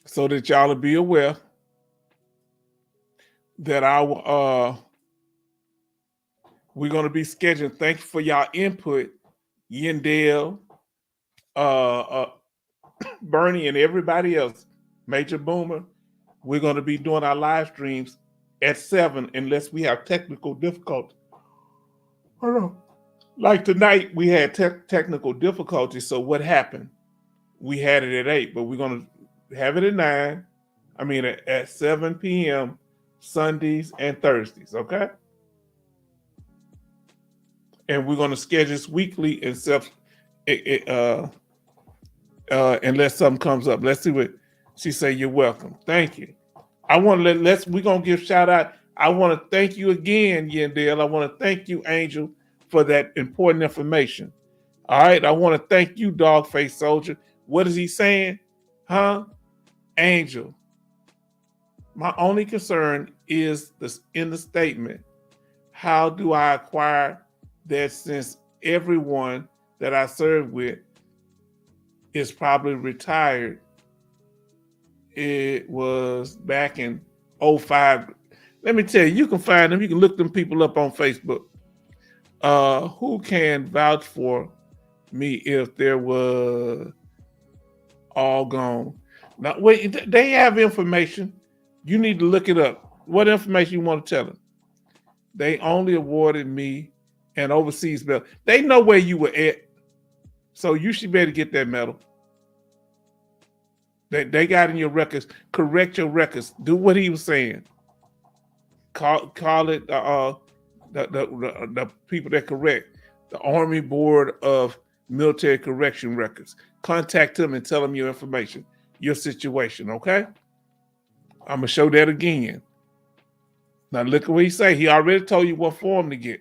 So that y'all will be aware. that we're going to be scheduling. Thank you for y'all input, Yendell, Bernie, and everybody else. Major Boomer. We're going to be doing our live streams at 7 unless we have technical difficulty. Hold on. Like tonight, we had technical difficulties. So what happened? We had it at 8, but we're going to have it at 9. I mean, at 7 p.m. Sundays and Thursdays, okay? And we're going to schedule this weekly unless something comes up. Let's see what she say. You're welcome. Thank you. I want to we're going to give shout out. I want to thank you again, Yendell. I want to thank you, Angel, for that important information. All right. I want to thank you, Dogface Soldier. What is he saying? Huh? Angel. My only concern is this in the statement. How do I acquire that since everyone that I serve with is probably retired? It was back in 2005. Let me tell you, you can find them. You can look them people up on Facebook. Who can vouch for me if there was all gone? Now, wait, they have information. You need to look it up. What information you want to tell them? They only awarded me an overseas medal. They know where you were at, so you should better get that medal. They got in your records. Correct your records. Do what he was saying. Call it the people that correct, the Army Board of Military Correction Records. Contact them and tell them your information, your situation. Okay. I'm gonna show that again. Now look at what he say. He already told you what form to get.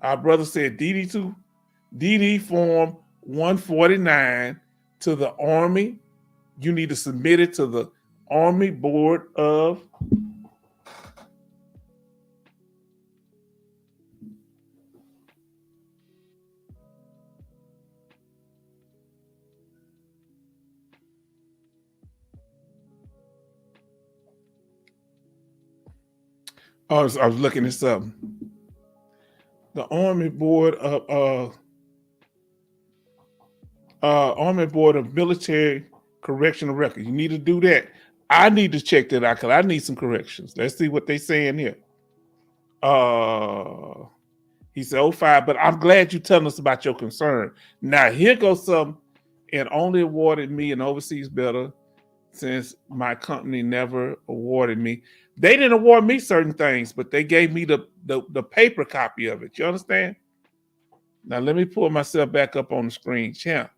Our brother said DD form 149 to the Army. You need to submit it to the Army Board of I was looking this up. The Army Board of Army Board of Military Correctional Records. You need to do that. I need to check that out because I need some corrections. Let's see what they saying here. He said 05, but I'm glad you telling us about your concern. Now here goes some, and only awarded me an overseas medal since my company never awarded me. They didn't award me certain things, but they gave me the paper copy of it. You understand? Now let me pull myself back up on the screen, champ.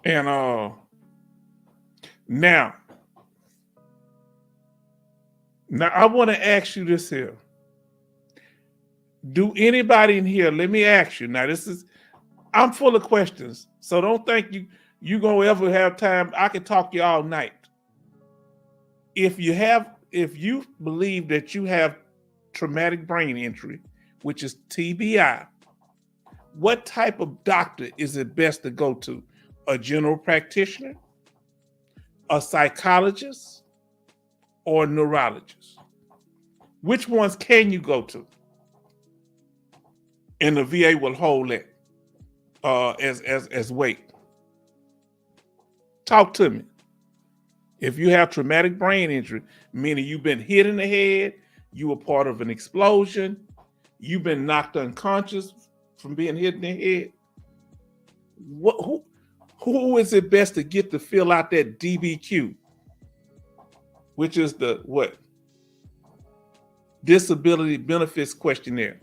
And now I want to ask you this here. Do anybody in here, let me ask you. Now I'm full of questions, so don't think you gonna ever have time. I can talk to you all night. If you believe that you have traumatic brain injury, which is TBI, what type of doctor is it best to go to? A general practitioner, a psychologist, or a neurologist? Which ones can you go to? And the VA will hold it as weight. Talk to me. If you have traumatic brain injury, meaning you've been hit in the head, you were part of an explosion, you've been knocked unconscious from being hit in the head, who is it best to get to fill out that DBQ, which is the what? Disability Benefits Questionnaire.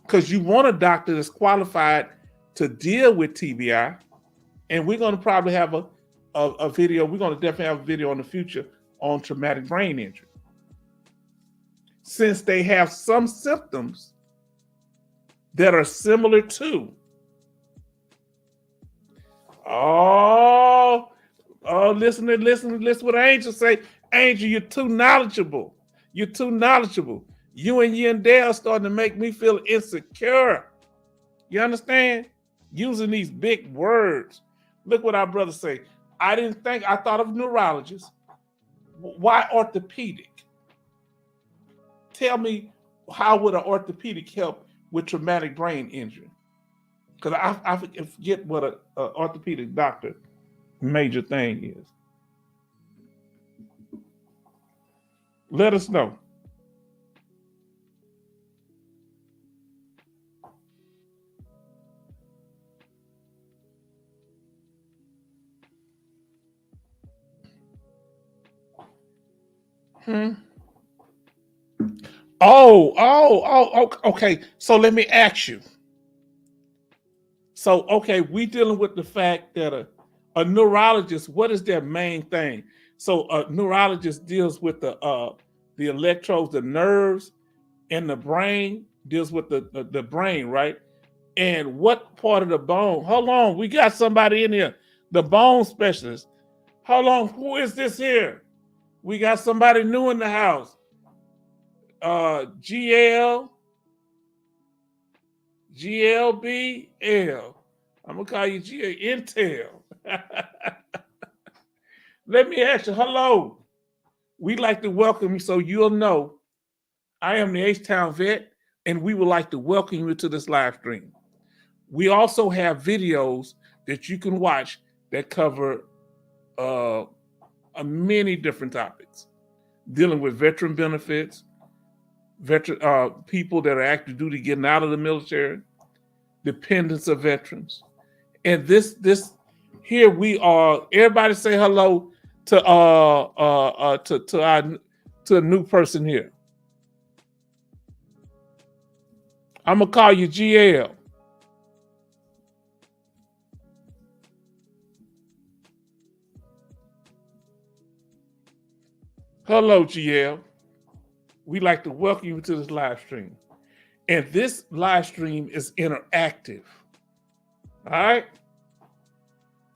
Because you want a doctor that's qualified to deal with TBI. And we're going to probably have a video. We're going to definitely have a video in the future on traumatic brain injury. Since they have some symptoms that are similar to. Listen what Angel say. Angel, you're too knowledgeable. You're too knowledgeable. You and Yendell starting to make me feel insecure. You understand? using these big words. Look what our brothers say. I thought of neurologists. Why orthopedic? Tell me, how would an orthopedic help with traumatic brain injury? Because I forget what an orthopedic doctor major thing is. Let us know. Okay. So let me ask you. So, okay, we dealing with the fact that a neurologist, what is their main thing? So a neurologist deals with the electrodes, the nerves, and the brain, deals with the brain, right? And what part of the bone? Hold on, we got somebody in here, the bone specialist. Hold on, who is this here? We got somebody new in the house. GLBL. I'm gonna call you Intel. Let me ask you, hello. We'd like to welcome you so you'll know I am the H-Town vet, and we would like to welcome you to this live stream. We also have videos that you can watch that cover many different topics, dealing with veteran benefits, people that are active duty getting out of the military, dependents of veterans. And this here we are. Everybody say hello to a new person here. I'm gonna call you GL. Hello, GL. We'd like to welcome you to this live stream. And this live stream is interactive. All right?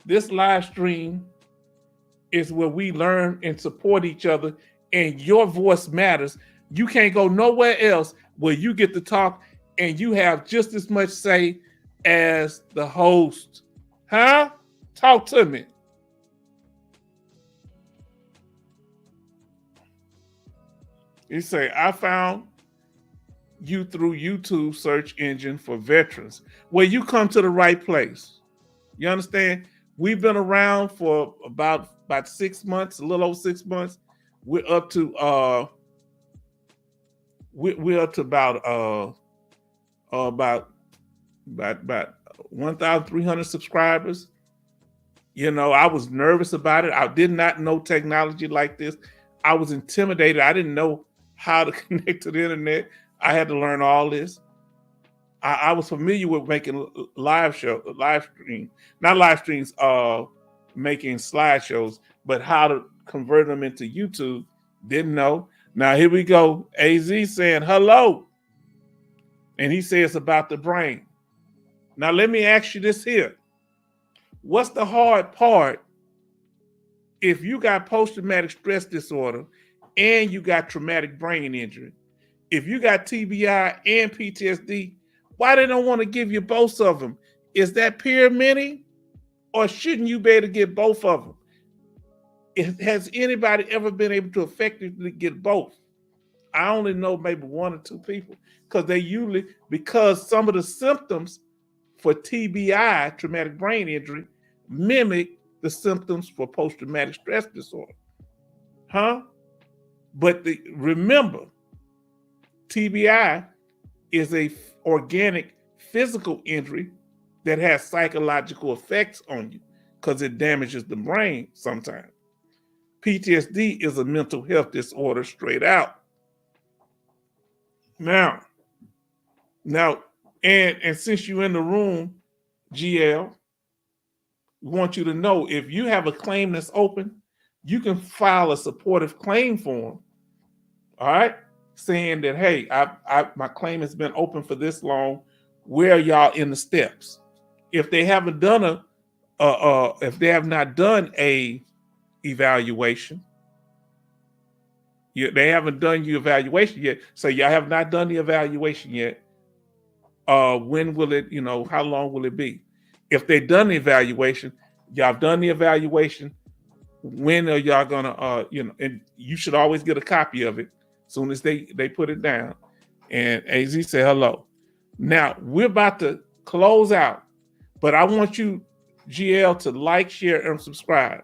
This live stream is where we learn and support each other, and your voice matters. You can't go nowhere else where you get to talk and you have just as much say as the host. Huh? Talk to me. You say, I found you through YouTube search engine for veterans. Well, you come to the right place. You understand? We've been around for about 6 months, a little over 6 months. We're up to about 1,300 subscribers. You know, I was nervous about it. I did not know technology like this. I was intimidated. I didn't know how to connect to the internet. I had to learn all this. I was familiar with making making slideshows, but how to convert them into YouTube, didn't know. Now here we go. AZ saying hello. And he says about the brain. Now let me ask you this here. What's the hard part if you got post-traumatic stress disorder and you got traumatic brain injury? If you got TBI and PTSD, why they don't want to give you both of them? Is that pyramiding, or shouldn't you be able to get both of them? Has anybody ever been able to effectively get both? I only know maybe 1 or 2 people, because some of the symptoms for TBI, traumatic brain injury, mimic the symptoms for post-traumatic stress disorder. Huh? But remember, TBI is a organic physical injury that has psychological effects on you because it damages the brain sometimes. PTSD is a mental health disorder straight out. Now, and since you're in the room, GL, we want you to know if you have a claim that's open, you can file a supportive claim form. All right, saying that, hey, my claim has been open for this long. Where are y'all in the steps? If they haven't done if they have not done a evaluation, they haven't done your evaluation yet. So y'all have not done the evaluation yet. When will it? How long will it be? If they done the evaluation, y'all done the evaluation. When are y'all gonna, and you should always get a copy of it as soon as they put it down. And AZ said hello. Now we're about to close out, but I want you, GL, to like, share, and subscribe,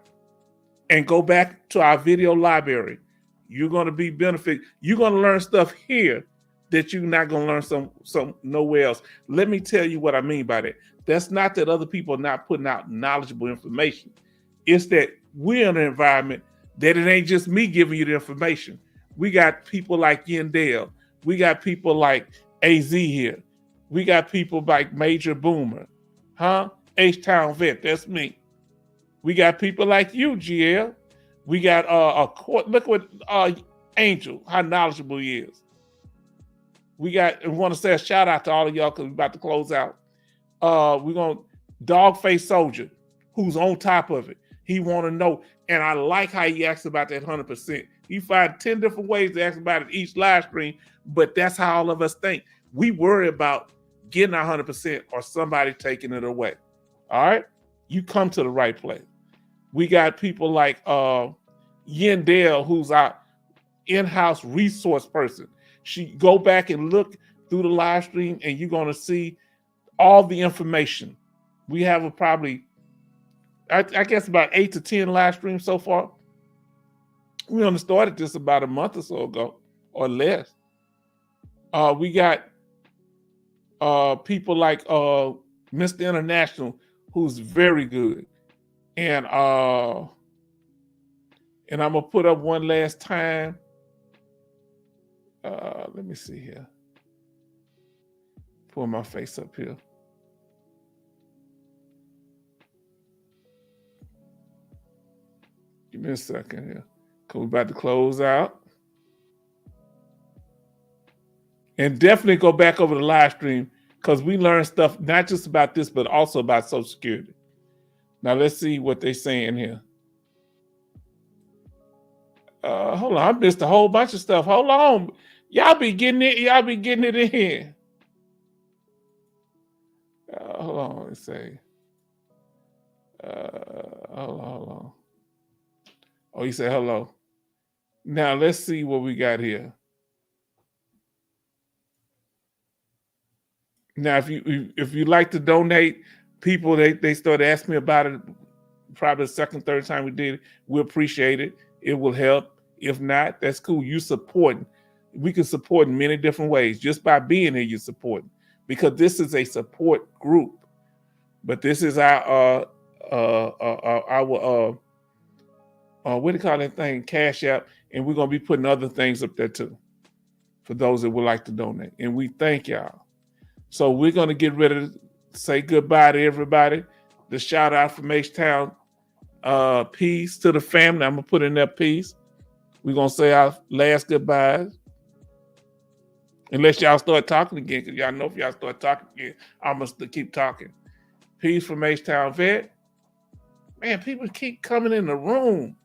and go back to our video library. You're going to be benefit. You're going to learn stuff here that you're not going to learn some nowhere else. Let me tell you what I mean by that. That's not that other people are not putting out knowledgeable information. It's that we're in an environment that it ain't just me giving you the information. We got people like Yendell. We got people like AZ here. We got people like Major Boomer. H-Town Vet, that's me. We got people like you, GL. We got a court. Look what Angel, how knowledgeable he is. We want to say a shout out to all of y'all because we're about to close out. We're going to Dogface Soldier, who's on top of it. He want to know, and I like how he asks about that 100%. He find 10 different ways to ask about it each live stream, but that's how all of us think. We worry about getting 100% or somebody taking it away. All right? You come to the right place. We got people like Yendell, who's our in-house resource person. She go back and look through the live stream, and you're going to see all the information. We have probably, I guess, about 8 to 10 live streams so far. We only started this about a month or so ago, or less. We got people like Mr. International, who's very good. And I'm gonna put up one last time. Let me see here. Pull my face up here. Give me a second here. Cause we're about to close out. And definitely go back over the live stream because we learned stuff not just about this, but also about Social Security. Now let's see what they're saying here. Hold on, I missed a whole bunch of stuff. Hold on. Y'all be getting it in here. Hold on, let's see. Hold on. Oh, he said hello. Now let's see what we got here. Now, if you like to donate, people they started asking me about it probably the second, third time we did it. We appreciate it. It will help. If not, that's cool. You supporting. We can support in many different ways. Just by being here, you're supporting. Because this is a support group. But this is our what do you call that thing? Cash App. And we're gonna be putting other things up there too. For those that would like to donate. And we thank y'all. So we're gonna get ready to say goodbye to everybody. The shout out from H-Town. Peace to the family. I'm gonna put in there peace. We're gonna say our last goodbyes. Unless y'all start talking again, because y'all know if y'all start talking again, I'm gonna keep talking. Peace from H-Town Vet. Man, people keep coming in the room.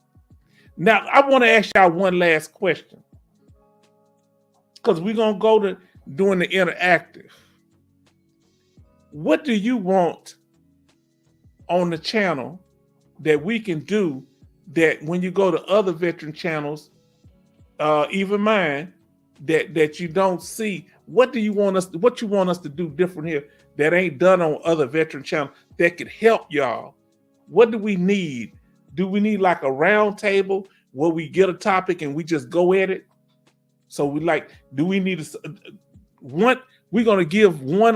Now, I want to ask y'all one last question. Because we're gonna go to doing the interactive. What do you want on the channel that we can do that when you go to other veteran channels, even mine, that you don't see? What do you want us to do different here that ain't done on other veteran channels that could help y'all? What do we need? Do we need like a round table where we get a topic and we just go at it? So do we need one? We're gonna give one.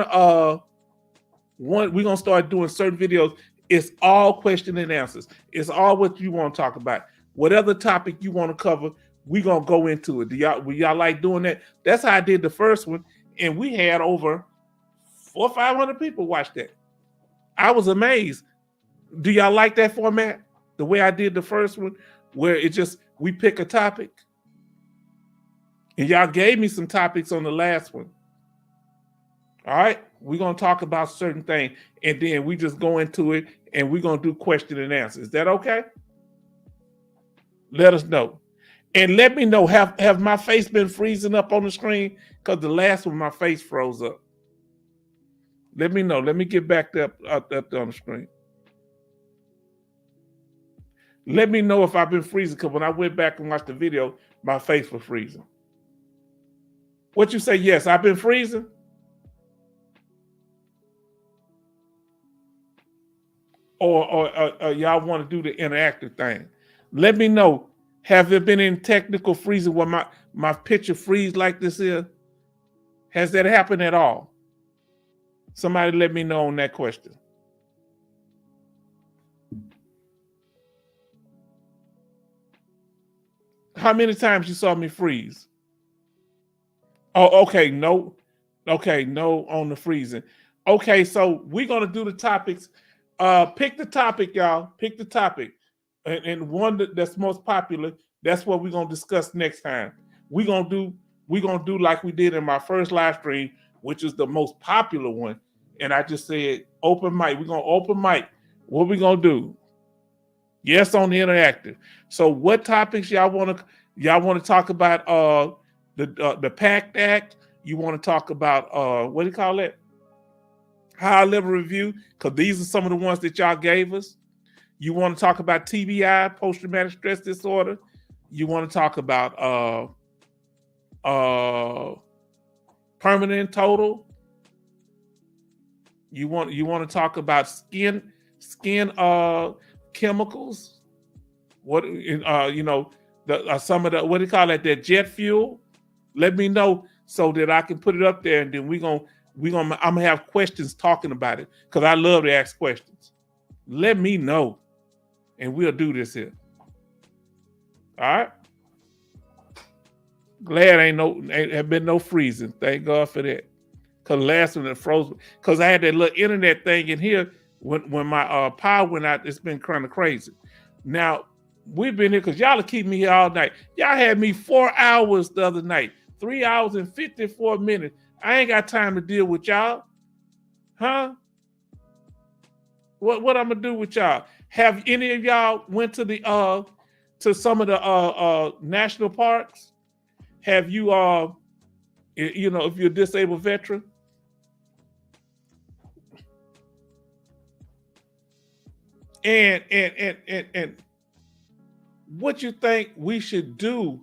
We're gonna start doing certain videos. It's all question and answers. It's all what you want to talk about. Whatever topic you want to cover, we're gonna go into it. Will y'all like doing that? That's how I did the first one, and we had over 400 or 500 people watch that. I was amazed. Do y'all like that format? The way I did the first one, where we pick a topic. And y'all gave me some topics on the last one. All right, we're gonna talk about certain things, and then we just go into it, and we're gonna do question and answer. Is that okay? Let us know, and let me know. Have my face been freezing up on the screen? Because the last one, my face froze up. Let me know. Let me get back up on the screen. Let me know if I've been freezing, because when I went back and watched the video, my face was freezing. What you say? Yes, I've been freezing? Or y'all want to do the interactive thing? Let me know. Have there been any technical freezing where my picture freeze like this is? Has that happened at all? Somebody let me know on that question. How many times you saw me freeze? Oh, okay, no. Okay, no on the freezing. Okay, so we're gonna do the topics. Pick the topic, y'all. Pick the topic. And one that's most popular, that's what we're gonna discuss next time. We're gonna do like we did in my first live stream, which is the most popular one. And I just said open mic. We're gonna open mic. What we gonna do? Yes, on the interactive. So what topics y'all want to talk about? The Pact Act. You want to talk about what do you call it? High level review, because these are some of the ones that y'all gave us. You want to talk about TBI, post traumatic stress disorder. You want to talk about permanent total. You want to talk about skin chemicals. What some of the, what do you call that? That jet fuel. Let me know so that I can put it up there, and then I'm gonna have questions talking about it, because I love to ask questions. Let me know, and we'll do this here. All right. Glad ain't have been no freezing. Thank God for that. Cause last one it froze. Cause I had that little internet thing in here when my power went out. It's been kind of crazy. Now we've been here because y'all will keep me here all night. Y'all had me 4 hours the other night, 3 hours and 54 minutes. I ain't got time to deal with y'all, huh? What I'm gonna do with y'all? Have any of y'all went to the to some of the national parks? Have you if you're a disabled veteran? And what you think we should do?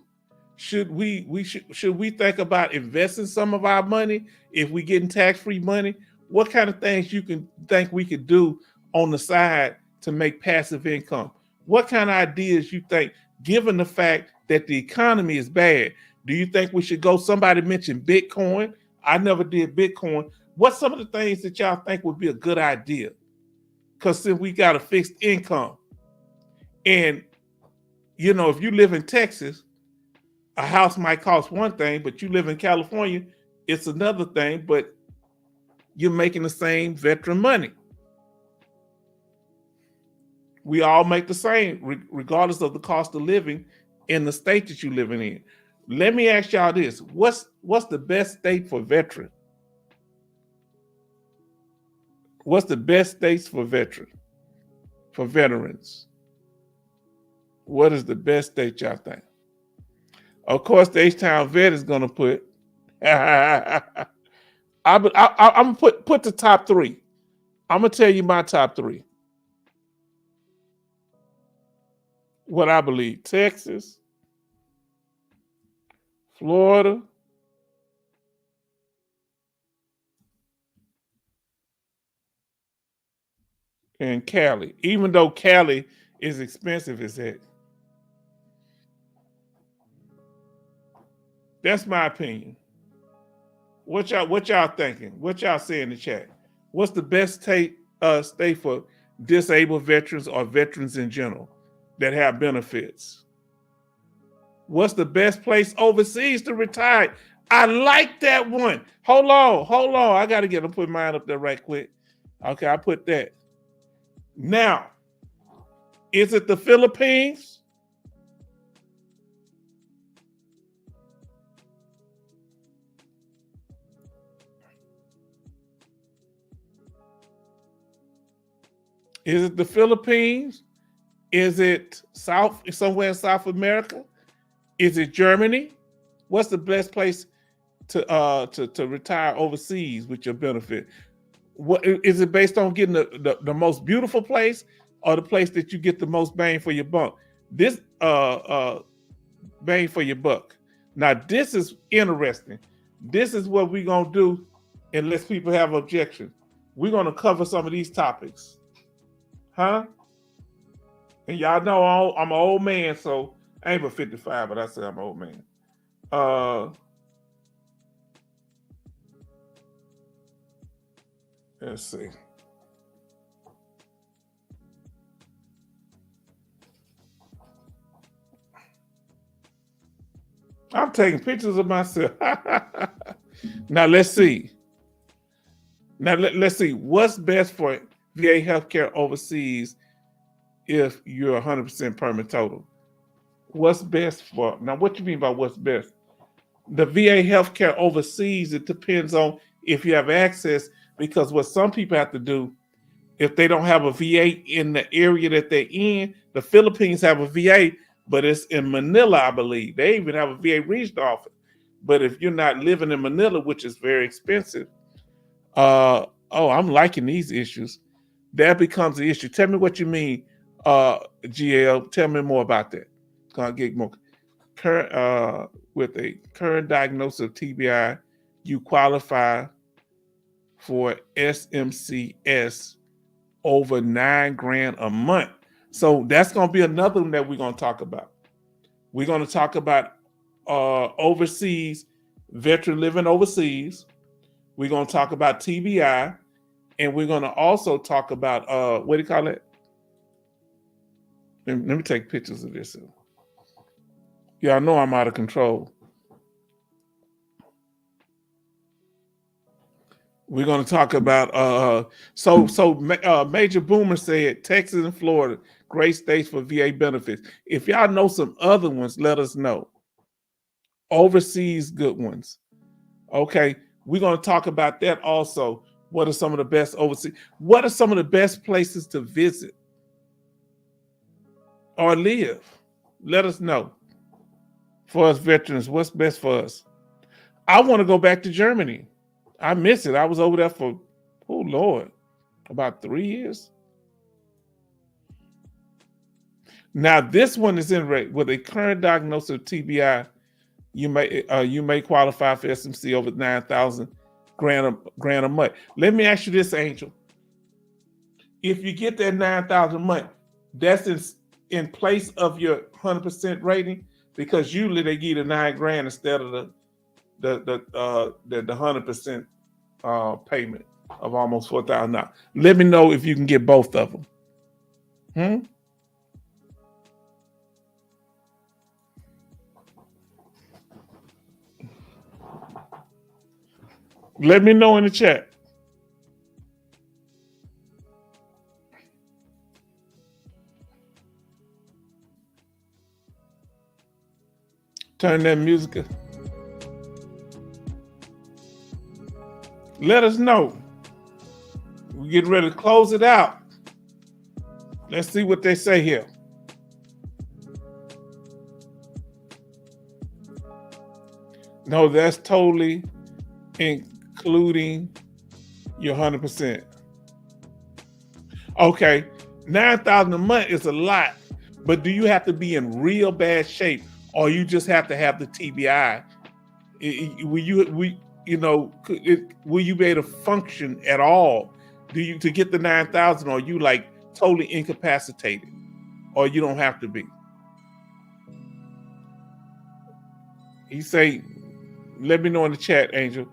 Should we think about investing some of our money if we getting tax-free money? What kind of things you can think we could do on the side to make passive income? What kind of ideas you think, given the fact that the economy is bad, do you think we should go? Somebody mentioned Bitcoin. I never did Bitcoin. What's some of the things that y'all think would be a good idea? Because since we got a fixed income, and if you live in Texas, a house might cost one thing, but you live in California, it's another thing, but you're making the same veteran money. We all make the same, regardless of the cost of living in the state that you're living in. Let me ask y'all this. What's the best state for veterans? What's the best states for veterans? What is the best state y'all think? Of course, the H-Town vet is going to put. I'm gonna put the top three. I'm gonna tell you my top three. What I believe: Texas, Florida, and Cali. Even though Cali is expensive as heck. That's my opinion. What y'all thinking? What y'all say in the chat? What's the best state for disabled veterans or veterans in general that have benefits? What's the best place overseas to retire? I like that one. Hold on. I got to put mine up there right quick. Okay, I put that. Now, is it the Philippines? Is it the Philippines? Is it somewhere in South America? Is it Germany? What's the best place to retire overseas with your benefit? What is it based on? Getting the most beautiful place, or the place that you get the most bang for your buck? This bang for your buck. Now this is interesting. This is what we're gonna do, unless people have objections. We're gonna cover some of these topics, huh? And y'all know I'm an old man, so I ain't but 55, but I say I'm an old man. Let's see. I'm taking pictures of myself. Now let's see. Let's see what's best for VA healthcare overseas if you're 100% permanent total. What's best for, now what you mean by what's best? The VA healthcare overseas, it depends on if you have access, because what some people have to do, if they don't have a VA in the area that they're in, the Philippines have a VA, but it's in Manila, I believe. They even have a VA regional office. But if you're not living in Manila, which is very expensive, I'm liking these issues. That becomes the issue. Tell me what you mean, GL. Tell me more about that. Can't get more. With a current diagnosis of TBI, you qualify for SMCS over $9,000 a month. So that's going to be another one that we're going to talk about. We're going to talk about overseas, veteran living overseas. We're going to talk about TBI, and we're going to also talk about, what do you call it? Let me take pictures of this. Y'all know I'm out of control. We're going to talk about, Major Boomer said Texas and Florida, great states for VA benefits. If y'all know some other ones, let us know. Overseas good ones. Okay, we're going to talk about that also. What are some of the best overseas? What are some of the best places to visit or live? Let us know. For us veterans, what's best for us? I want to go back to Germany. I miss it. I was over there for, oh Lord, about 3 years. Now this one is in rate with a current diagnosis of TBI. You may qualify for SMC over $9,000 a month. Let me ask you this, Angel. If you get that $9,000 a month, that's in place of your 100% rating, because usually they give you $9,000 instead of the 100% payment of almost $4,000. Let me know if you can get both of them. Let me know in the chat. Turn that music up. Let us know. We're getting ready to close it out. Let's see what they say here. No, that's totally including your 100%. Okay, $9,000 a month is a lot, but do you have to be in real bad shape, or you just have to have the TBI? Will you be able to function at all? To get the 9,000, or are you like totally incapacitated, or you don't have to be? He say, let me know in the chat, Angel.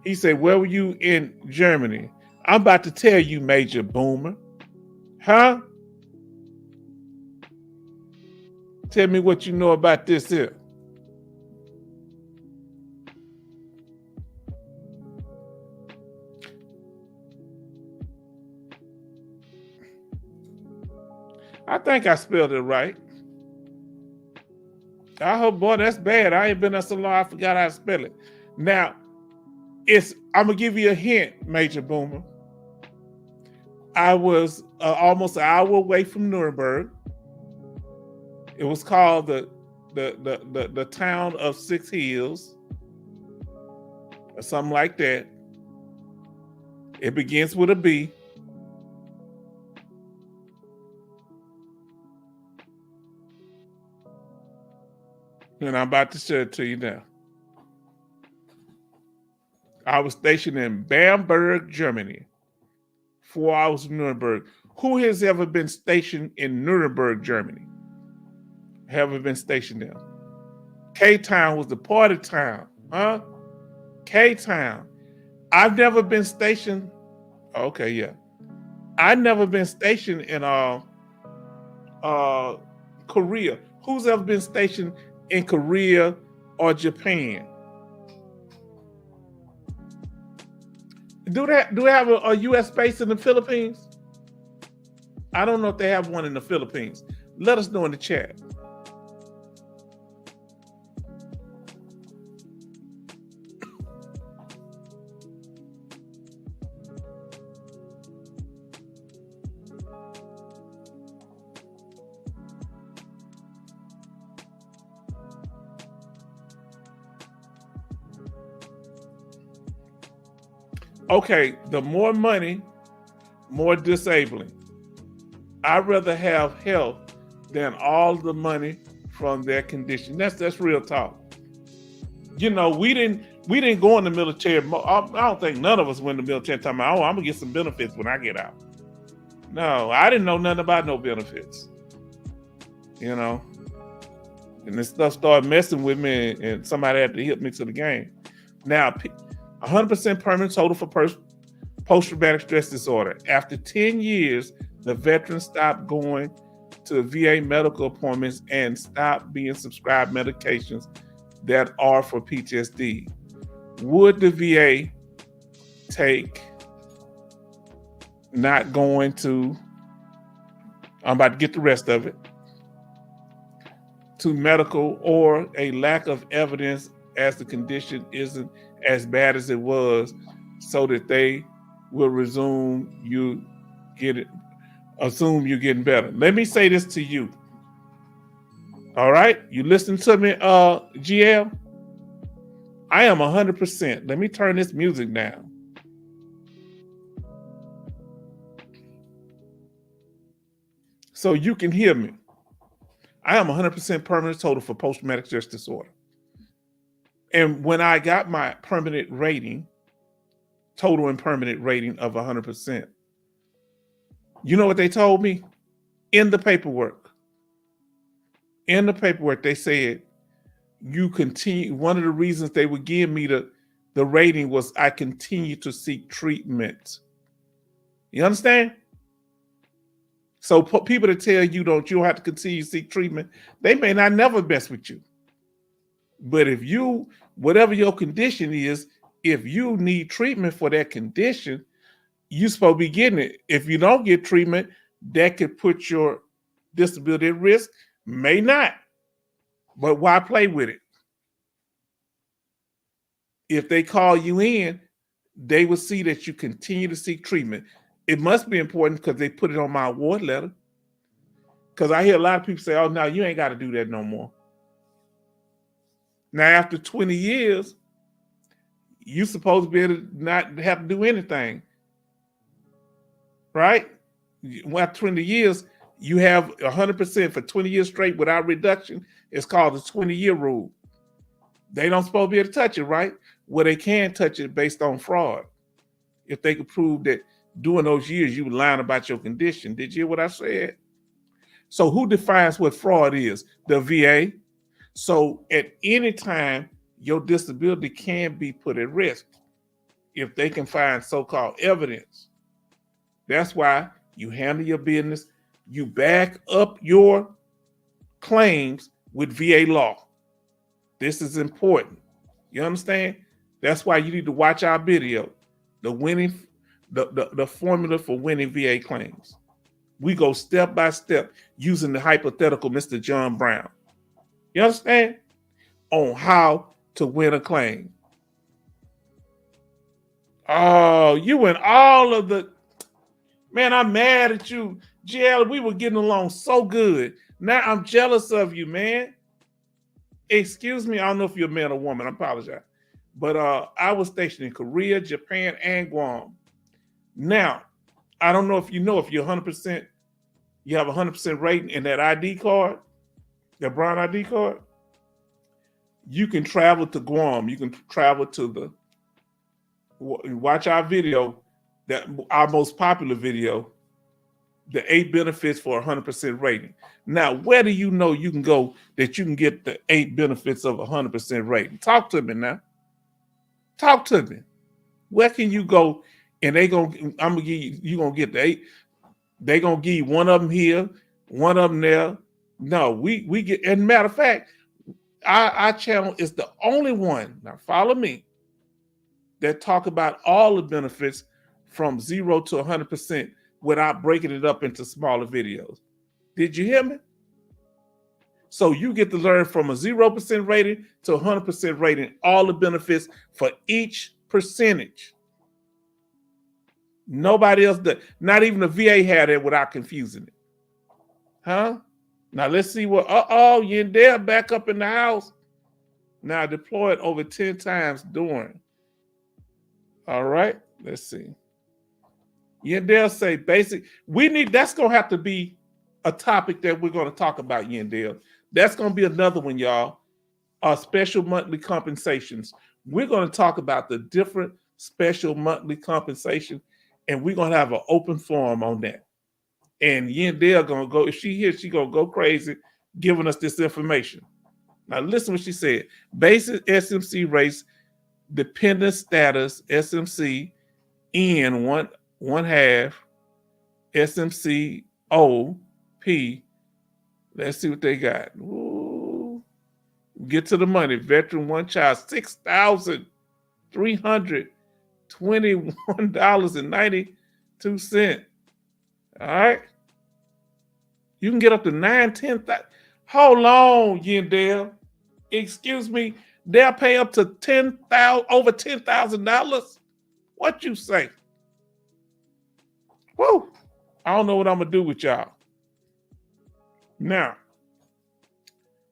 He said, where were you in Germany? I'm about to tell you, Major Boomer. Huh? Tell me what you know about this here. I think I spelled it right. I hope, boy, that's bad. I ain't been there so long, I forgot how to spell it. Now, I'm gonna give you a hint, Major Boomer. I was almost an hour away from Nuremberg. It was called the town of Six Hills, or something like that. It begins with a B. And I'm about to show it to you now. I was stationed in Bamberg, Germany. 4 hours from Nuremberg. Who has ever been stationed in Nuremberg, Germany? Ever been stationed there? K-Town was the party town, huh? K-Town. I've never been stationed. Okay, yeah. I've never been stationed in Korea. Who's ever been stationed in Korea or Japan? Do they have a U.S. base in the Philippines? I don't know if they have one in the Philippines. Let us know in the chat. Okay, the more money, more disabling. I'd rather have health than all the money from their condition. That's real talk. You know, we didn't go in the military. I don't think none of us went in the military talking about, oh, I'm gonna get some benefits when I get out. No, I didn't know nothing about no benefits. You know, and this stuff started messing with me, and somebody had to hit me to the game. Now, 100% permanent total for post-traumatic stress disorder. After 10 years, the veteran stopped going to VA medical appointments and stopped being subscribed medications that are for PTSD. Would the VA take not going to, I'm about to get the rest of it, to medical, or a lack of evidence as the condition isn't as bad as it was, so that they will assume you're getting better? Let me say this to you. All right, you listen to me, GL? I am 100%. Let me turn this music down. So you can hear me. I am 100% permanent total for post-traumatic stress disorder. And when I got my permanent rating, total and permanent rating of 100%, you know what they told me? In the paperwork, they said, you continue. One of the reasons they would give me the rating was I continue to seek treatment. You understand? So people that tell you don't have to continue to seek treatment, they may not never mess with you. But if you, whatever your condition is, if you need treatment for that condition, you're supposed to be getting it. If you don't get treatment, that could put your disability at risk. May not. But why play with it? If they call you in, they will see that you continue to seek treatment. It must be important because they put it on my award letter. Because I hear a lot of people say, oh, no, you ain't got to do that no more. Now, after 20 years, you're supposed to be able to not have to do anything. Right? Well, after 20 years, you have 100% for 20 years straight without reduction. It's called the 20-year rule. They don't supposed to be able to touch it, right? Well, they can touch it based on fraud. If they could prove that during those years you were lying about your condition. Did you hear what I said? So who defines what fraud is? The VA. So at any time, your disability can be put at risk if they can find so-called evidence. That's why you handle your business. You back up your claims with VA law. This is important. You understand? That's why you need to watch our video, the formula for winning VA claims. We go step by step using the hypothetical Mr. John Brown. You understand? On how to win a claim. Oh, you went all of the... Man, I'm mad at you. GL, we were getting along so good. Now I'm jealous of you, man. Excuse me, I don't know if you're a man or woman. I apologize. But I was stationed in Korea, Japan, and Guam. Now, I don't know if you're 100%, you have 100% rating in that ID card, that brown ID card, you can travel to Guam. You can travel to watch our video, our most popular video, the 8 benefits for 100% rating. Now, where do you know you can go that you can get the 8 benefits of 100% rating? Talk to me now. Talk to me. Where can you go and I'm gonna give you gonna get the 8. They gonna give you one of them here, one of them there. No, we get, and matter of fact, our channel is the only one, now follow me, that talk about all the benefits from 0 to 100% without breaking it up into smaller videos. Did you hear me? So you get to learn from a 0% rating to 100% rating, all the benefits for each percentage. Nobody else does. Not even the VA had it without confusing it. Huh? Now let's see what, you're in there, back up in the house. Now deployed over 10 times during. All right, let's see. Yandel say basic. That's gonna have to be a topic that we're gonna talk about, Yandel. That's gonna be another one, y'all. Special monthly compensations. We're gonna talk about the different special monthly compensation, and we're gonna have an open forum on that. And Yandel gonna go, if she here, she gonna go crazy giving us this information. Now listen what she said. Basic SMC rates, dependent status, SMC, in one half, SMC O P. Let's see what they got. Ooh. Get to the money. Veteran one child, $6,321.92. All right. You can get up to 9-10,000. Hold on, Yandel. Excuse me. They'll pay up to over $10,000. What you say? Woo! I don't know what I'm gonna do with y'all. Now,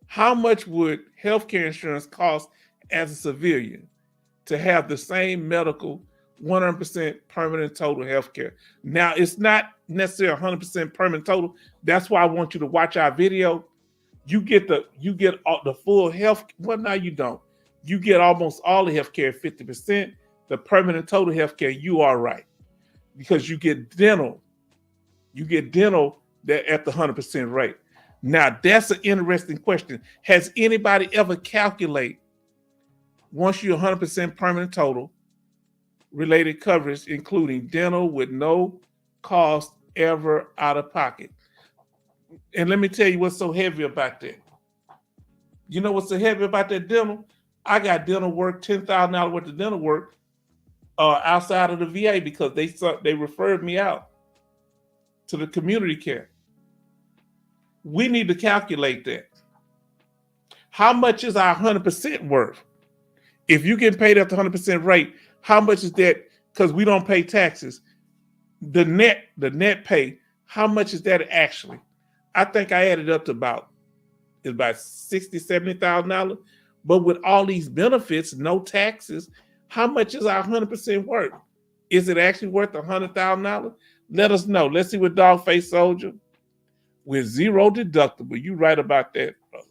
how much would healthcare insurance cost as a civilian to have the same medical 100% permanent total healthcare? Now, it's not necessarily 100% permanent total. That's why I want you to watch our video. You get the full health. Well, now you don't. You get almost all the healthcare, 50%. The permanent total healthcare, you are right, because you get dental. You get dental that at the 100% rate. Now, that's an interesting question. Has anybody ever calculated, once you're 100% permanent total, related coverage, including dental with no cost ever out of pocket? And let me tell you what's so heavy about that. You know what's so heavy about that dental? I got dental work, $10,000 worth of dental work outside of the VA because they referred me out to the community care. We need to calculate that. How much is our 100% worth? If you get paid at the 100% rate, how much is that? Because we don't pay taxes. The net pay, how much is that actually? I think I added up to about $60,000, $70,000. But with all these benefits, no taxes, how much is our 100% worth? Is it actually worth $100,000? Let us know. Let's see what Dogface Soldier. With 0 deductible. You right about that, brother.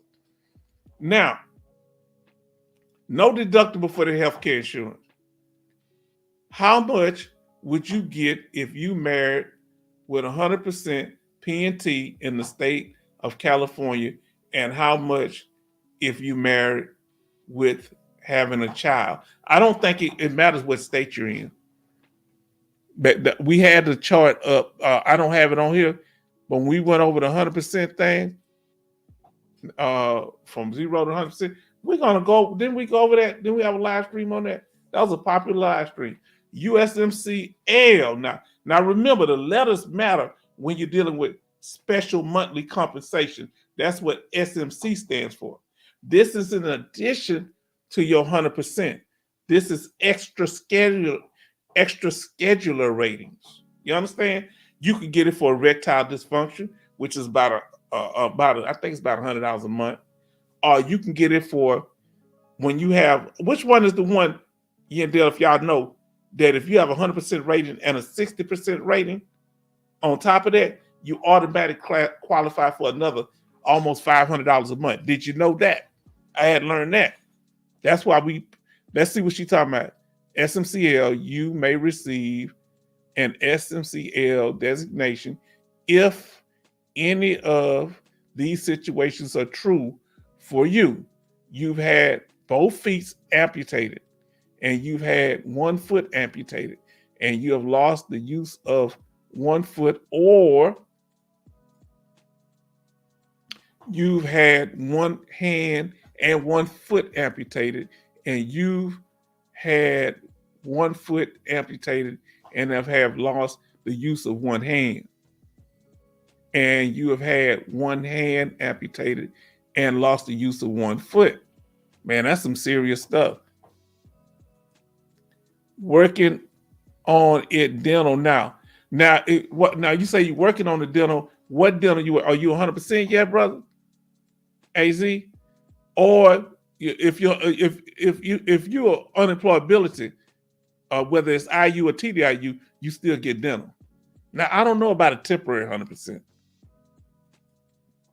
Now, no deductible for the healthcare insurance. How much would you get if you married with 100% P&T in the state of California, and how much if you married with having a child? I don't think it matters what state you're in. But we had the chart up. I don't have it on here, but when we went over the 100% thing, from 0 to 100%, we're gonna go. Didn't we go over that? Didn't we have a live stream on that? That was a popular live stream. USMCL. Now remember, the letters matter when you're dealing with special monthly compensation. That's what SMC stands for. This is in addition to your 100%. This is extra scheduler ratings. You understand? You can get it for erectile dysfunction, which is I think it's about $100 a month. Or you can get it for when you have, which one is the one, Yandel, if y'all know, that if you have a 100% rating and a 60% rating on top of that, you automatically qualify for another almost $500 a month. Did you know that? I had learned that. That's why let's see what she's talking about. SMCL, you may receive an SMCL designation if any of these situations are true for you. You've had both feet amputated, and you've had one foot amputated, and you have lost the use of one foot, or you've had one hand and one foot amputated, and you've had one foot amputated and have lost the use of one hand. And you have had one hand amputated and lost the use of one foot. Man, that's some serious stuff. Working on it dental now. Now you say you're working on the dental. What dental are you 100% yet, brother? AZ? Or if you're unemployability, whether it's IU or TDIU, you still get dental. Now, I don't know about a temporary 100%.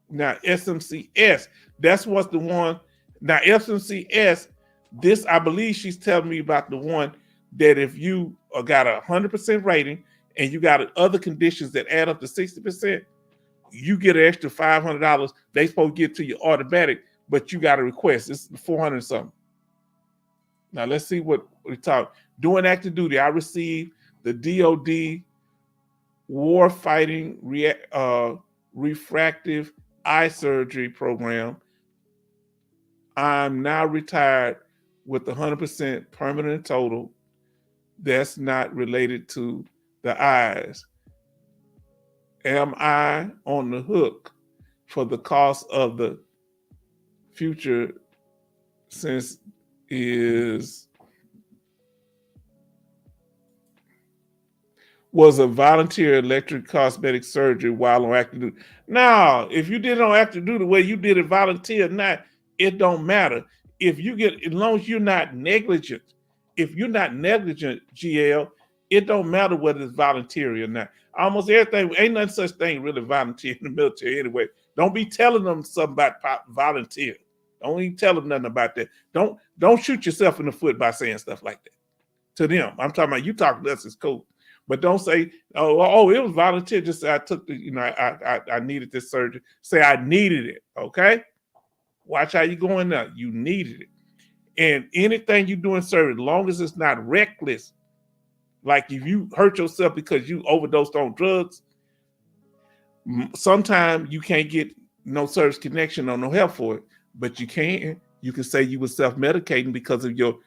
Now, SMCS, that's what's the one. Now, SMCS, this, I believe she's telling me about the one that if you got a 100% rating and you got other conditions that add up to 60%, you get an extra $500. They supposed to get to you automatic, but you got a request. It's 400 something. Now, let's see what we talk. Doing active duty, I received the DOD war fighting refractive eye surgery program. I'm now retired with 100% permanent total. That's not related to the eyes. Am I on the hook for the cost of the future since was a volunteer electric cosmetic surgery while on active duty? Now, if you did it on active duty, the way you did it volunteer or not, it don't matter. If you get, as long as you're not negligent, if you're not negligent, GL, it don't matter whether it's voluntary or not. Almost everything, ain't nothing such thing really volunteer in the military anyway. Don't be telling them something about volunteer. Don't even tell them nothing about that. Don't shoot yourself in the foot by saying stuff like that to them. I'm talking about you talking to us, it's cool. But don't say, oh, it was volunteer. Just say I took the, I needed this surgery. Say I needed it, okay? Watch how you going now. You needed it. And anything you do in service, as long as it's not reckless, like if you hurt yourself because you overdosed on drugs, sometimes you can't get no service connection or no help for it. But you can say you were self-medicating because of your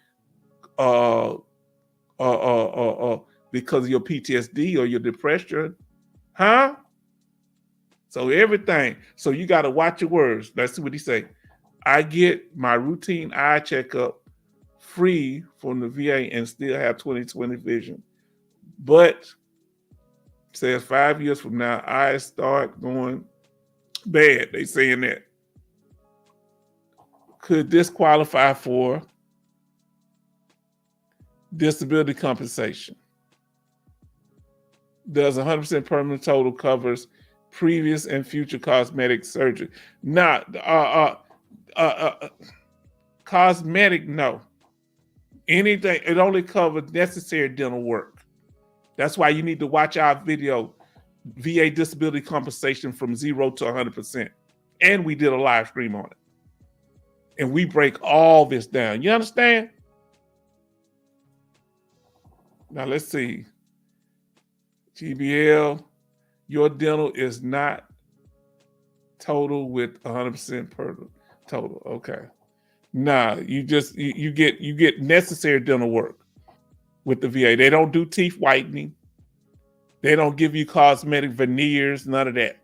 because of your PTSD or your depression, huh? So everything. So you got to watch your words. Let's see what he say. I get my routine eye checkup free from the VA and still have 20/20 vision. But says 5 years from now, eyes start going bad. They saying that. Could this qualify for disability compensation? Does 100% permanent total covers previous and future cosmetic surgery? Now, cosmetic, no. Anything, it only covers necessary dental work. That's why you need to watch our video, VA disability compensation from 0 to 100%. And we did a live stream on it. And we break all this down. You understand? Now let's see. GBL, your dental is not total with 100% per total. Okay. Nah, you get necessary dental work with the VA. They don't do teeth whitening. They don't give you cosmetic veneers, none of that.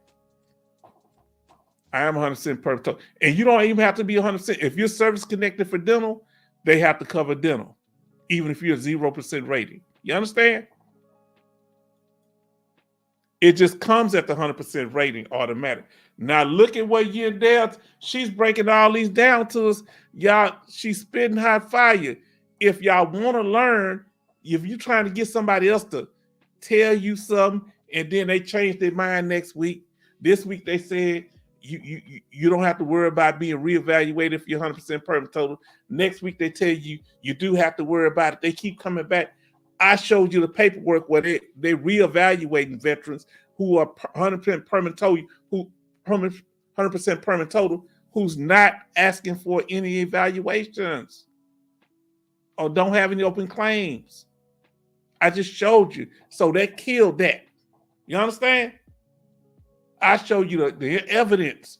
I am 100% per total. And you don't even have to be 100%. If you're service connected for dental, they have to cover dental, even if you're 0% rating. You understand? It just comes at the 100% rating automatic. Now look at what year there. She's breaking all these down to us. Y'all, she's spitting hot fire. If y'all want to learn, if you're trying to get somebody else to tell you something and then they change their mind next week, this week they said you don't have to worry about being reevaluated if you're 100% permanent total. Next week they tell you you do have to worry about it. They keep coming back. I showed you the paperwork where they reevaluating veterans who are 100% permanent total, who 100% permanent total, who's not asking for any evaluations or don't have any open claims. I just showed you. So that killed that. You understand? I showed you the evidence.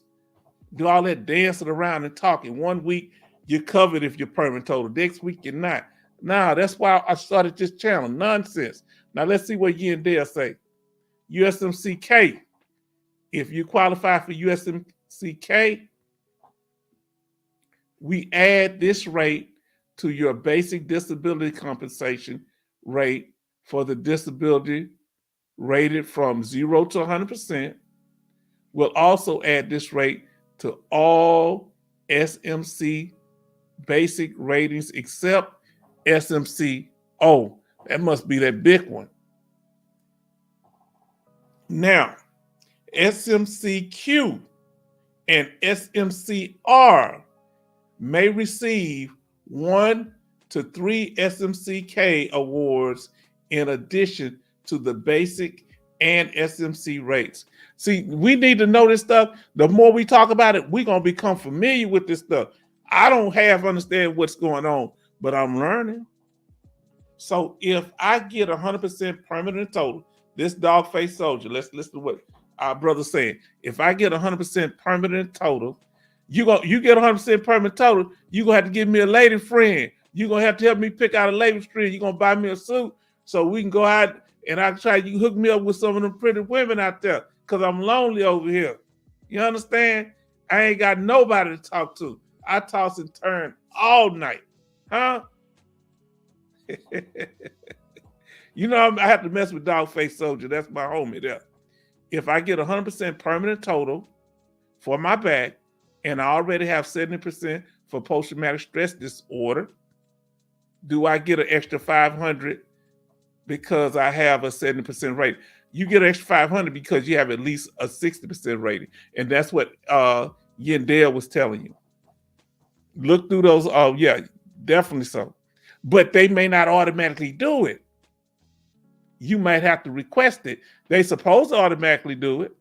Do all that dancing around and talking. 1 week, you're covered if you're permanent total. Next week, you're not. Now, that's why I started this channel. Nonsense. Now, let's see what you and Dale say. USMCK. If you qualify for USMCK, we add this rate to your basic disability compensation rate for the disability rated from 0 to 100%. We'll also add this rate to all SMC basic ratings except SMC. Oh, that must be that big one. Now, SMCQ and SMCR may receive 1 to 3 SMCK awards in addition to the basic and SMC rates. See, we need to know this stuff. The more we talk about it, we're going to become familiar with this stuff. I don't half understand what's going on, but I'm learning. So if I get 100% permanent total, this dog-faced soldier, let's listen to what our brother's saying. If I get 100% permanent total, you get 100% permanent total, you're going to have to give me a lady friend. You're going to have to help me pick out a lady friend. You're going to buy me a suit so we can go out and you hook me up with some of them pretty women out there because I'm lonely over here. You understand? I ain't got nobody to talk to. I toss and turn all night. Huh? You know, I have to mess with Dog-Faced Soldier. That's my homie there. If I get 100% permanent total for my back, and I already have 70% for post-traumatic stress disorder, do I get an extra 500 because I have a 70% rating? You get an extra 500 because you have at least a 60% rating. And that's what Yandel was telling you. Look through those. Oh, yeah, definitely so. But they may not automatically do it. You might have to request it. They supposed to automatically do it.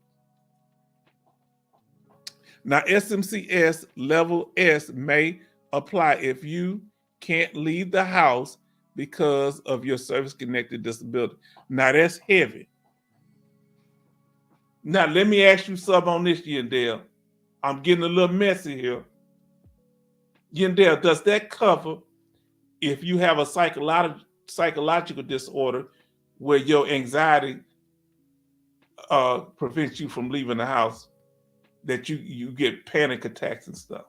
Now, SMCS level S may apply if you can't leave the house because of your service-connected disability. Now, that's heavy. Now, let me ask you something on this, Yandel. I'm getting a little messy here. Yandel, does that cover if you have a psychological disorder where your anxiety prevents you from leaving the house, that you get panic attacks and stuff?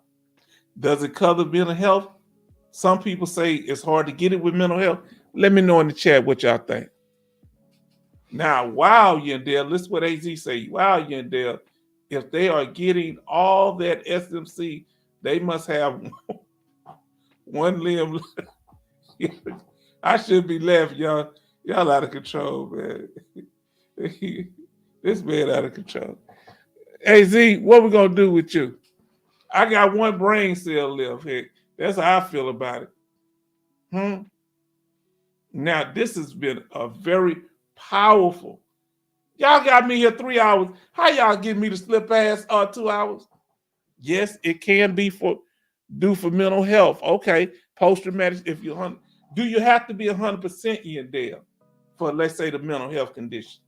Does it cover mental health? Some people say it's hard to get it with mental health. Let me know in the chat what y'all think. Now, wow, Yandel, listen what AZ say. Wow, Yandel, if they are getting all that SMC, they must have one limb. I should be laughing, y'all. Y'all out of control, man. This man out of control. AZ, what we gonna do with you? I got one brain cell left here. That's how I feel about it. Now, this has been a very powerful. Y'all got me here 3 hours. How y'all get me to slip past 2 hours? Yes, it can be for mental health. Okay, post-traumatic. If you're do you have to be 100% in there for, let's say, the mental health condition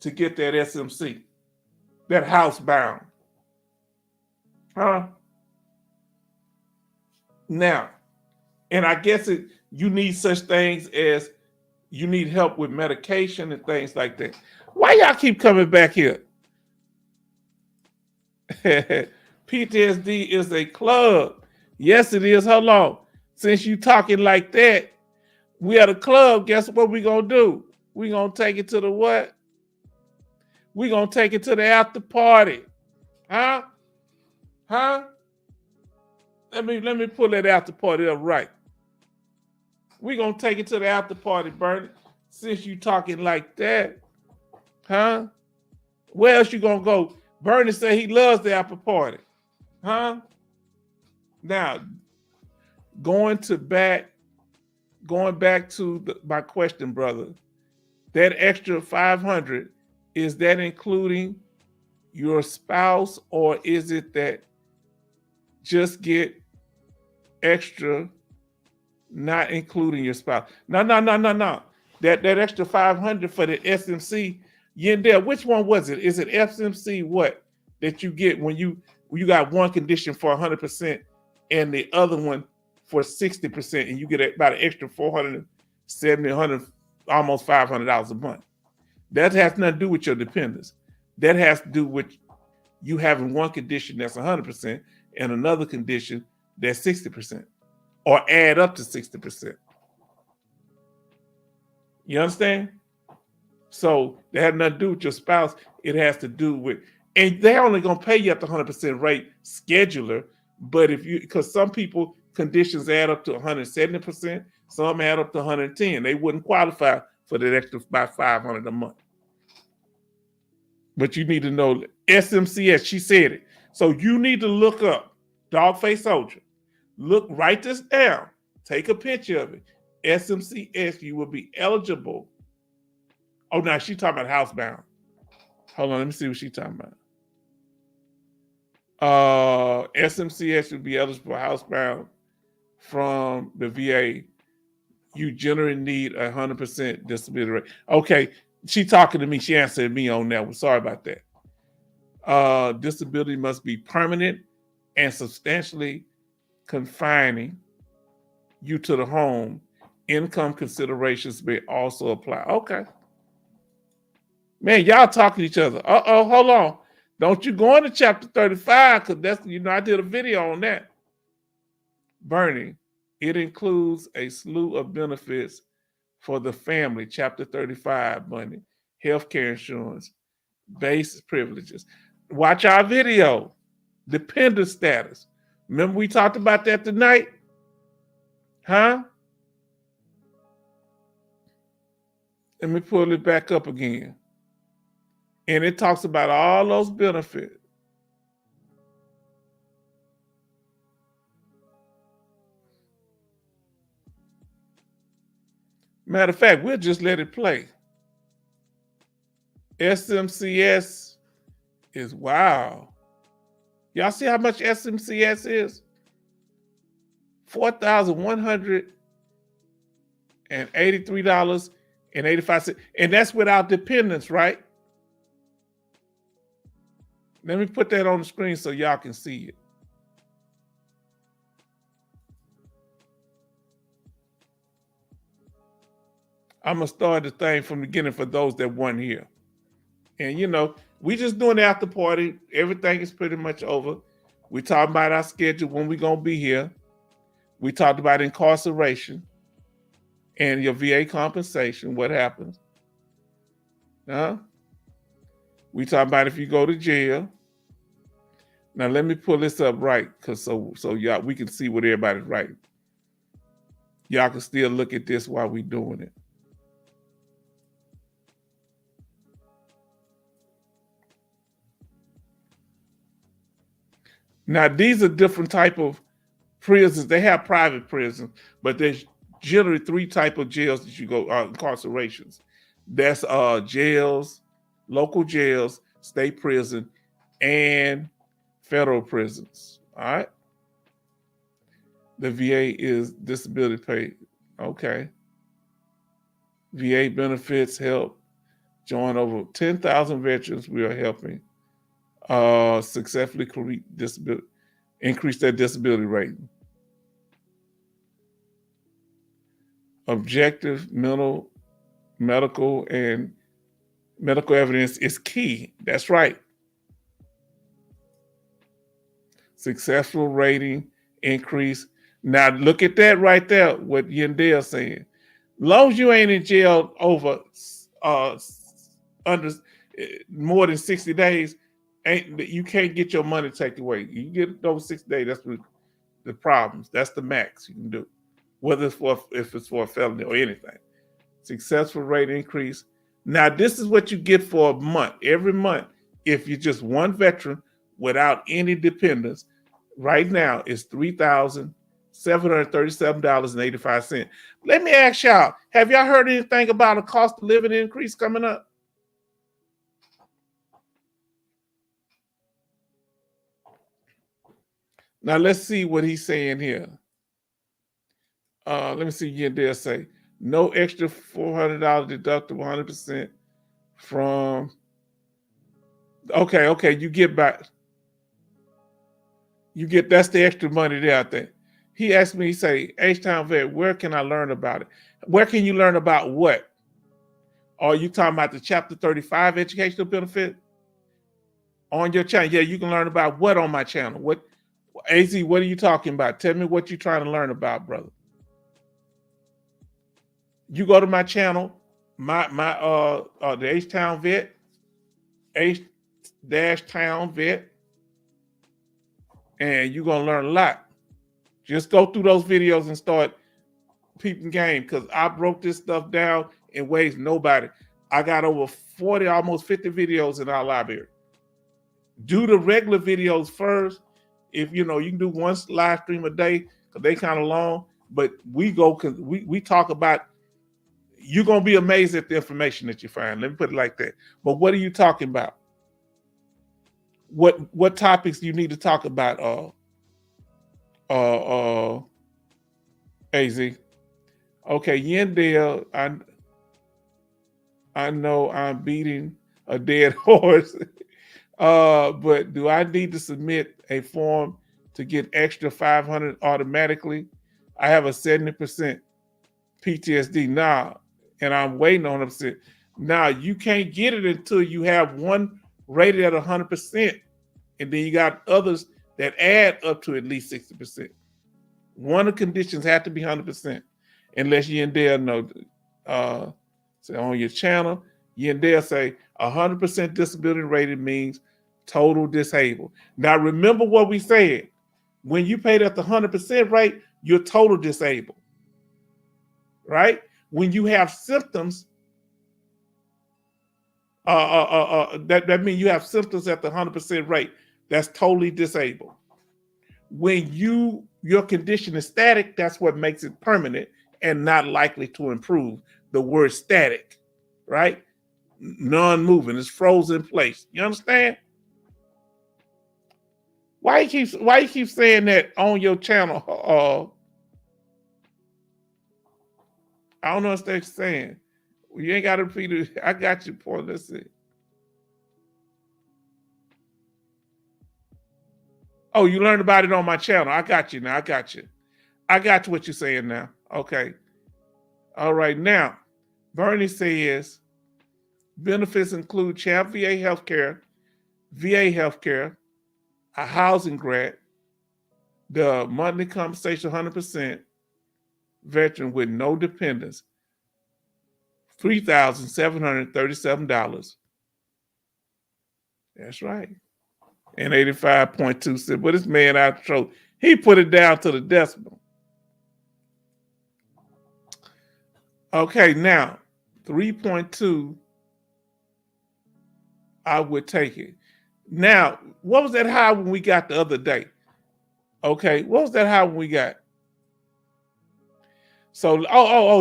to get that SMC, that housebound? Huh? Now, and I guess you need such things as you need help with medication and things like that. Why y'all keep coming back here? PTSD is a club. Yes, it is. Hold on. Since you talking like that, we at a club. Guess what we gonna do? We gonna take it to the what? We gonna take it to the after party. Huh? Huh? Let me pull that after party up right. We're going to take it to the after party, Bernie. Since you talking like that, huh? Where else you going to go? Bernie said he loves the after party, huh? Now, going back to my question, brother, that extra 500, is that including your spouse, or is it that just get extra, not including your spouse? No. That extra 500 for the SMC, Yandel, which one was it? Is it SMC what that you get when you got one condition for 100% and the other one for 60%, and you get about an extra 470, 100, almost $500 a month? That has nothing to do with your dependents. That has to do with you having one condition that's 100% and another condition that's 60%, or add up to 60%. You understand? So that has nothing to do with your spouse. It has to do with, and they're only going to pay you at the 100% rate scheduler. But because some people conditions add up to 170%, some add up to 110, they wouldn't qualify for that extra by $500 a month. But you need to know SMCS, she said it. So you need to look up Dogface Soldier. Write this down. Take a picture of it. SMCS, you will be eligible. Oh, now she's talking about housebound. Hold on, let me see what she's talking about. SMCS will be eligible for housebound from the VA. You generally need 100% disability rate. Okay, she talking to me. She answered me on that one. Sorry about that. Disability must be permanent and substantially confining you to the home. Income considerations may also apply. Okay. Man, y'all talking to each other. Hold on. Don't you go into chapter 35, because that's, I did a video on that. Bernie, it includes a slew of benefits for the family. Chapter 35 money, healthcare insurance, base privileges. Watch our video, dependent status. Remember we talked about that tonight? Huh? Let me pull it back up again. And it talks about all those benefits. Matter of fact, we'll just let it play. SMCS is wow. Y'all see how much SMCS is? $4,183.85. And that's without dependents, right? Let me put that on the screen so y'all can see it. I'm going to start the thing from the beginning for those that weren't here. And, we just doing the after party. Everything is pretty much over. We talking about our schedule, when we're going to be here. We talked about incarceration and your VA compensation, what happens. We talking about if you go to jail. Now, let me pull this up right, because so y'all, we can see what everybody's writing. Y'all can still look at this while we doing it. Now, these are different type of prisons. They have private prisons, but there's generally three type of jails that you go, incarcerations. That's jails, local jails, state prison, and federal prisons. All right. The VA is disability pay. Okay. VA benefits help join over 10,000 veterans we are helping successfully increase their disability rating. Objective medical evidence is key. That's right. Successful rating increase. Now look at that right there, what Yandell's saying. Long as you ain't in jail over under more than 60 days, you can't get your money taken away. You get it over 60 days, that's the problems. That's the max you can do. whether if it's for a felony or anything. Successful rate increase. Now, this is what you get for a month. Every month, if you're just one veteran without any dependents, right now it's $3,737.85. Let me ask y'all, have y'all heard anything about a cost of living increase coming up? Now, let's see what he's saying here. Let me see. Yeah, they'll say no extra $400 deductible, 100% from. Okay, you get back. You get, that's the extra money there, I think. He asked me, he say, H-Town Vet, where can I learn about it? Where can you learn about what? Are you talking about the Chapter 35 educational benefit? On your channel? Yeah, you can learn about what on my channel? What, AZ, what are you talking about? Tell me what you're trying to learn about, brother. You go to my channel, the H-Town Vet, H-Town Vet, and you're going to learn a lot. Just go through those videos and start peeping game, because I broke this stuff down in ways nobody. I got over 40, almost 50 videos in our library. Do the regular videos first. If you can do one live stream a day, because they kind of long, but we go, because we talk about, you're going to be amazed at the information that you find. Let me put it like that. But what are you talking about? What topics do you need to talk about, AZ? Okay, Yendale, I know I'm beating a dead horse, but do I need to submit a form to get extra 500 automatically? I have a 70% PTSD now, and I'm waiting on it. Now, you can't get it until you have one rated at 100%, and then you got others that add up to at least 60%. One of the conditions have to be 100%, unless you and Dale know. So on your channel, you and Dale say 100% disability rated means total disabled. Now, remember what we said. When you paid at the 100% rate, you're total disabled, right? When you have symptoms, that means you have symptoms at the 100% rate. That's totally disabled. When your condition is static, that's what makes it permanent and not likely to improve. The word static, right? Non-moving, it's frozen in place. You understand? Why you keep saying that on your channel? I don't know what they're saying. You ain't got to repeat it. I got you, Paul. Let's see. Oh, you learned about it on my channel. I got you now. I got you. I got what you're saying now. Okay. All right. Now, Bernie says benefits include CHAP VA healthcare, a housing grant, the monthly compensation 100%, veteran with no dependents, $3,737. That's right. And 85.2 cents. But this man out of control, he put it down to the decimal. Okay, now 3.2, I would take it. Now, what was that high when we got the other day? Okay, what was that high when we got? So,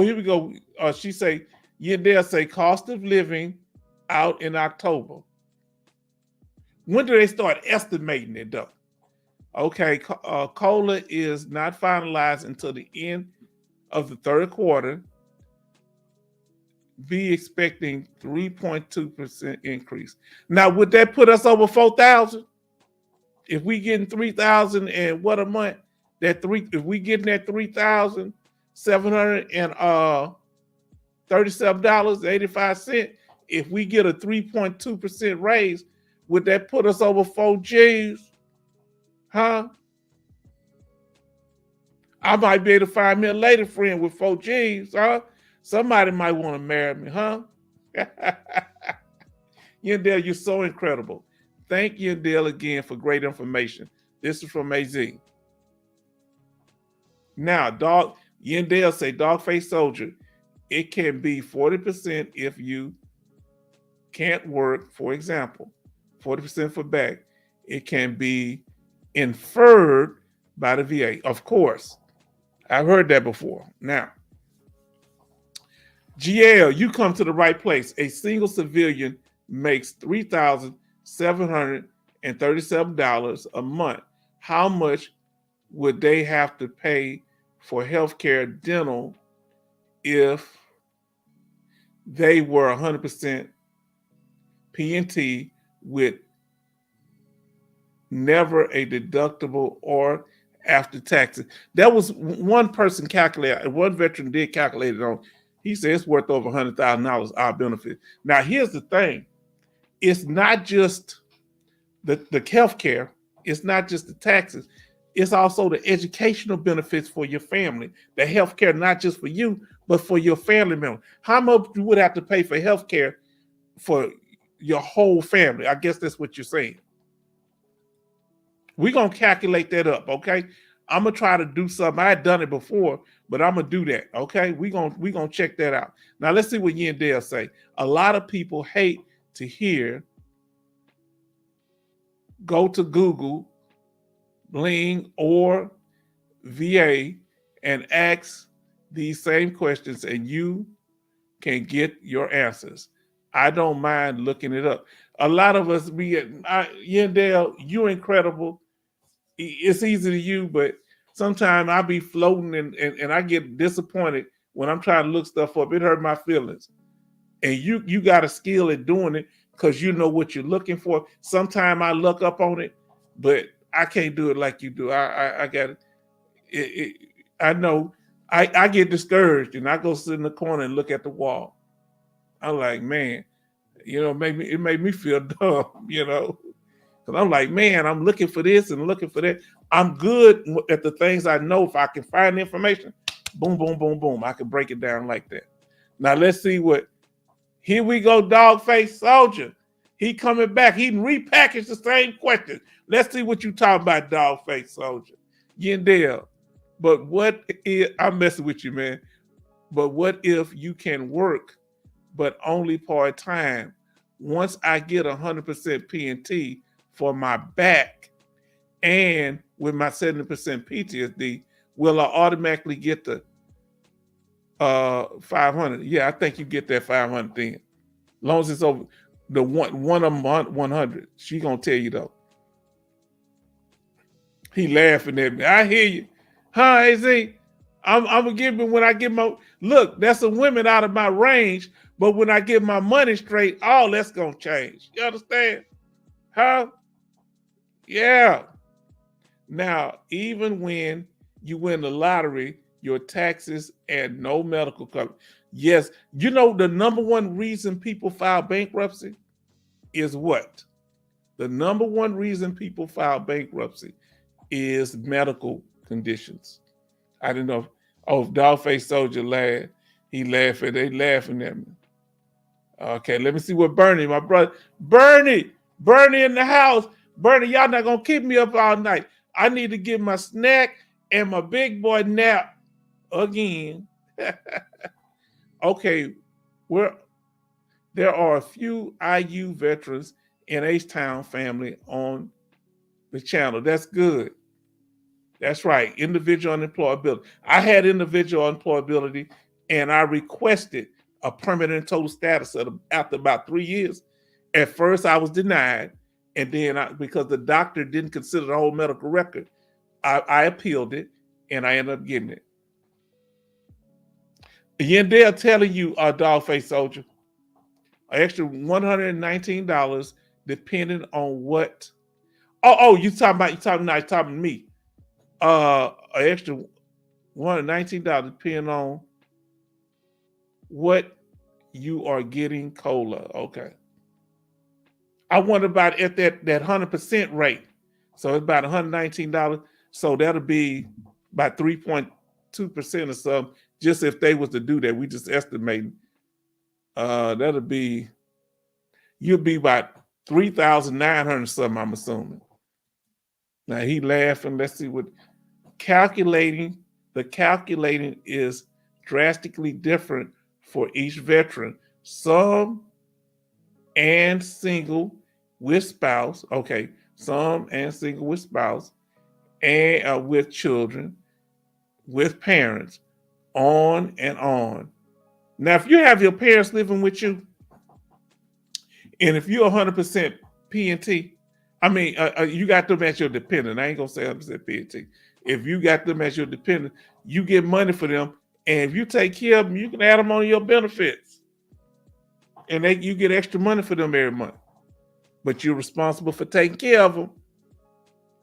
here we go. She say, they'll say cost of living out in October. When do they start estimating it though? Okay, COLA is not finalized until the end of the third quarter. Be expecting 3.2% increase. Now, would that put us over 4,000? If we getting 3,000 and what a month? If we getting that $3,737.85, if we get a 3.2% raise, would that put us over 4 G's? Huh? I might be able to find me a lady friend with 4 G's, huh? Somebody might want to marry me, huh? Yandel, you're so incredible. Thank you, Yandel, again for great information. This is from AZ. Now, dog, Yandel say, dog-faced soldier, it can be 40% if you can't work, for example, 40% for back. It can be inferred by the VA. Of course, I've heard that before. Now, GL, you come to the right place. A single civilian makes $3,737 a month. How much would they have to pay for healthcare dental if they were 100% P&T with never a deductible or after taxes? That was one person calculated, one veteran did calculate it on. He said it's worth over $100,000 our benefit. Now, here's the thing. It's not just the health care. It's not just the taxes. It's also the educational benefits for your family. The health care, not just for you, but for your family member. How much you would have to pay for health care for your whole family? I guess that's what you're saying. We're going to calculate that up, okay? I'm going to try to do something. I had done it before, but I'm going to do that, okay? We're gonna check that out. Now, let's see what Yandel say. A lot of people hate to hear, go to Google, Bling, or VA and ask these same questions, and you can get your answers. I don't mind looking it up. A lot of us, Yandel, you're incredible. It's easy to you, but sometimes I be floating and I get disappointed when I'm trying to look stuff up. It hurt my feelings. And you got a skill at doing it because you know what you're looking for. Sometimes I look up on it, but I can't do it like you do. I got it. I know I get discouraged and I go sit in the corner and look at the wall. I'm like, man, it made me feel dumb, Because I'm like, man, I'm looking for this and looking for that. I'm good at the things I know. If I can find the information, boom, boom, boom, boom, I can break it down like that. Now, let's see here we go, dog-faced soldier. He coming back. He repackaged the same question. Let's see what you talking about, dog-faced soldier. Yandel, but what if, I'm messing with you, man, but what if you can work, but only part-time? Once I get 100% P&T, for my back and with my 70% PTSD, will I automatically get the 500? Yeah, I think you get that 500 then. As long as it's over the one a month, 100. She gonna tell you though. He laughing at me. I hear you. Huh, AZ? I'm gonna give it when I get my, look, that's some women out of my range, but when I get my money straight, all that's gonna change. You understand? Huh? Yeah. Now, even when you win the lottery, your taxes and no medical coverage. Yes, the number one reason people file bankruptcy is what? The number one reason people file bankruptcy is medical conditions. I didn't know. If dog-faced soldier laughed. He laughing. They laughing at me. Okay, let me see what Bernie, my brother. Bernie in the house. Bernie, y'all not gonna keep me up all night. I need to get my snack and my big boy nap again. Okay, there are a few IU veterans in H-Town family on the channel. That's good. That's right, individual unemployability. I had individual unemployability and I requested a permanent total status after about 3 years. At first I was denied. And then because the doctor didn't consider the whole medical record, I appealed it and I ended up getting it. Yandel telling you, dog-faced soldier, an extra $119 depending on what. You talking to me. An extra $119 depending on what you are getting COLA. Okay. I wonder about at that 100% rate. So it's about $119. So that'll be about 3.2% or something. Just if they was to do that, we just estimating. You'll be about 3,900 something, I'm assuming. Now he laughing. Let's see what calculating the calculating is drastically different for each veteran. Some and single with spouse, okay, some and single with spouse, and with children, with parents, on and on. Now, if you have your parents living with you, and if you're 100% P&T, I mean, you got them as your dependent. I ain't gonna say 100% P&T. If you got them as your dependent, you get money for them, and if you take care of them, you can add them on your benefits, and you get extra money for them every month. But you're responsible for taking care of them.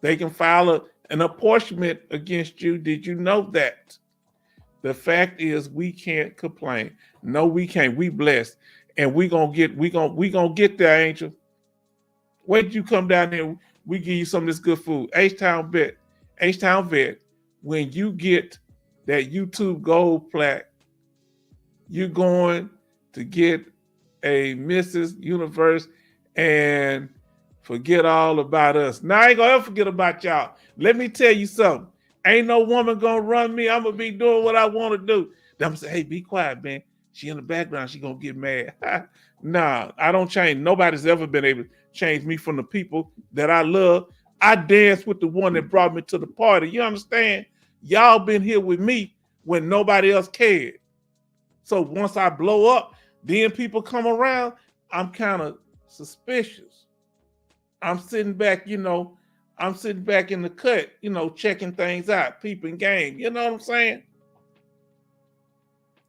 They can file an apportionment against you. Did you know that? The fact is, we can't complain. No, we can't. We blessed, and we gonna get there, Angel. Wait till you come down here. We give you some of this good food. H-Town Vet. When you get that YouTube Gold plaque, you're going to get a Mrs. Universe and forget all about us. Now I ain't gonna ever forget about y'all. Let me tell you something. Ain't no woman gonna run me. I'm gonna be doing what I want to do. Then I'm gonna say, hey, be quiet, man. She in the background, she gonna get mad. Nah, I don't change. Nobody's ever been able to change me from the people that I love. I danced with the one that brought me to the party. You understand? Y'all been here with me when nobody else cared. So once I blow up, then people come around, I'm kind of suspicious. I'm sitting back, I'm sitting back in the cut, checking things out, peeping game. You know what I'm saying?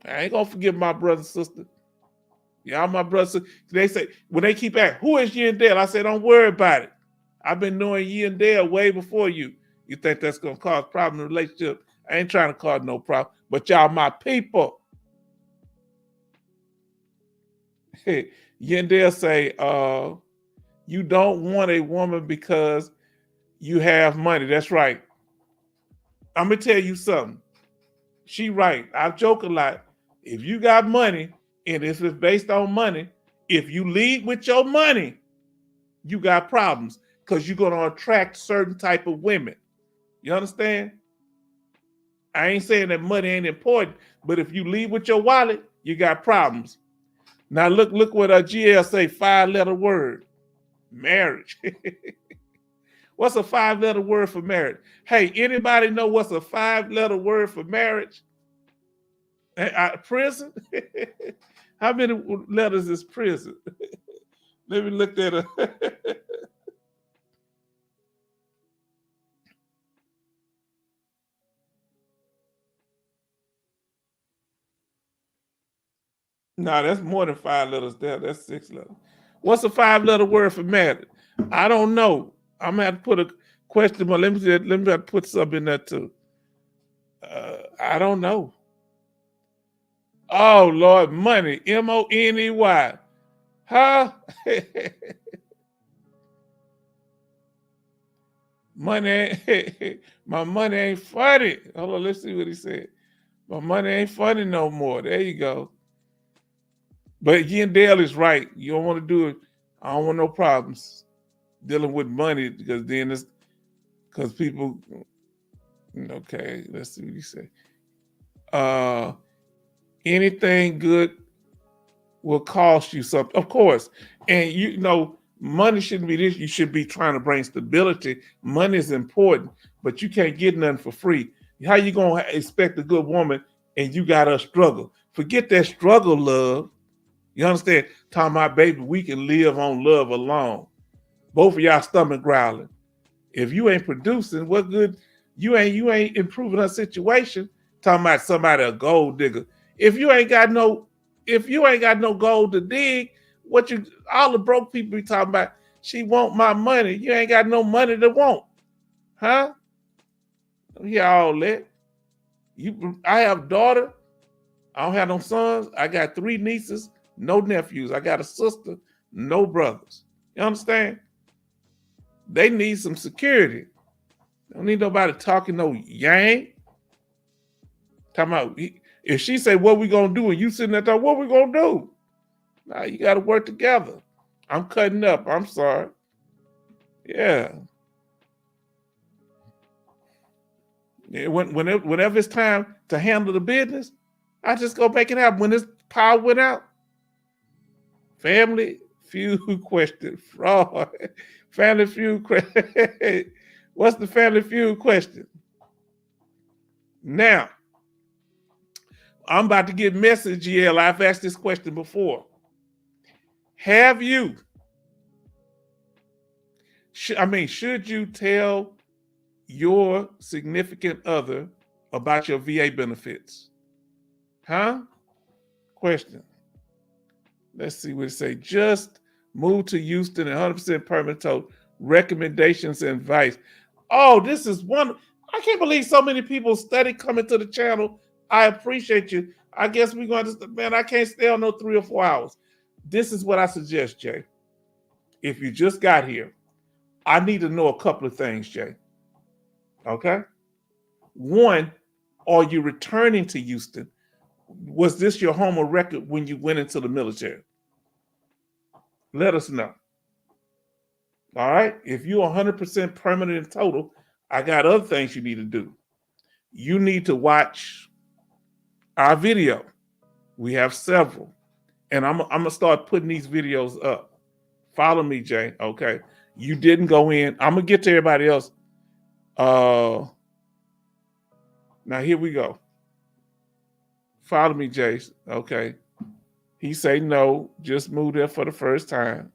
I ain't gonna forget my brother and sister. Y'all my brothers. They say, when they keep asking, who is you and Dale? I said, don't worry about it. I've been knowing you and Dale way before you. You think that's gonna cause problem in the relationship? I ain't trying to cause no problem, but y'all my people. Yandel say, you don't want a woman because you have money. That's right. I'm gonna tell you something. She right. I joke a lot. If you got money, and if it's based on money, if you lead with your money, you got problems because you're gonna attract certain type of women. You understand? I ain't saying that money ain't important, but if you lead with your wallet, you got problems. Now look what GL say, 5-letter word, marriage. What's a 5-letter word for marriage? Hey, anybody know what's a 5-letter word for marriage? Prison? How many letters is prison? Let me look that up. No, that's more than 5 letters there. That's 6 letters. What's a 5-letter word for marriage? I don't know. I'm gonna have to put a question mark. Let me put something in there too. I don't know. Oh Lord, money. MONEY. Huh? Money. My money ain't funny. Hold on, let's see what he said. My money ain't funny no more. There you go. But Dale is right. You don't want to do it. I don't want no problems dealing with money because then it's because people. Okay, let's see what he say. Anything good will cost you something, of course. And money shouldn't be this. You should be trying to bring stability. Money is important, but you can't get nothing for free. How you gonna expect a good woman and you gotta struggle? Forget that struggle, love. You understand? Talking about, baby, we can live on love alone. Both of y'all stomach growling. If you ain't producing, what good? You ain't improving her situation. Talking about somebody a gold digger. If you ain't got no gold to dig, all the broke people be talking about, she want my money. You ain't got no money to want. Huh? Don't hear all that. I have a daughter. I don't have no sons. I got 3 nieces, no nephews. I got a sister, no brothers. You understand? They need some security. Don't need nobody talking no yang. Talking about, if she say, what we gonna do? And you sitting there talking, what we gonna do? Nah, you gotta work together. I'm cutting up. I'm sorry. Yeah. Whenever it's time to handle the business, I just go make it happen. When this power went out, Family Feud question, fraud. Family Feud question. What's the Family Feud question? Now, I'm about to get messy, GL. I've asked this question before. Have you, should you tell your significant other about your VA benefits? Huh? Question. Let's see what it say. Just move to Houston and 100% permanent total. Recommendations and advice. Oh, this is one. I can't believe so many people study coming to the channel. I appreciate you. I guess we're going to, man, I can't stay on no 3 or 4 hours. This is what I suggest, Jay. If you just got here, I need to know a couple of things, Jay. Okay? One, are you returning to Houston? Was this your home of record when you went into the military? Let us know. All right? If you're 100% permanent and total, I got other things you need to do. You need to watch our video. We have several. And I'm going to start putting these videos up. Follow me, Jay. Okay? You didn't go in. I'm going to get to everybody else. Now, here we go. Follow me, Jay. Okay. He say no, just moved there for the first time.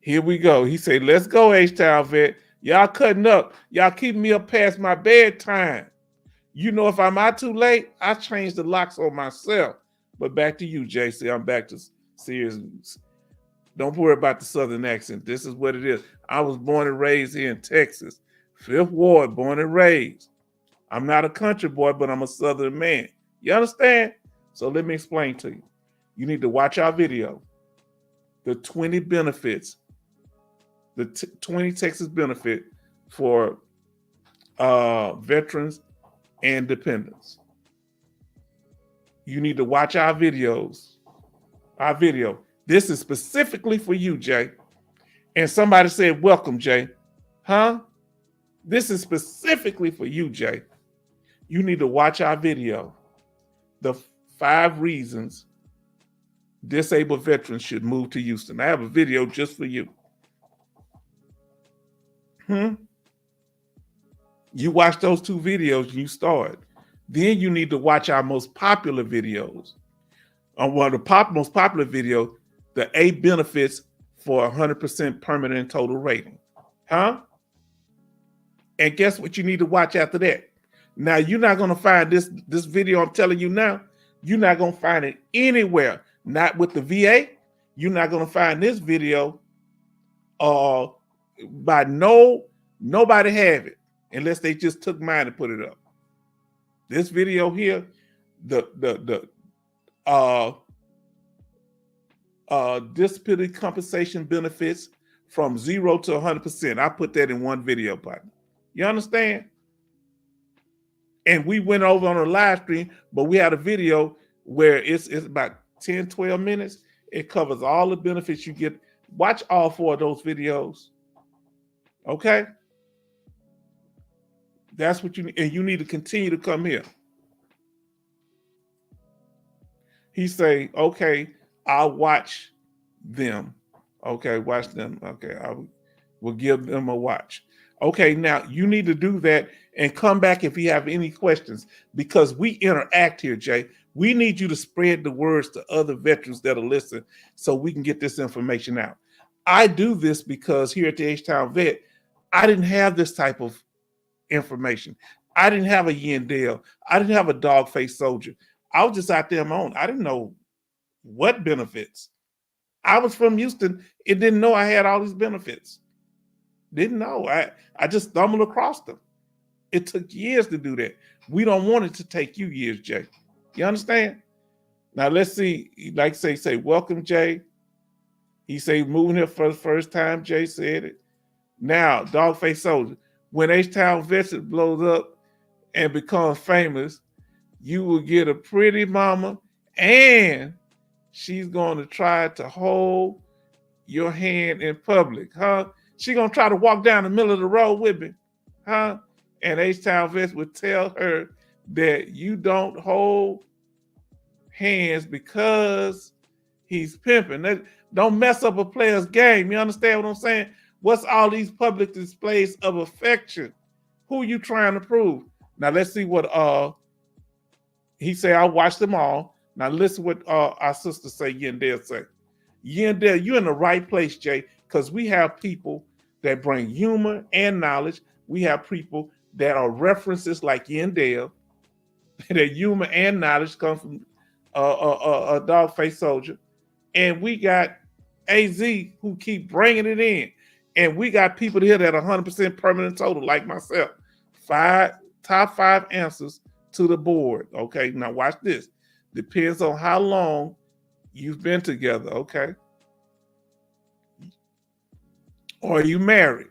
Here we go. He say, let's go, H-Town vet. Y'all cutting up. Y'all keeping me up past my bedtime. You know, if I'm out too late, I change the locks on myself. But back to you, JC. I'm back to serious news. Don't worry about the Southern accent. This is what it is. I was born and raised here in Texas. 5th Ward, born and raised. I'm not a country boy, but I'm a Southern man. You understand? So let me explain to you. You need to watch our video. The 20 benefits, the 20 Texas benefit for veterans and dependents. You need to watch our videos. Our video. This is specifically for you, Jay. And somebody said, welcome, Jay. Huh? This is specifically for you, Jay. You need to watch our video. The 5 reasons disabled veterans should move to Houston. I have a video just for you. You watch those 2 videos and you start. Then you need to watch our most popular videos. One of the most popular video, the 8 benefits for 100% permanent and total rating. Huh? And guess what you need to watch after that? Now, you're not going to find this video I'm telling you now. You're not going to find it anywhere. Not with the VA. You're not going to find this video by nobody have it unless they just took mine and put it up. This video here, the disability compensation benefits from 0 to 100%. I put that in one video, partner. You understand? And we went over on a live stream, but we had a video where it's about 10, 12 minutes. It covers all the benefits you get. Watch all 4 of those videos. Okay? That's what you need. And you need to continue to come here. He say, okay, I'll watch them. Okay, watch them. Okay, I will give them a watch. Okay, now you need to do that and come back if you have any questions, because we interact here, Jay. We need you to spread the words to other veterans that are listening so we can get this information out. I do this because here at the H-Town Vet, I didn't have this type of information. I didn't have a Yandell. I didn't have a dog-faced soldier. I was just out there on my own. I didn't know what benefits. I was from Houston and didn't know I had all these benefits. Didn't know. I just stumbled across them. It took years to do that. We don't want it to take you years, Jay. You understand? Now let's see. Like say, welcome, Jay. He say moving here for the first time. Jay said it. Now, dog-faced soldier. When H-Town Vets blows up and becomes famous, you will get a pretty mama, and she's going to try to hold your hand in public, huh? She's going to try to walk down the middle of the road with me, huh? and H-Town vets would tell her that you don't hold hands because he's pimping. Don't mess up a player's game. You understand what I'm saying? What's all these public displays of affection? Who you trying to prove? Now let's see what he say. I watched them all. Now listen what our sister say, Yandel say. Yandel, you're in the right place, Jay, because we have people that bring humor and knowledge. We have people that are references like Yandel, that humor and knowledge come from a dog-faced soldier. And we got AZ who keep bringing it in. And we got people here that are 100% permanent total, like myself. Top five answers to the board. Okay, now watch this. Depends on how long you've been together. Okay. Are you married?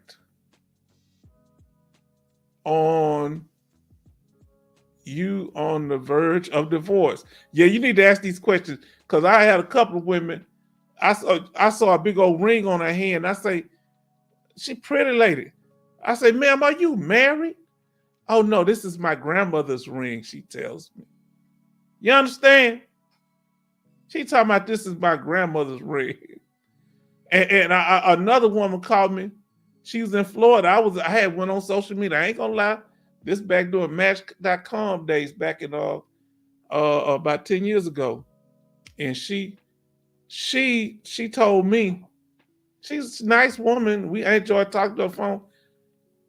On the verge of divorce? Yeah, you need to ask these questions because I had a couple of women. I saw a big old ring on her hand. I say, she pretty lady. I say, ma'am, are you married? Oh no, this is my grandmother's ring, she tells me. You understand? She talking about this is my grandmother's ring. And another woman called me. She was in Florida. I had one on social media. I ain't gonna lie. This back during Match.com days back in about 10 years ago. And she told me, she's a nice woman. I enjoyed talking to her phone.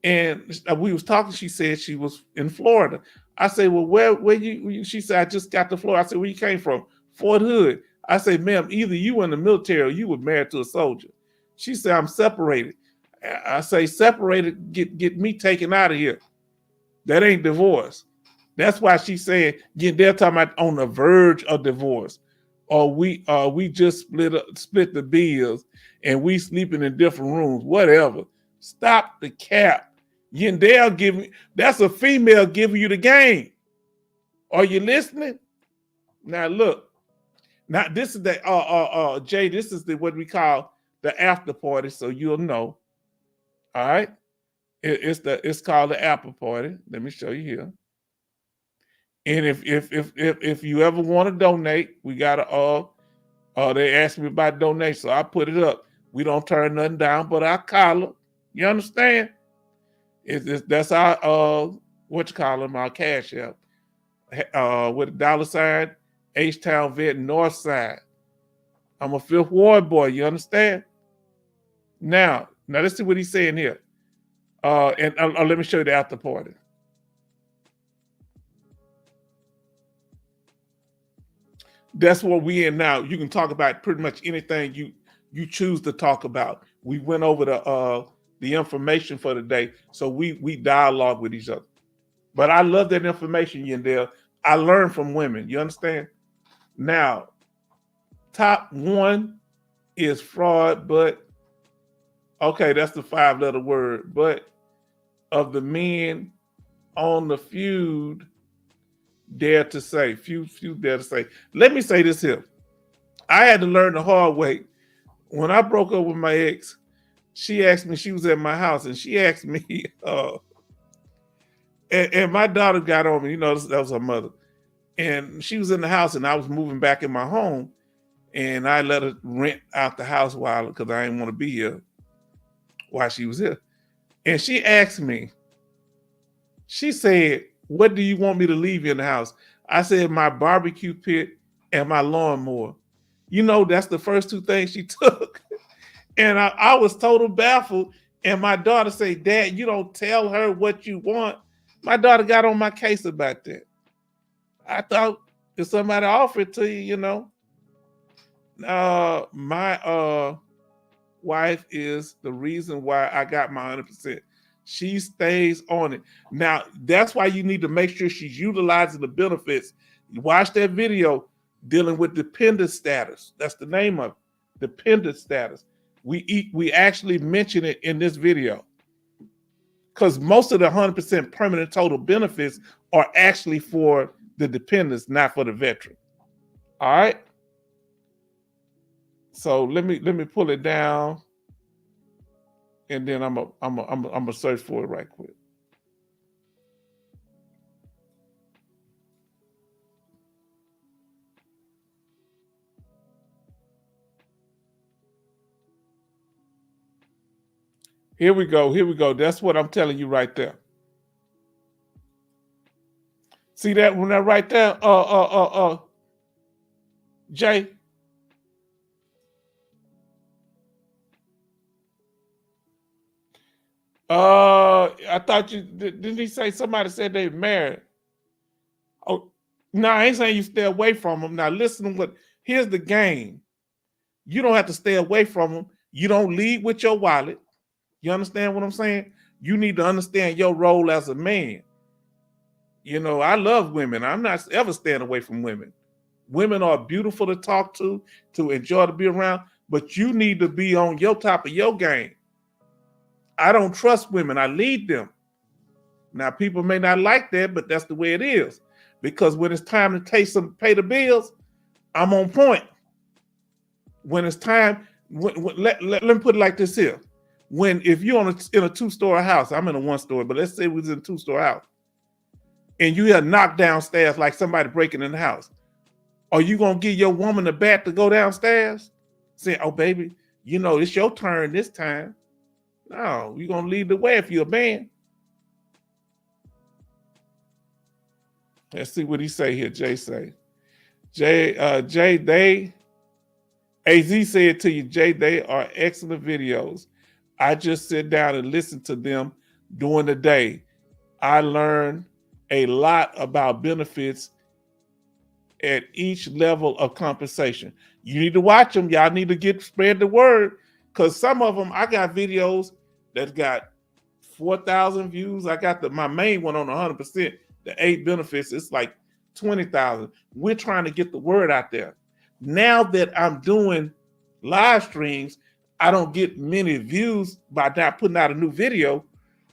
And we was talking, she said she was in Florida. I said, well, where you, she said, I just got to Florida. I said, where you came from? Fort Hood. I said, ma'am, either you were in the military or you were married to a soldier. She said, I'm separated. I say, separated, get me taken out of here. That ain't divorce. That's why she said, they're talking about on the verge of divorce. Or we just split the bills and we sleeping in different rooms, whatever. Stop the cap. That's a female giving you the game. Are you listening? Now look. Now this is the Jay, this is what we call the after party, so you'll know. All right. It's called the after party. Let me show you here. And if you ever want to donate, we got they asked me about donation, so I put it up. We don't turn nothing down but our collar. You understand? That's our our cash app. With a $, H-Town Vet North Side. I'm a Fifth Ward boy, you understand? Now let's see what he's saying here. And let me show you the after party. That's what we in now. You can talk about pretty much anything you choose to talk about. We went over the information for the day, so we dialogue with each other. But I love that information, Yandel. I learn from women. You understand? Now, top one is fraud, but okay, that's the 5-letter word. But of the men on the feud, dare to say, few dare to say. Let me say this here. I had to learn the hard way. When I broke up with my ex, she asked me, she was at my house, and she asked me, and my daughter got on me, you know, that was her mother. And she was in the house and I was moving back in my home and I let her rent out the house because I didn't want to be here while she was here. And she asked me, she said, what do you want me to leave in the house? I said, my barbecue pit and my lawnmower. You know, that's the first two things she took. And I was total baffled. And my daughter said, Dad, you don't tell her what you want. My daughter got on my case about that. I thought if somebody offered to you, you know. My wife is the reason why I got my 100%. She stays on it. Now, that's why you need to make sure she's utilizing the benefits. You watch that video dealing with dependent status. That's the name of it, dependent status. We actually mention it in this video because most of the 100% permanent total benefits are actually for the dependents, not for the veteran. All right. So let me pull it down, and then I'm gonna search for it right quick. Here we go. Here we go. That's what I'm telling you right there. See that when I right there, Jay? I thought you didn't he say somebody said they married? Oh, no, I ain't saying you stay away from them. Now listen to what here's the game. You don't have to stay away from them. You don't lead with your wallet. You understand what I'm saying? You need to understand your role as a man. You know, I love women. I'm not ever staying away from women. Women are beautiful to talk to enjoy to be around, but you need to be on your top of your game. I don't trust women. I lead them. Now, people may not like that, but that's the way it is. Because when it's time to pay the bills, I'm on point. When it's time, let me put it like this here. If you're in a two-story house, I'm in a one-story, but let's say we was in a two-story house, and you had knocked downstairs like somebody breaking in the house, are you gonna give your woman the bat to go downstairs? Say, oh baby, you know it's your turn this time. No, you're gonna lead the way if you're a man. Let's see what he say here. Jay say, Jay, they AZ said to you, Jay, they are excellent videos. I just sit down and listen to them during the day. I learn a lot about benefits at each level of compensation. You need to watch them. Y'all need to spread the word, because some of them, I got videos that got 4,000 views. I got my main one on 100%. The 8 benefits, it's like 20,000. We're trying to get the word out there. Now that I'm doing live streams, I don't get many views by not putting out a new video,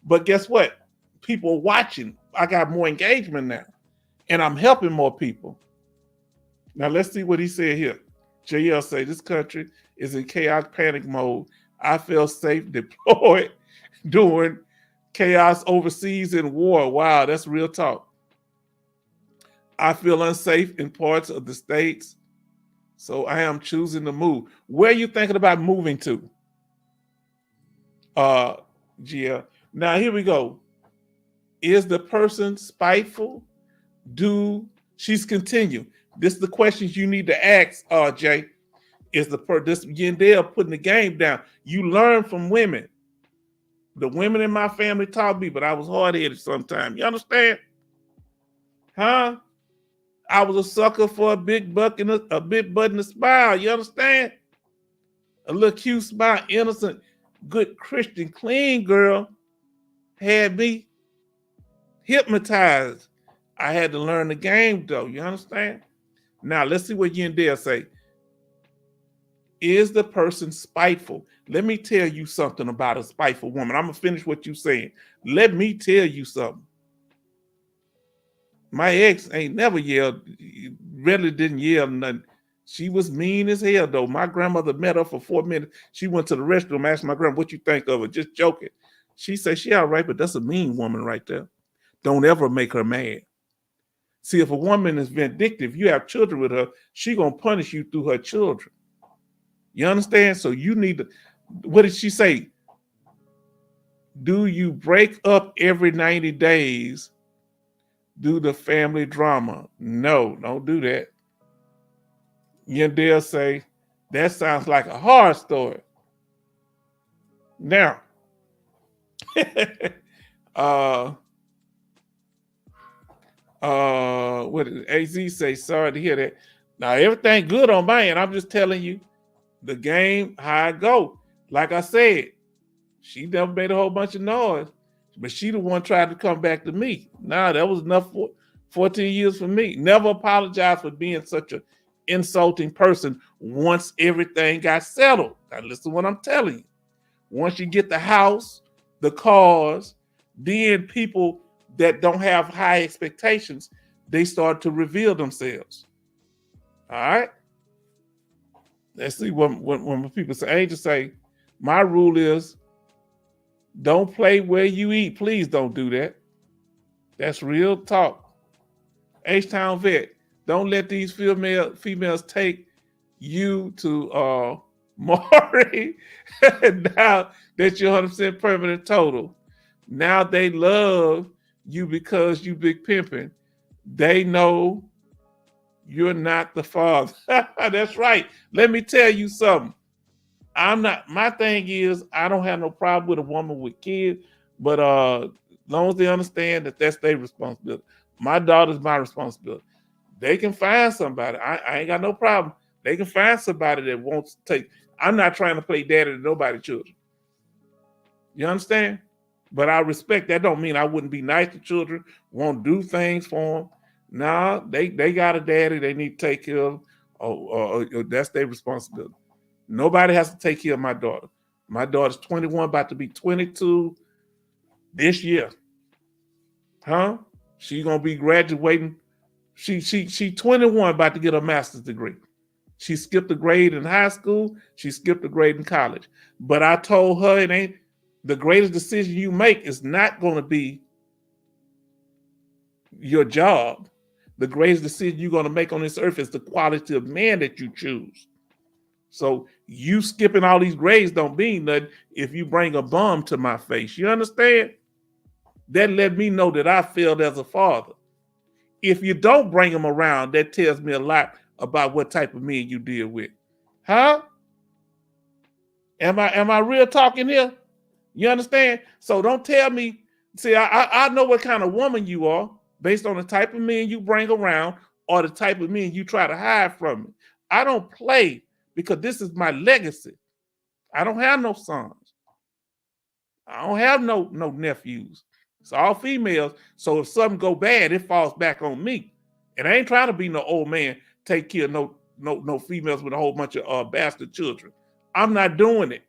but guess what? People are watching. I got more engagement now, and I'm helping more people. Now let's see what he said here. JL say, this country is in chaos panic mode. I feel safe deployed during chaos overseas in war. Wow, that's real talk. I feel unsafe in parts of the states, so I am choosing to move. Where are you thinking about moving to? GL. Now here we go. Is the person spiteful? She's continue. This is the questions you need to ask, Jay. Is this Yandel putting the game down? You learn from women. The women in my family taught me, but I was hard-headed sometimes. You understand? Huh? I was a sucker for a big buck and a big butt and a smile. You understand? A little cute smile, innocent, good Christian, clean girl had me hypnotized. I had to learn the game, though. You understand? Now, let's see what Yandel say. Is the person spiteful? Let me tell you something about a spiteful woman. I'm going to finish what you're saying. Let me tell you something. My ex ain't never yelled, really didn't yell nothing. She was mean as hell, though. My grandmother met her for 4 minutes. She went to the restroom, asked my grandma, what you think of her? Just joking. She said, she all right, but that's a mean woman right there. Don't ever make her mad. See, if a woman is vindictive, you have children with her, she gonna punish you through her children. You understand? So you need to, what did she say? Do you break up every 90 days? Do the family drama? No, don't do that. Yandel say, that sounds like a horror story. Now, what did AZ say? Sorry to hear that. Now, everything good on my end. I'm just telling you the game, how I go. Like I said, she never made a whole bunch of noise, but she the one tried to come back to me. Nah, that was enough for 14 years for me. Never apologize for being such an insulting person once everything got settled. Now, listen to what I'm telling you. Once you get the house, the cars, then people that don't have high expectations, they start to reveal themselves. All right? Let's see when people say, Angel say, my rule is don't play where you eat. Please don't do that. That's real talk. H-Town Vet, don't let these females take you to Maury, now that you're 100% permanent total, now they love you because you big pimping. They know you're not the father. That's right. Let me tell you something. I'm not, my thing is, I don't have no problem with a woman with kids, but as long as they understand that that's their responsibility. My daughter's my responsibility. They can find somebody. I ain't got no problem. They can find somebody that wants to take. I'm not trying to play daddy to nobody's children. You understand? But I respect that. Don't mean I wouldn't be nice to children, won't do things for them. Nah, they got a daddy they need to take care of. That's their responsibility. Nobody has to take care of my daughter. My daughter's 21, about to be 22 this year. Huh? She's gonna be graduating. She 21, about to get a master's degree. She skipped a grade in high school. She skipped a grade in college. But I told her it ain't the greatest decision you make is not going to be your job. The greatest decision you're going to make on this earth is the quality of man that you choose. So you skipping all these grades don't mean nothing if you bring a bum to my face. You understand? That let me know that I failed as a father. If you don't bring them around, that tells me a lot about what type of men you deal with. Huh? Am I real talking here? You understand? So don't tell me, see, I know what kind of woman you are based on the type of men you bring around or the type of men you try to hide from me. I don't play because this is my legacy. I don't have no sons. I don't have no nephews. It's all females. So if something go bad, it falls back on me. And I ain't trying to be no old man, take care of no females with a whole bunch of bastard children. I'm not doing it.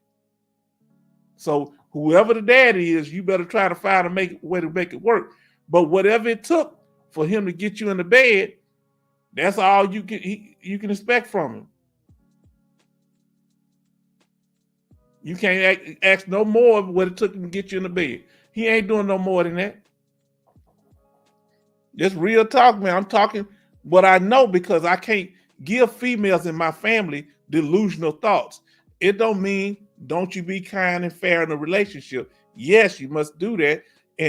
So whoever the daddy is, you better try to find a way to make it work. But whatever it took for him to get you in the bed, that's all you can expect from him. You can't ask no more of what it took him to get you in the bed. He ain't doing no more than that. Just real talk, man. I'm talking what I know because I can't give females in my family delusional thoughts. It don't mean don't you be kind and fair in a relationship. Yes, you must do that,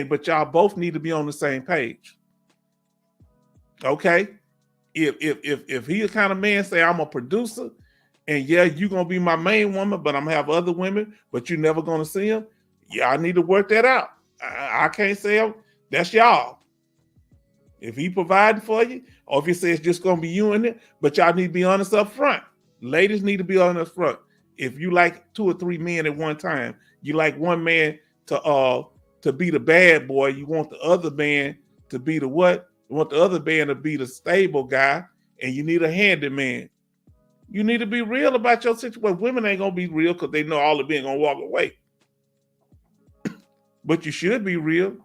but y'all both need to be on the same page. Okay? If he the kind of man say I'm a producer, and yeah, you're gonna be my main woman, but I'm gonna have other women, but you're never gonna see them. Yeah, I need to work that out. I can't say that's y'all. If he providing for you, or if he says it's just gonna be you in it, but y'all need to be honest up front. Ladies need to be honest up front. If you like 2 or 3 men at one time, you like one man to be the bad boy, you want the other man to be the what? You want the other man to be the stable guy, and you need a handyman. You need to be real about your situation. Women ain't gonna be real because they know all the men gonna walk away. But you should be real.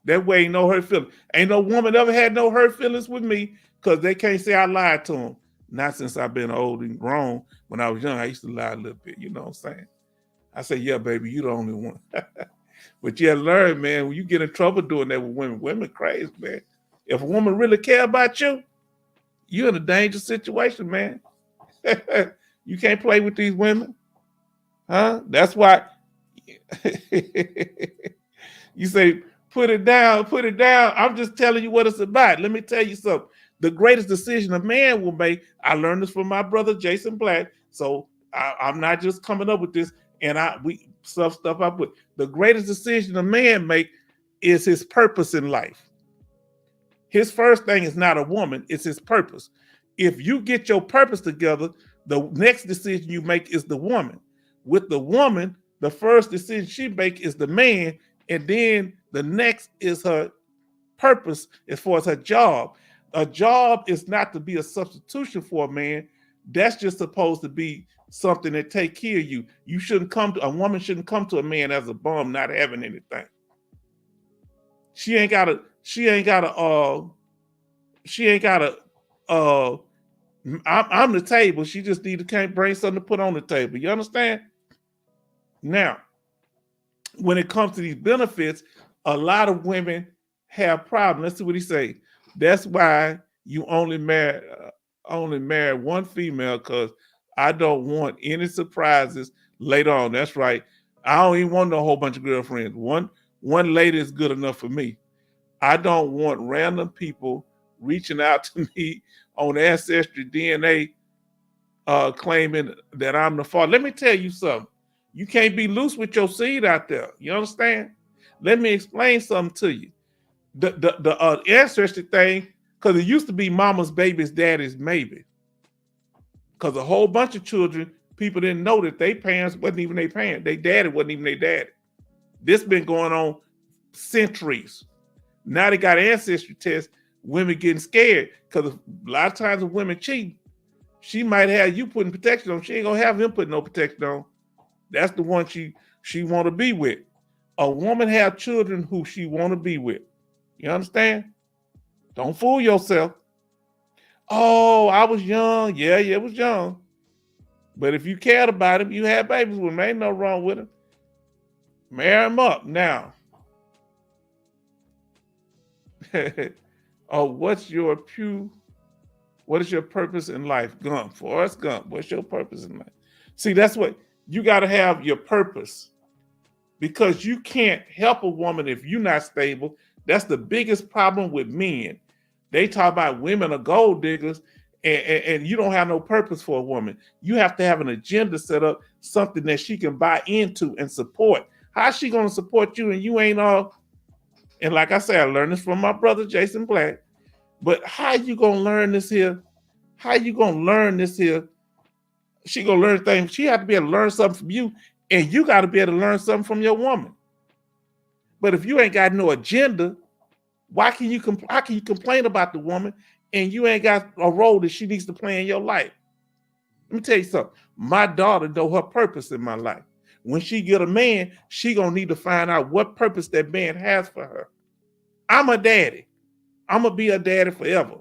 That way ain't no hurt feelings. Ain't no woman ever had no hurt feelings with me because they can't say I lied to them. Not since I've been old and grown. When I was young, I used to lie a little bit. You know what I'm saying? I say, yeah, baby, you the only one. But you have learned, man, when you get in trouble doing that with women crazy, man. If a woman really care about you, you're in a dangerous situation, man. You can't play with these women. Huh? That's why you say, put it down, put it down. I'm just telling you what it's about. Let me tell you something. The greatest decision a man will make, I learned this from my brother, Jason Black. So I'm not just coming up with this and we stuff I put. The greatest decision a man make is his purpose in life. His first thing is not a woman, it's his purpose. If you get your purpose together, the next decision you make is the woman. With the woman, the first decision she makes is the man, and then the next is her purpose as far as her job. A job is not to be a substitution for a man. That's just supposed to be something that take care of you. A woman shouldn't come to a man as a bum, not having anything. I'm the table. She just can't bring something to put on the table. You understand? Now, when it comes to these benefits, a lot of women have problems. Let's see what he say. That's why you only marry one female, because I don't want any surprises later on. That's right. I don't even want a whole bunch of girlfriends. One lady is good enough for me. I don't want random people reaching out to me on ancestry DNA claiming that I'm the father. Let me tell you something. You can't be loose with your seed out there. You understand? Let me explain something to you. The ancestry thing, because it used to be mama's baby's daddy's maybe. Because a whole bunch of children, people didn't know that their parents wasn't even their parents. Their daddy wasn't even their daddy. This been going on centuries. Now they got ancestry tests, women getting scared. Because a lot of times when women cheat, she might have you putting protection on. She ain't gonna have him putting no protection on. That's the one she want to be with. A woman have children who she want to be with. You understand? Don't fool yourself. Oh, I was young. Yeah, it was young. But if you cared about him, you had babies with him. Ain't no wrong with him. Marry him up now. Oh, what is your purpose in life? Gump, Forrest Gump, what's your purpose in life? See, that's what you got to have, your purpose, because you can't help a woman if you're not stable. That's the biggest problem with men. They talk about women are gold diggers, and you don't have no purpose for a woman. You have to have an agenda set up, something that she can buy into and support. How's she going to support you and you ain't all? And like I said, I learned this from my brother, Jason Black. But how you going to learn this here? How you going to learn this here? She going to learn things. She have to be able to learn something from you, and you got to be able to learn something from your woman. But if you ain't got no agenda, how can you complain about the woman and you ain't got a role that she needs to play in your life? Let me tell you something. My daughter know her purpose in my life. When she get a man, she gonna need to find out what purpose that man has for her. I'm a daddy. I'm gonna be a daddy forever.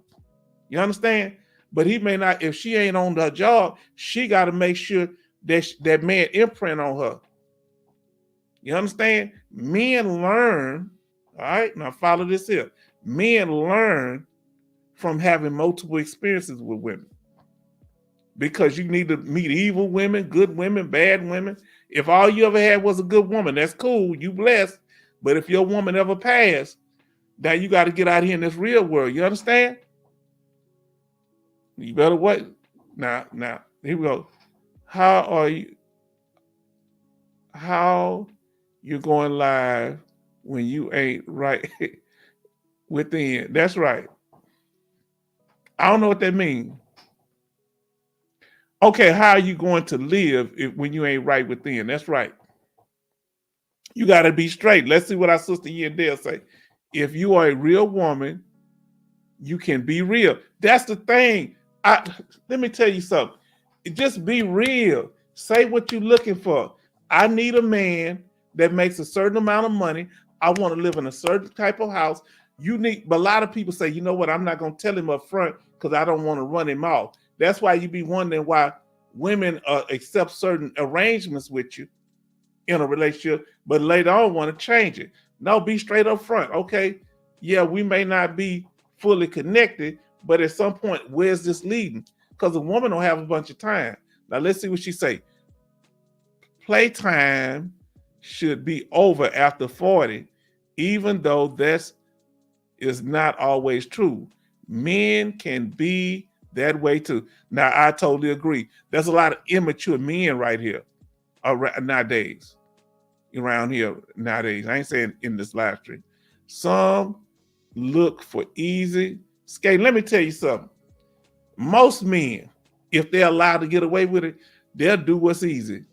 You understand? But he may not. If she ain't on her job, she got to make sure that that man imprint on her. You understand? Men learn. All right, now follow this here. Men learn from having multiple experiences with women, because you need to meet evil women, good women, bad women. If all you ever had was a good woman, that's cool, you blessed. But if your woman ever passed, now you got to get out here in this real world. You understand? You better wait. Now, here we go. How you going live when you ain't right within? That's right. I don't know what that means. Okay, how are you going to live when you ain't right within? That's right. You got to be straight. Let's see what our sister Yandel say. If you are a real woman, you can be real. That's the thing. Let me tell you something. Just be real. Say what you're looking for. I need a man that makes a certain amount of money. I want to live in a certain type of house. But a lot of people say, you know what, I'm not going to tell him up front because I don't want to run him off. That's why you be wondering why women accept certain arrangements with you in a relationship, but later on want to change it. No, be straight up front. Okay, yeah, we may not be fully connected, but at some point, where's this leading? Because a woman don't have a bunch of time. Now let's see what she say. Playtime should be over after 40, even though that is not always true. Men can be that way too. Now, I totally agree. There's a lot of immature men right here nowadays. Around here nowadays. I ain't saying in this live stream. Some look for easy skate. Let me tell you something. Most men, if they're allowed to get away with it, they'll do what's easy.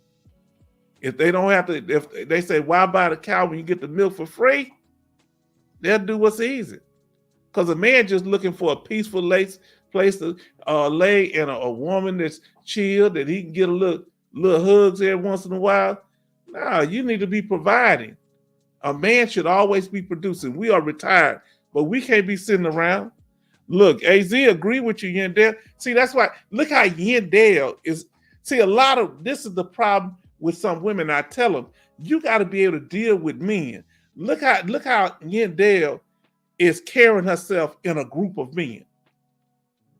If they don't have to, if they say, why buy the cow when you get the milk for free? They'll do what's easy. Because a man just looking for a peaceful place to lay, and a woman that's chill, that he can get a little hugs every once in a while. No, you need to be providing. A man should always be producing. We are retired, but we can't be sitting around. Look, AZ agree with you, Yandel. See, that's why, look how Yandel is. See, a lot of, this is the problem with some women. I tell them, you got to be able to deal with men. Look how Yandel is carrying herself in a group of men.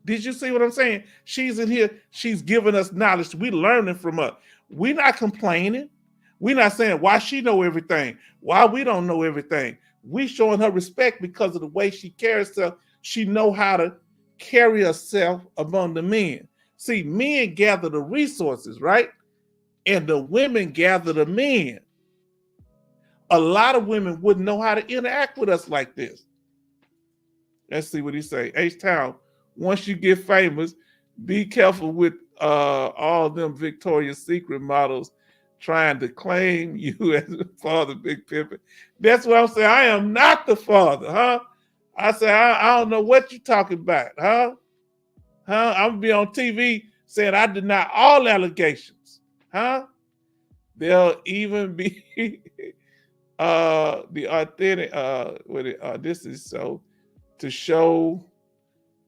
Did you see what I'm saying? She's in here. She's giving us knowledge. We learning from her. We're not complaining. We're not saying why she know everything, why we don't know everything. We showing her respect because of the way she carries herself. She know how to carry herself among the men. See, men gather the resources, right? And the women gather the men. A lot of women wouldn't know how to interact with us like this. Let's see what he say. H-Town, once you get famous, be careful with all them Victoria's Secret models trying to claim you as the father, Big Pimpin'. That's what I'm saying. I am not the father, huh? I say, I don't know what you're talking about, huh? I'm gonna be on TV saying I deny all allegations, huh? There'll even be the authentic, this is so to show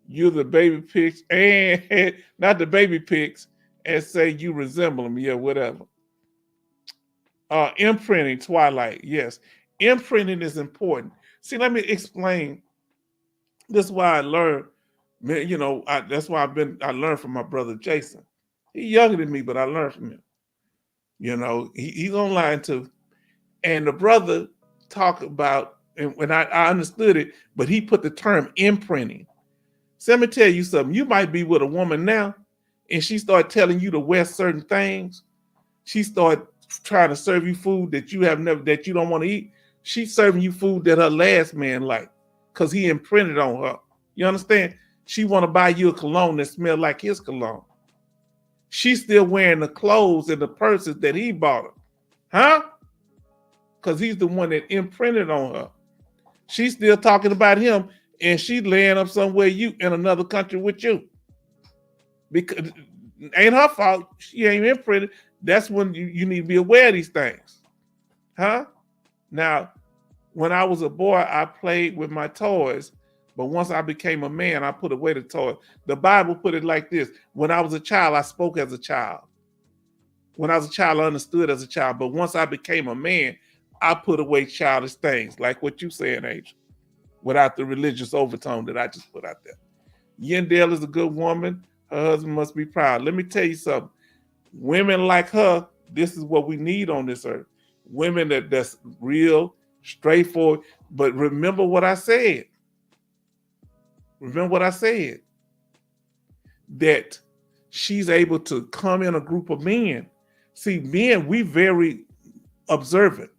you the baby pics and not the baby pics and say you resemble them, yeah, whatever. Imprinting, Twilight, yes. Imprinting is important. See, let me explain. This is why I learned, you know, that's why I learned from my brother Jason. He's younger than me, but I learned from him. You know, he's online too. And the brother talked about, and when I understood it, but he put the term imprinting. So let me tell you something. You might be with a woman now, and she start telling you to wear certain things. She start trying to serve you food that you don't want to eat. She's serving you food that her last man liked because he imprinted on her. You understand? She want to buy you a cologne that smell like his cologne. She's still wearing the clothes and the purses that he bought her. Huh? Because he's the one that imprinted on her. She's still talking about him, and she's laying up somewhere in another country with you. Because ain't her fault. She ain't imprinted. That's when you need to be aware of these things. Huh? Now, when I was a boy, I played with my toys. But once I became a man, I put away the toys. The Bible put it like this. When I was a child, I spoke as a child. When I was a child, I understood as a child. But once I became a man, I put away childish things, like what you saying, Angel, without the religious overtone that I just put out there. Yendell is a good woman. Her husband must be proud. Let me tell you something. Women like her, this is what we need on this earth. Women that's real, straightforward. But remember what I said. Remember what I said. That she's able to come in a group of men. See, men, we very observant.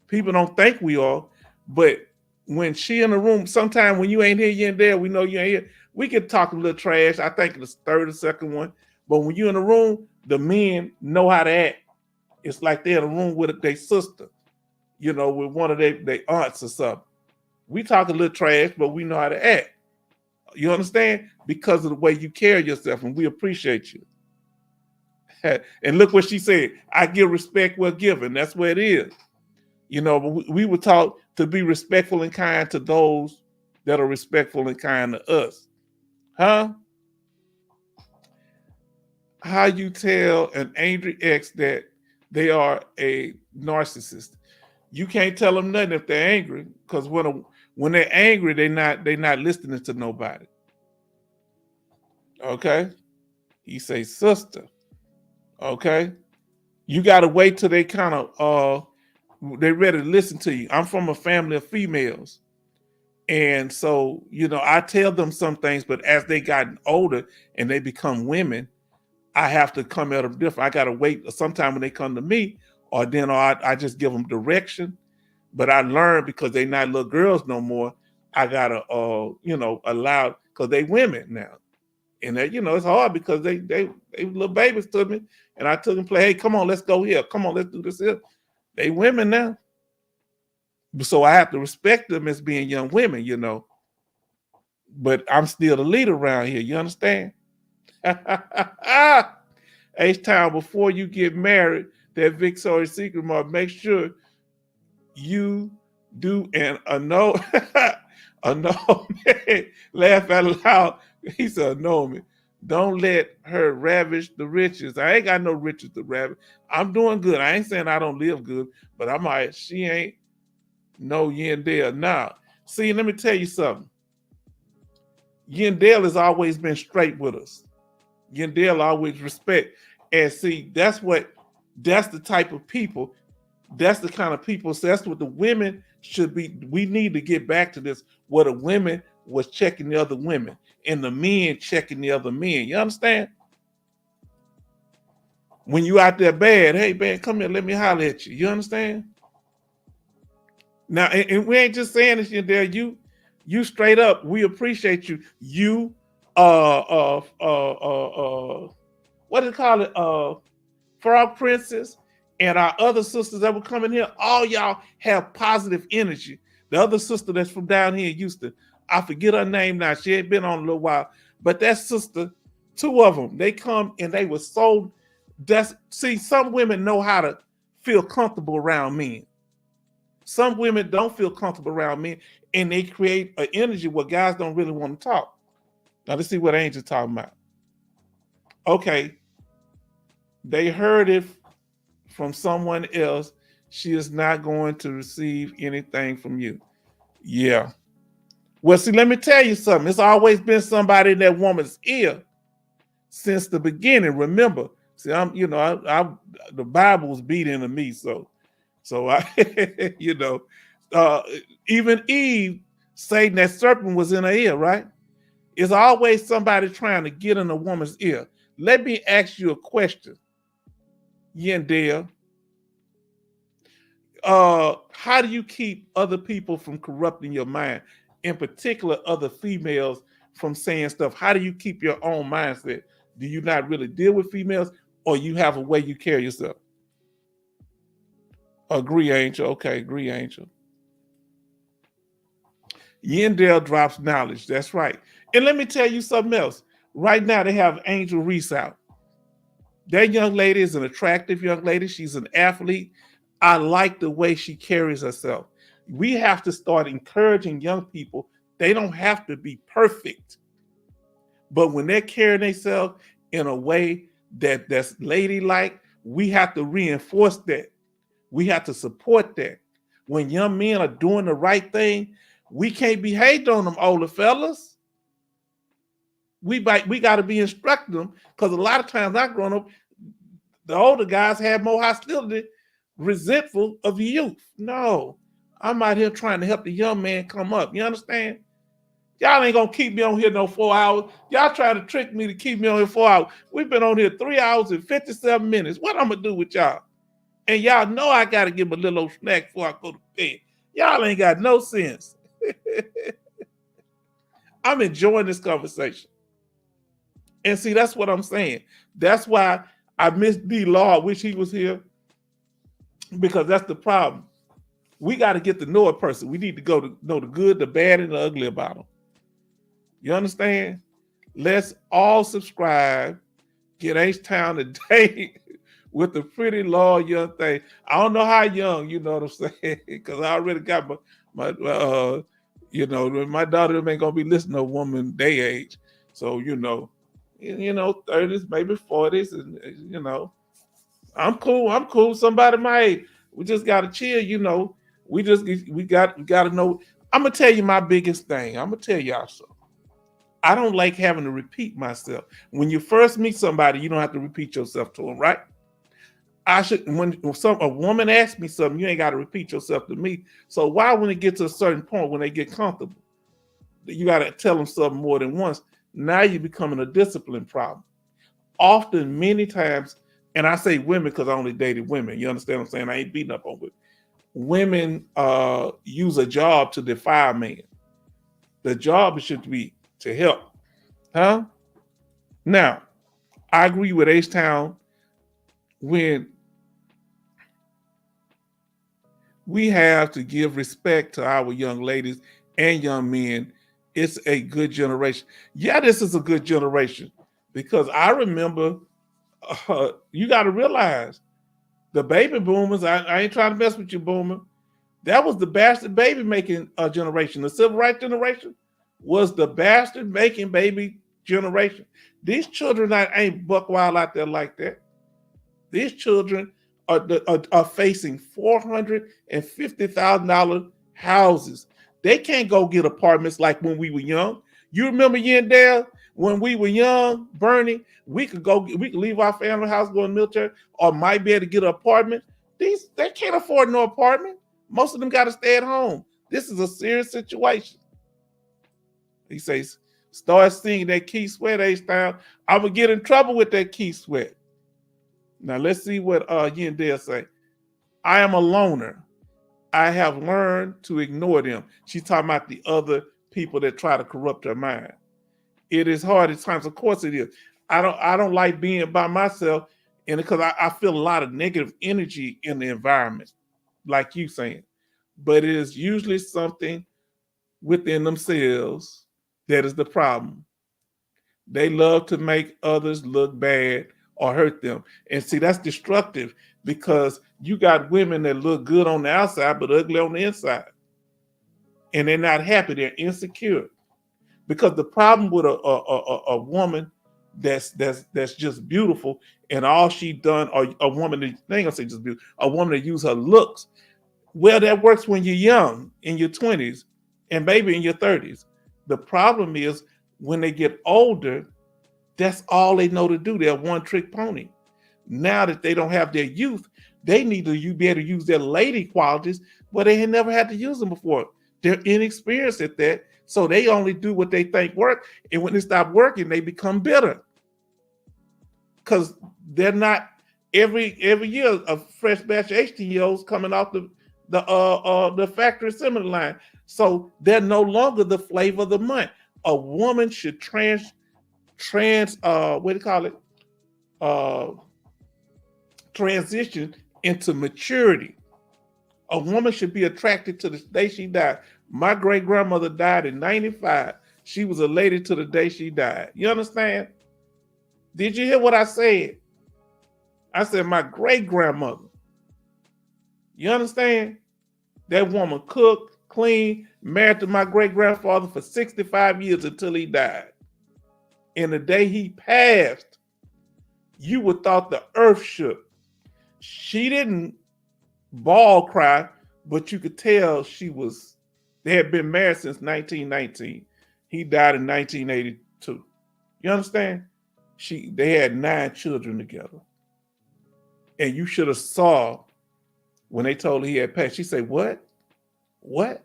People don't think we are, but when she in the room, sometime when you ain't here, you ain't there, we know you ain't here. We can talk a little trash. I think it's the third or second one. But when you're in the room, the men know how to act. It's like they're in a room with their sister, you know, with one of their aunts or something. We talk a little trash, but we know how to act. You understand? Because of the way you carry yourself, and we appreciate you. And look what she said. I give respect where given. That's where it is. You know, we were taught to be respectful and kind to those that are respectful and kind to us. Huh? How you tell an angry ex that they are a narcissist? You can't tell them nothing if they're angry, because when they're angry, they're not listening to nobody. Okay? He say, sister. Okay? You got to wait till they kind of they're ready to listen to you. I'm from a family of females. And so, you know, I tell them some things, but as they gotten older and they become women, I have to come at them different. I got to wait sometime when they come to me, or I just give them direction. But I learned, because they not little girls no more, I got to, you know, allow, because they women now. And that, you know, it's hard because they little babies to me. And I took them, play, hey, come on, let's go here. Come on, let's do this here. They women now. So I have to respect them as being young women, you know. But I'm still the leader around here. You understand? H-Town, before you get married, that Victoria's Secret mark, make sure you do an annulment. Laugh out loud. He said, annulment. Don't let her ravish the riches. I ain't got no riches to ravish. I'm doing good. I ain't saying I don't live good, but I'm like, she ain't no yen there now. See, let me tell you something. Yandel has always been straight with us. Yandel always respect. And see, that's the type of people, that's the kind of people, so that's what the women should be. We need to get back to this, where the women was checking the other women and the men checking the other men. You understand? When you out there bad, hey man, come here, let me holler at you. You understand? Now, and we ain't just saying this, Yandel. You straight up, we appreciate you. You what do you call it? Frog Princess and our other sisters that were coming here, all y'all have positive energy. The other sister that's from down here in Houston, I forget her name now. She ain't been on a little while, but that sister, two of them, they come and they were so. See, some women know how to feel comfortable around men. Some women don't feel comfortable around men, and they create an energy where guys don't really want to talk. Now let's see what Angel's talking about. Okay, they heard it from someone else. She is not going to receive anything from you. Yeah. Well, see, let me tell you something. It's always been somebody in that woman's ear since the beginning. Remember, see, the Bible was beat into me, so I, even Eve, Satan, that serpent was in her ear, right? It's always somebody trying to get in a woman's ear. Let me ask you a question, Yandel. How do you keep other people from corrupting your mind? In particular, other females from saying stuff. How do you keep your own mindset? Do you not really deal with females, or you have a way you carry yourself? Agree, Angel. Okay, agree, Angel. Yandel drops knowledge. That's right. And let me tell you something else. Right now, they have Angel Reese out. That young lady is an attractive young lady. She's an athlete. I like the way she carries herself. We have to start encouraging young people. They don't have to be perfect. But when they're carrying themselves in a way that's ladylike, we have to reinforce that. We have to support that. When young men are doing the right thing, we can't be hating on them older fellas. We got to be instructing them, because a lot of times I grown up, the older guys had more hostility, resentful of the youth. No, I'm out here trying to help the young man come up. You understand? Y'all ain't gonna keep me on here no 4 hours. Y'all trying to trick me to keep me on here 4 hours. We've been on here 3 hours and 57 minutes. What I'm gonna do with y'all? And y'all know I gotta give them a little old snack before I go to bed. Y'all ain't got no sense. I'm enjoying this conversation. And see, that's what I'm saying. That's why I miss D Law. I wish he was here, because that's the problem. We got to get to know a person. We need to go to know the good, the bad, and the ugly about them. You understand? Let's all subscribe. Get H-Town today with the pretty law young thing. I don't know how young, you know what I'm saying? Because I already got my daughter ain't gonna be listening to a woman day age. So 30s, maybe 40s, and I'm cool. Somebody my age. We just gotta chill, We got to know. I'm gonna tell you my biggest thing. I'm gonna tell y'all something. I don't like having to repeat myself. When you first meet somebody, you don't have to repeat yourself to them, right? When a woman asks me something, you ain't got to repeat yourself to me. So why, when it gets to a certain point, when they get comfortable, you got to tell them something more than once? Now you're becoming a discipline problem. Often, many times, and I say women because I only dated women. You understand what I'm saying? I ain't beating up on women. Women use a job to defy a man. The job should be to help. Huh? Now, I agree with H-Town when we have to give respect to our young ladies and young men. It's a good generation. Yeah, this is a good generation, because I remember, you got to realize, the baby boomers, I ain't trying to mess with you, boomer. That was the bastard baby making generation. The civil rights generation was the bastard making baby generation. These children ain't buck wild out there like that. These children are facing $450,000 houses. They can't go get apartments like when we were young. You remember Yandel when we were young, Bernie? We could leave our family house, go in the military, or might be able to get an apartment. They can't afford no apartment. Most of them got to stay at home. This is a serious situation. He says, start singing that Keith Sweat H-Town. I'm gonna get in trouble with that Keith Sweat. Now let's see what Yandel say. I am a loner. I have learned to ignore them. She's talking about the other people that try to corrupt her mind. It is hard at times. Of course it is. I don't like being by myself, and because I feel a lot of negative energy in the environment, like you saying. But it is usually something within themselves that is the problem. They love to make others look bad or hurt them. And see, that's destructive because you got women that look good on the outside but ugly on the inside. And they're not happy, they're insecure. Because the problem with a woman that's just beautiful and all she done, or a woman that they ain't gonna say just beautiful, a woman that use her looks, well, that works when you're young, in your 20s, and maybe in your 30s. The problem is when they get older, that's all they know to do. They're a one-trick pony. Now that they don't have their youth, they need to be able to use their lady qualities, but they had never had to use them before. They're inexperienced at that, so they only do what they think work, and when they stop working, they become bitter. Because they're not, every year a fresh batch of 18-year-olds coming off the factory assembly line. So they're no longer the flavor of the month. A woman should transition into maturity. A woman should be attracted to the day she died. My great grandmother died in 95. She was a lady to the day she died. You understand? Did you hear what I said? I said my great grandmother. You understand? That woman cooked, cleaned, married to my great grandfather for 65 years until he died. And the day he passed, you would thought the earth shook. She didn't bawl cry, but you could tell they had been married since 1919. He died in 1982. You understand? They had 9 children together. And you should have saw when they told her he had passed. She said, "What? What?"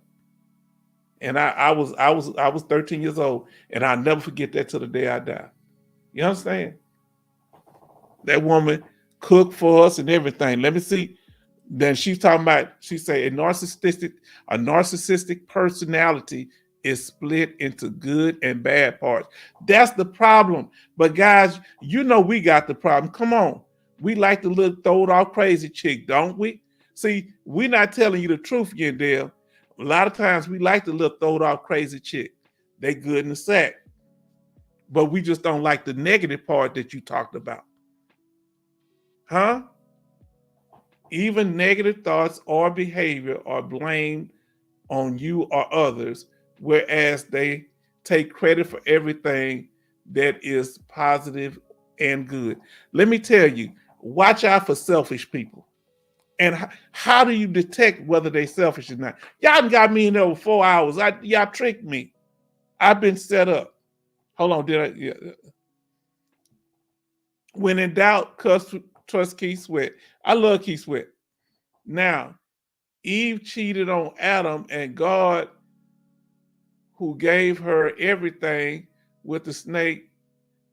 And I was 13 years old, and I'll never forget that till the day I die. You understand? That woman cooked for us and everything. Let me see. Then she's talking about, she said, a narcissistic personality is split into good and bad parts. That's the problem. But guys, you know we got the problem. Come on. We like to look throwed off crazy chick, don't we? See, we're not telling you the truth, Yandel. A lot of times we like to look throwed off crazy chick. They good in the sack. But we just don't like the negative part that you talked about. Huh? Even negative thoughts or behavior are blamed on you or others, whereas they take credit for everything that is positive and good. Let me tell you, watch out for selfish people. And how do you detect whether they're selfish or not? Y'all got me in there for 4 hours. Y'all tricked me. I've been set up. Hold on, Yeah. When in doubt, trust Keith Sweat. I love Keith Sweat. Now, Eve cheated on Adam, and God, who gave her everything with the snake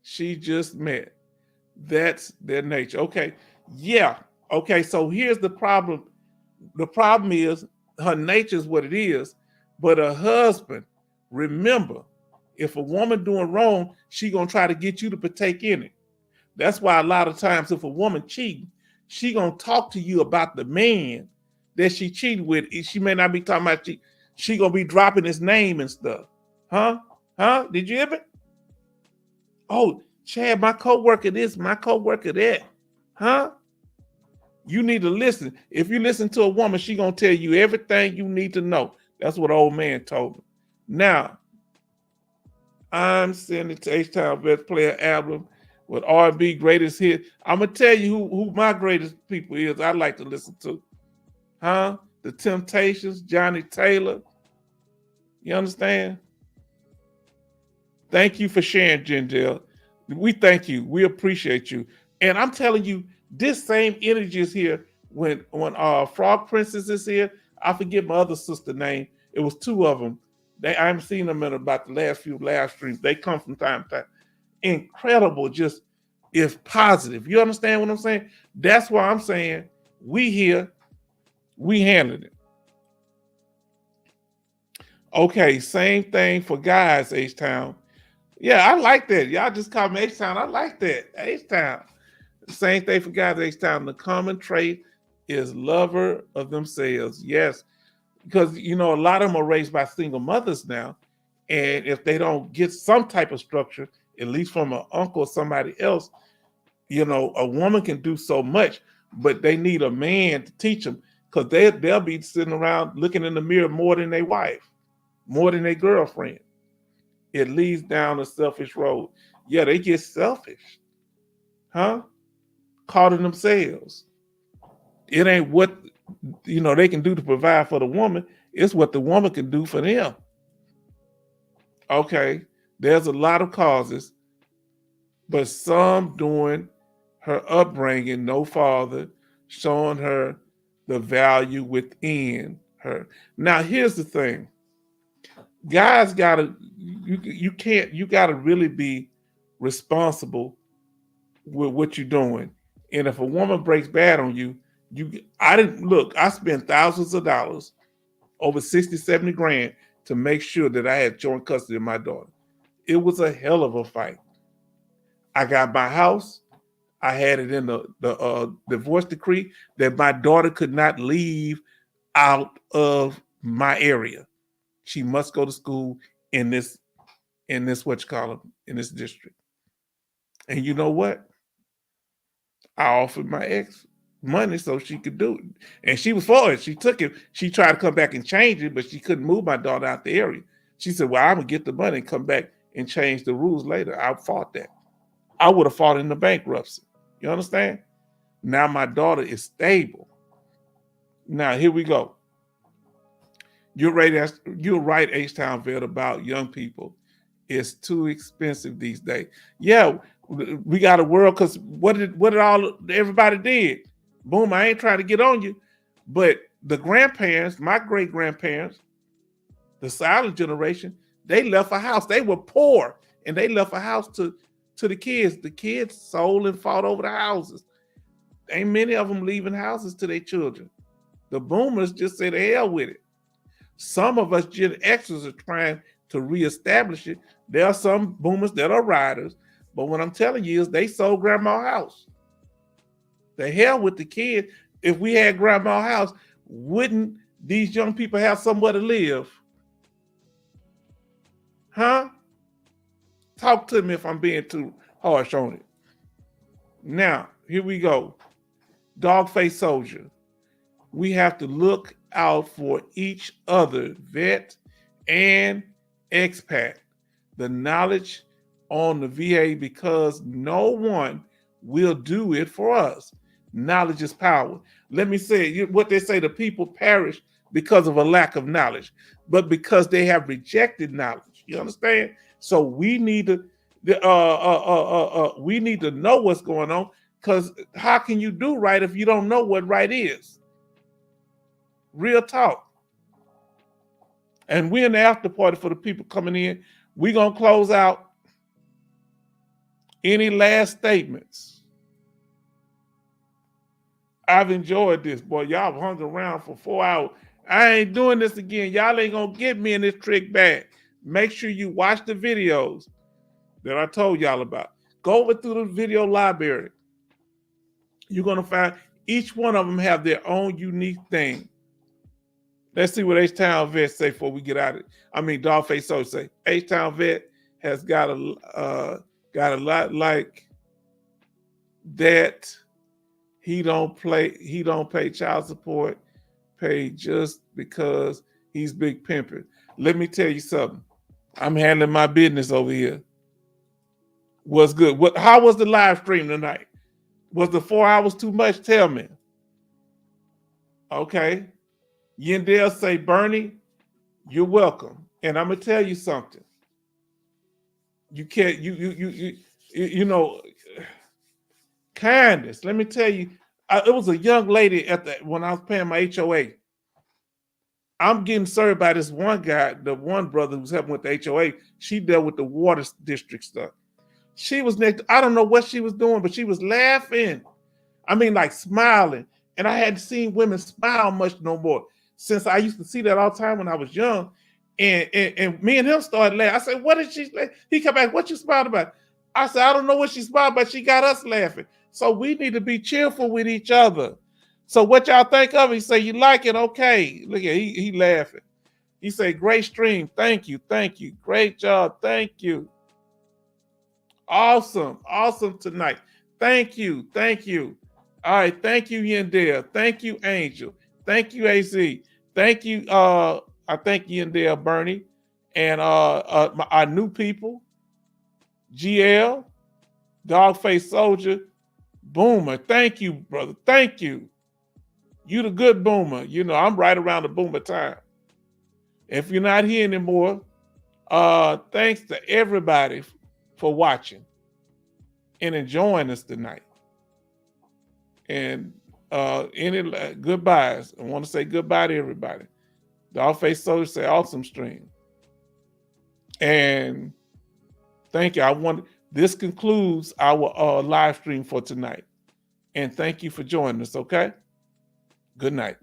she just met. That's their nature. Okay. Yeah. Okay. So here's the problem. The problem is her nature is what it is, but her husband, remember, if a woman doing wrong, she gonna try to get you to partake in it. That's why a lot of times if a woman cheating, she gonna talk to you about the man that she cheated with. She may not be talking about she gonna be dropping his name and stuff. Huh? Did you hear me? Oh, Chad, my coworker this, my coworker that. Huh? You need to listen. If you listen to a woman, she gonna tell you everything you need to know. That's what old man told me. Now, I'm sending to H-Town Best Player album with R&B greatest hit. I'm gonna tell you who my greatest people is. I like to listen to. Huh? The Temptations, Johnny Taylor. You understand? Thank you for sharing, Jindal. We thank you. We appreciate you. And I'm telling you, this same energy is here when Frog Princess is here. I forget my other sister name. It was two of them. I haven't seen them in about the last few live streams. They come from time to time. Incredible, just is positive. You understand what I'm saying? That's why I'm saying we here, we handled it. Okay, same thing for guys, H-Town. Yeah, I like that. Y'all just call me H-Town. I like that. H-Town. Same thing for guys, H-Town. The common trait is lover of themselves. Yes, because, you know, a lot of them are raised by single mothers now. And if they don't get some type of structure, at least from an uncle or somebody else, you know, a woman can do so much, but they need a man to teach them because they'll be sitting around looking in the mirror more than their wife, more than their girlfriend. It leads down a selfish road. Yeah, they get selfish, huh? Caught in themselves. It ain't what, you know, they can do to provide for the woman. It's what the woman can do for them. Okay, there's a lot of causes, but some doing her upbringing, no father, showing her the value within her. Now, here's the thing. Guys gotta, you gotta really be responsible with what you're doing. And if a woman breaks bad on you, I spent thousands of dollars, over 60, 70 grand to make sure that I had joint custody of my daughter. It was a hell of a fight. I got my house. I had it in the divorce decree that my daughter could not leave out of my area. She must go to school in this in this district. And you know what? I offered my ex money so she could do it. And she was for it. She took it. She tried to come back and change it, but she couldn't move my daughter out the area. She said, well, I'm going to get the money and come back and change the rules later. I fought that. I would have fought in the bankruptcy. You understand? Now my daughter is stable. Now, here we go. You're right, H-Town Vet, about young people. It's too expensive these days. Yeah, we got a world because what did everybody did? Boom, I ain't trying to get on you, but the grandparents, my great grandparents, the silent generation, they left a house. They were poor, and they left a house to the kids. The kids sold and fought over the houses. Ain't many of them leaving houses to their children. The boomers just said, hell with it. Some of us Gen Xers are trying to reestablish it. There are some boomers that are riders, but what I'm telling you is they sold grandma's house. The hell with the kid. If we had grandma's house, wouldn't these young people have somewhere to live? Huh? Talk to me if I'm being too harsh on it. Now, here we go. Dog-faced soldier. We have to look out for each other, vet and expat. The knowledge on the VA, because no one will do it for us. Knowledge is power. Let me say what they say, the people perish because of a lack of knowledge, but because they have rejected knowledge. You understand? So we need to know what's going on, because how can you do right if you don't know what right is? Real talk. And we're in the after party for the people coming in. We're going to close out. Any last statements? I've enjoyed this, boy. Y'all hung around for 4 hours. I ain't doing this again. Y'all ain't going to get me in this trick bag. Make sure you watch the videos that I told y'all about. Go over through the video library. You're going to find each one of them have their own unique thing. Let's see what H-Town Vet say before we get out of it. I mean, Dogface Soldier say H-Town Vet has got a lot like that. He don't pay child support, pay just because he's big pimping. Let me tell you something. I'm handling my business over here. What's good? How was the live stream tonight? Was the 4 hours too much? Tell me. Okay. Yendell say, Bernie, you're welcome. And I'm going to tell you something. You can't, you know, kindness. Let me tell you, it was a young lady when I was paying my HOA. I'm getting served by this one guy, the one brother who's helping with the HOA. She dealt with the water district stuff. She was next. I don't know what she was doing, but she was laughing. I mean, like smiling. And I hadn't seen women smile much no more since I used to see that all the time when I was young. And me and him started laughing. I said, "What did she?" He come back. "What you smiled about?" I said, "I don't know what she smiled, but she got us laughing." So we need to be cheerful with each other. So what y'all think of it? He say, "You like it? Okay." Look at he laughing. He say, "Great stream. Thank you. Thank you. Great job. Thank you. Awesome. Awesome tonight. Thank you. Thank you." All right. Thank you, Yandel. Thank you, Angel. Thank you, AZ. Thank you. I thank Yandel, Bernie, and our new people, GL, Dogface Soldier, Boomer. Thank you, brother. Thank you. You the good boomer. You know, I'm right around the boomer time. If you're not here anymore, thanks to everybody for watching and enjoying us tonight. And any goodbyes. I want to say goodbye to everybody. Dogface Soldier say awesome stream. And thank you. This concludes our live stream for tonight. And thank you for joining us, okay? Good night.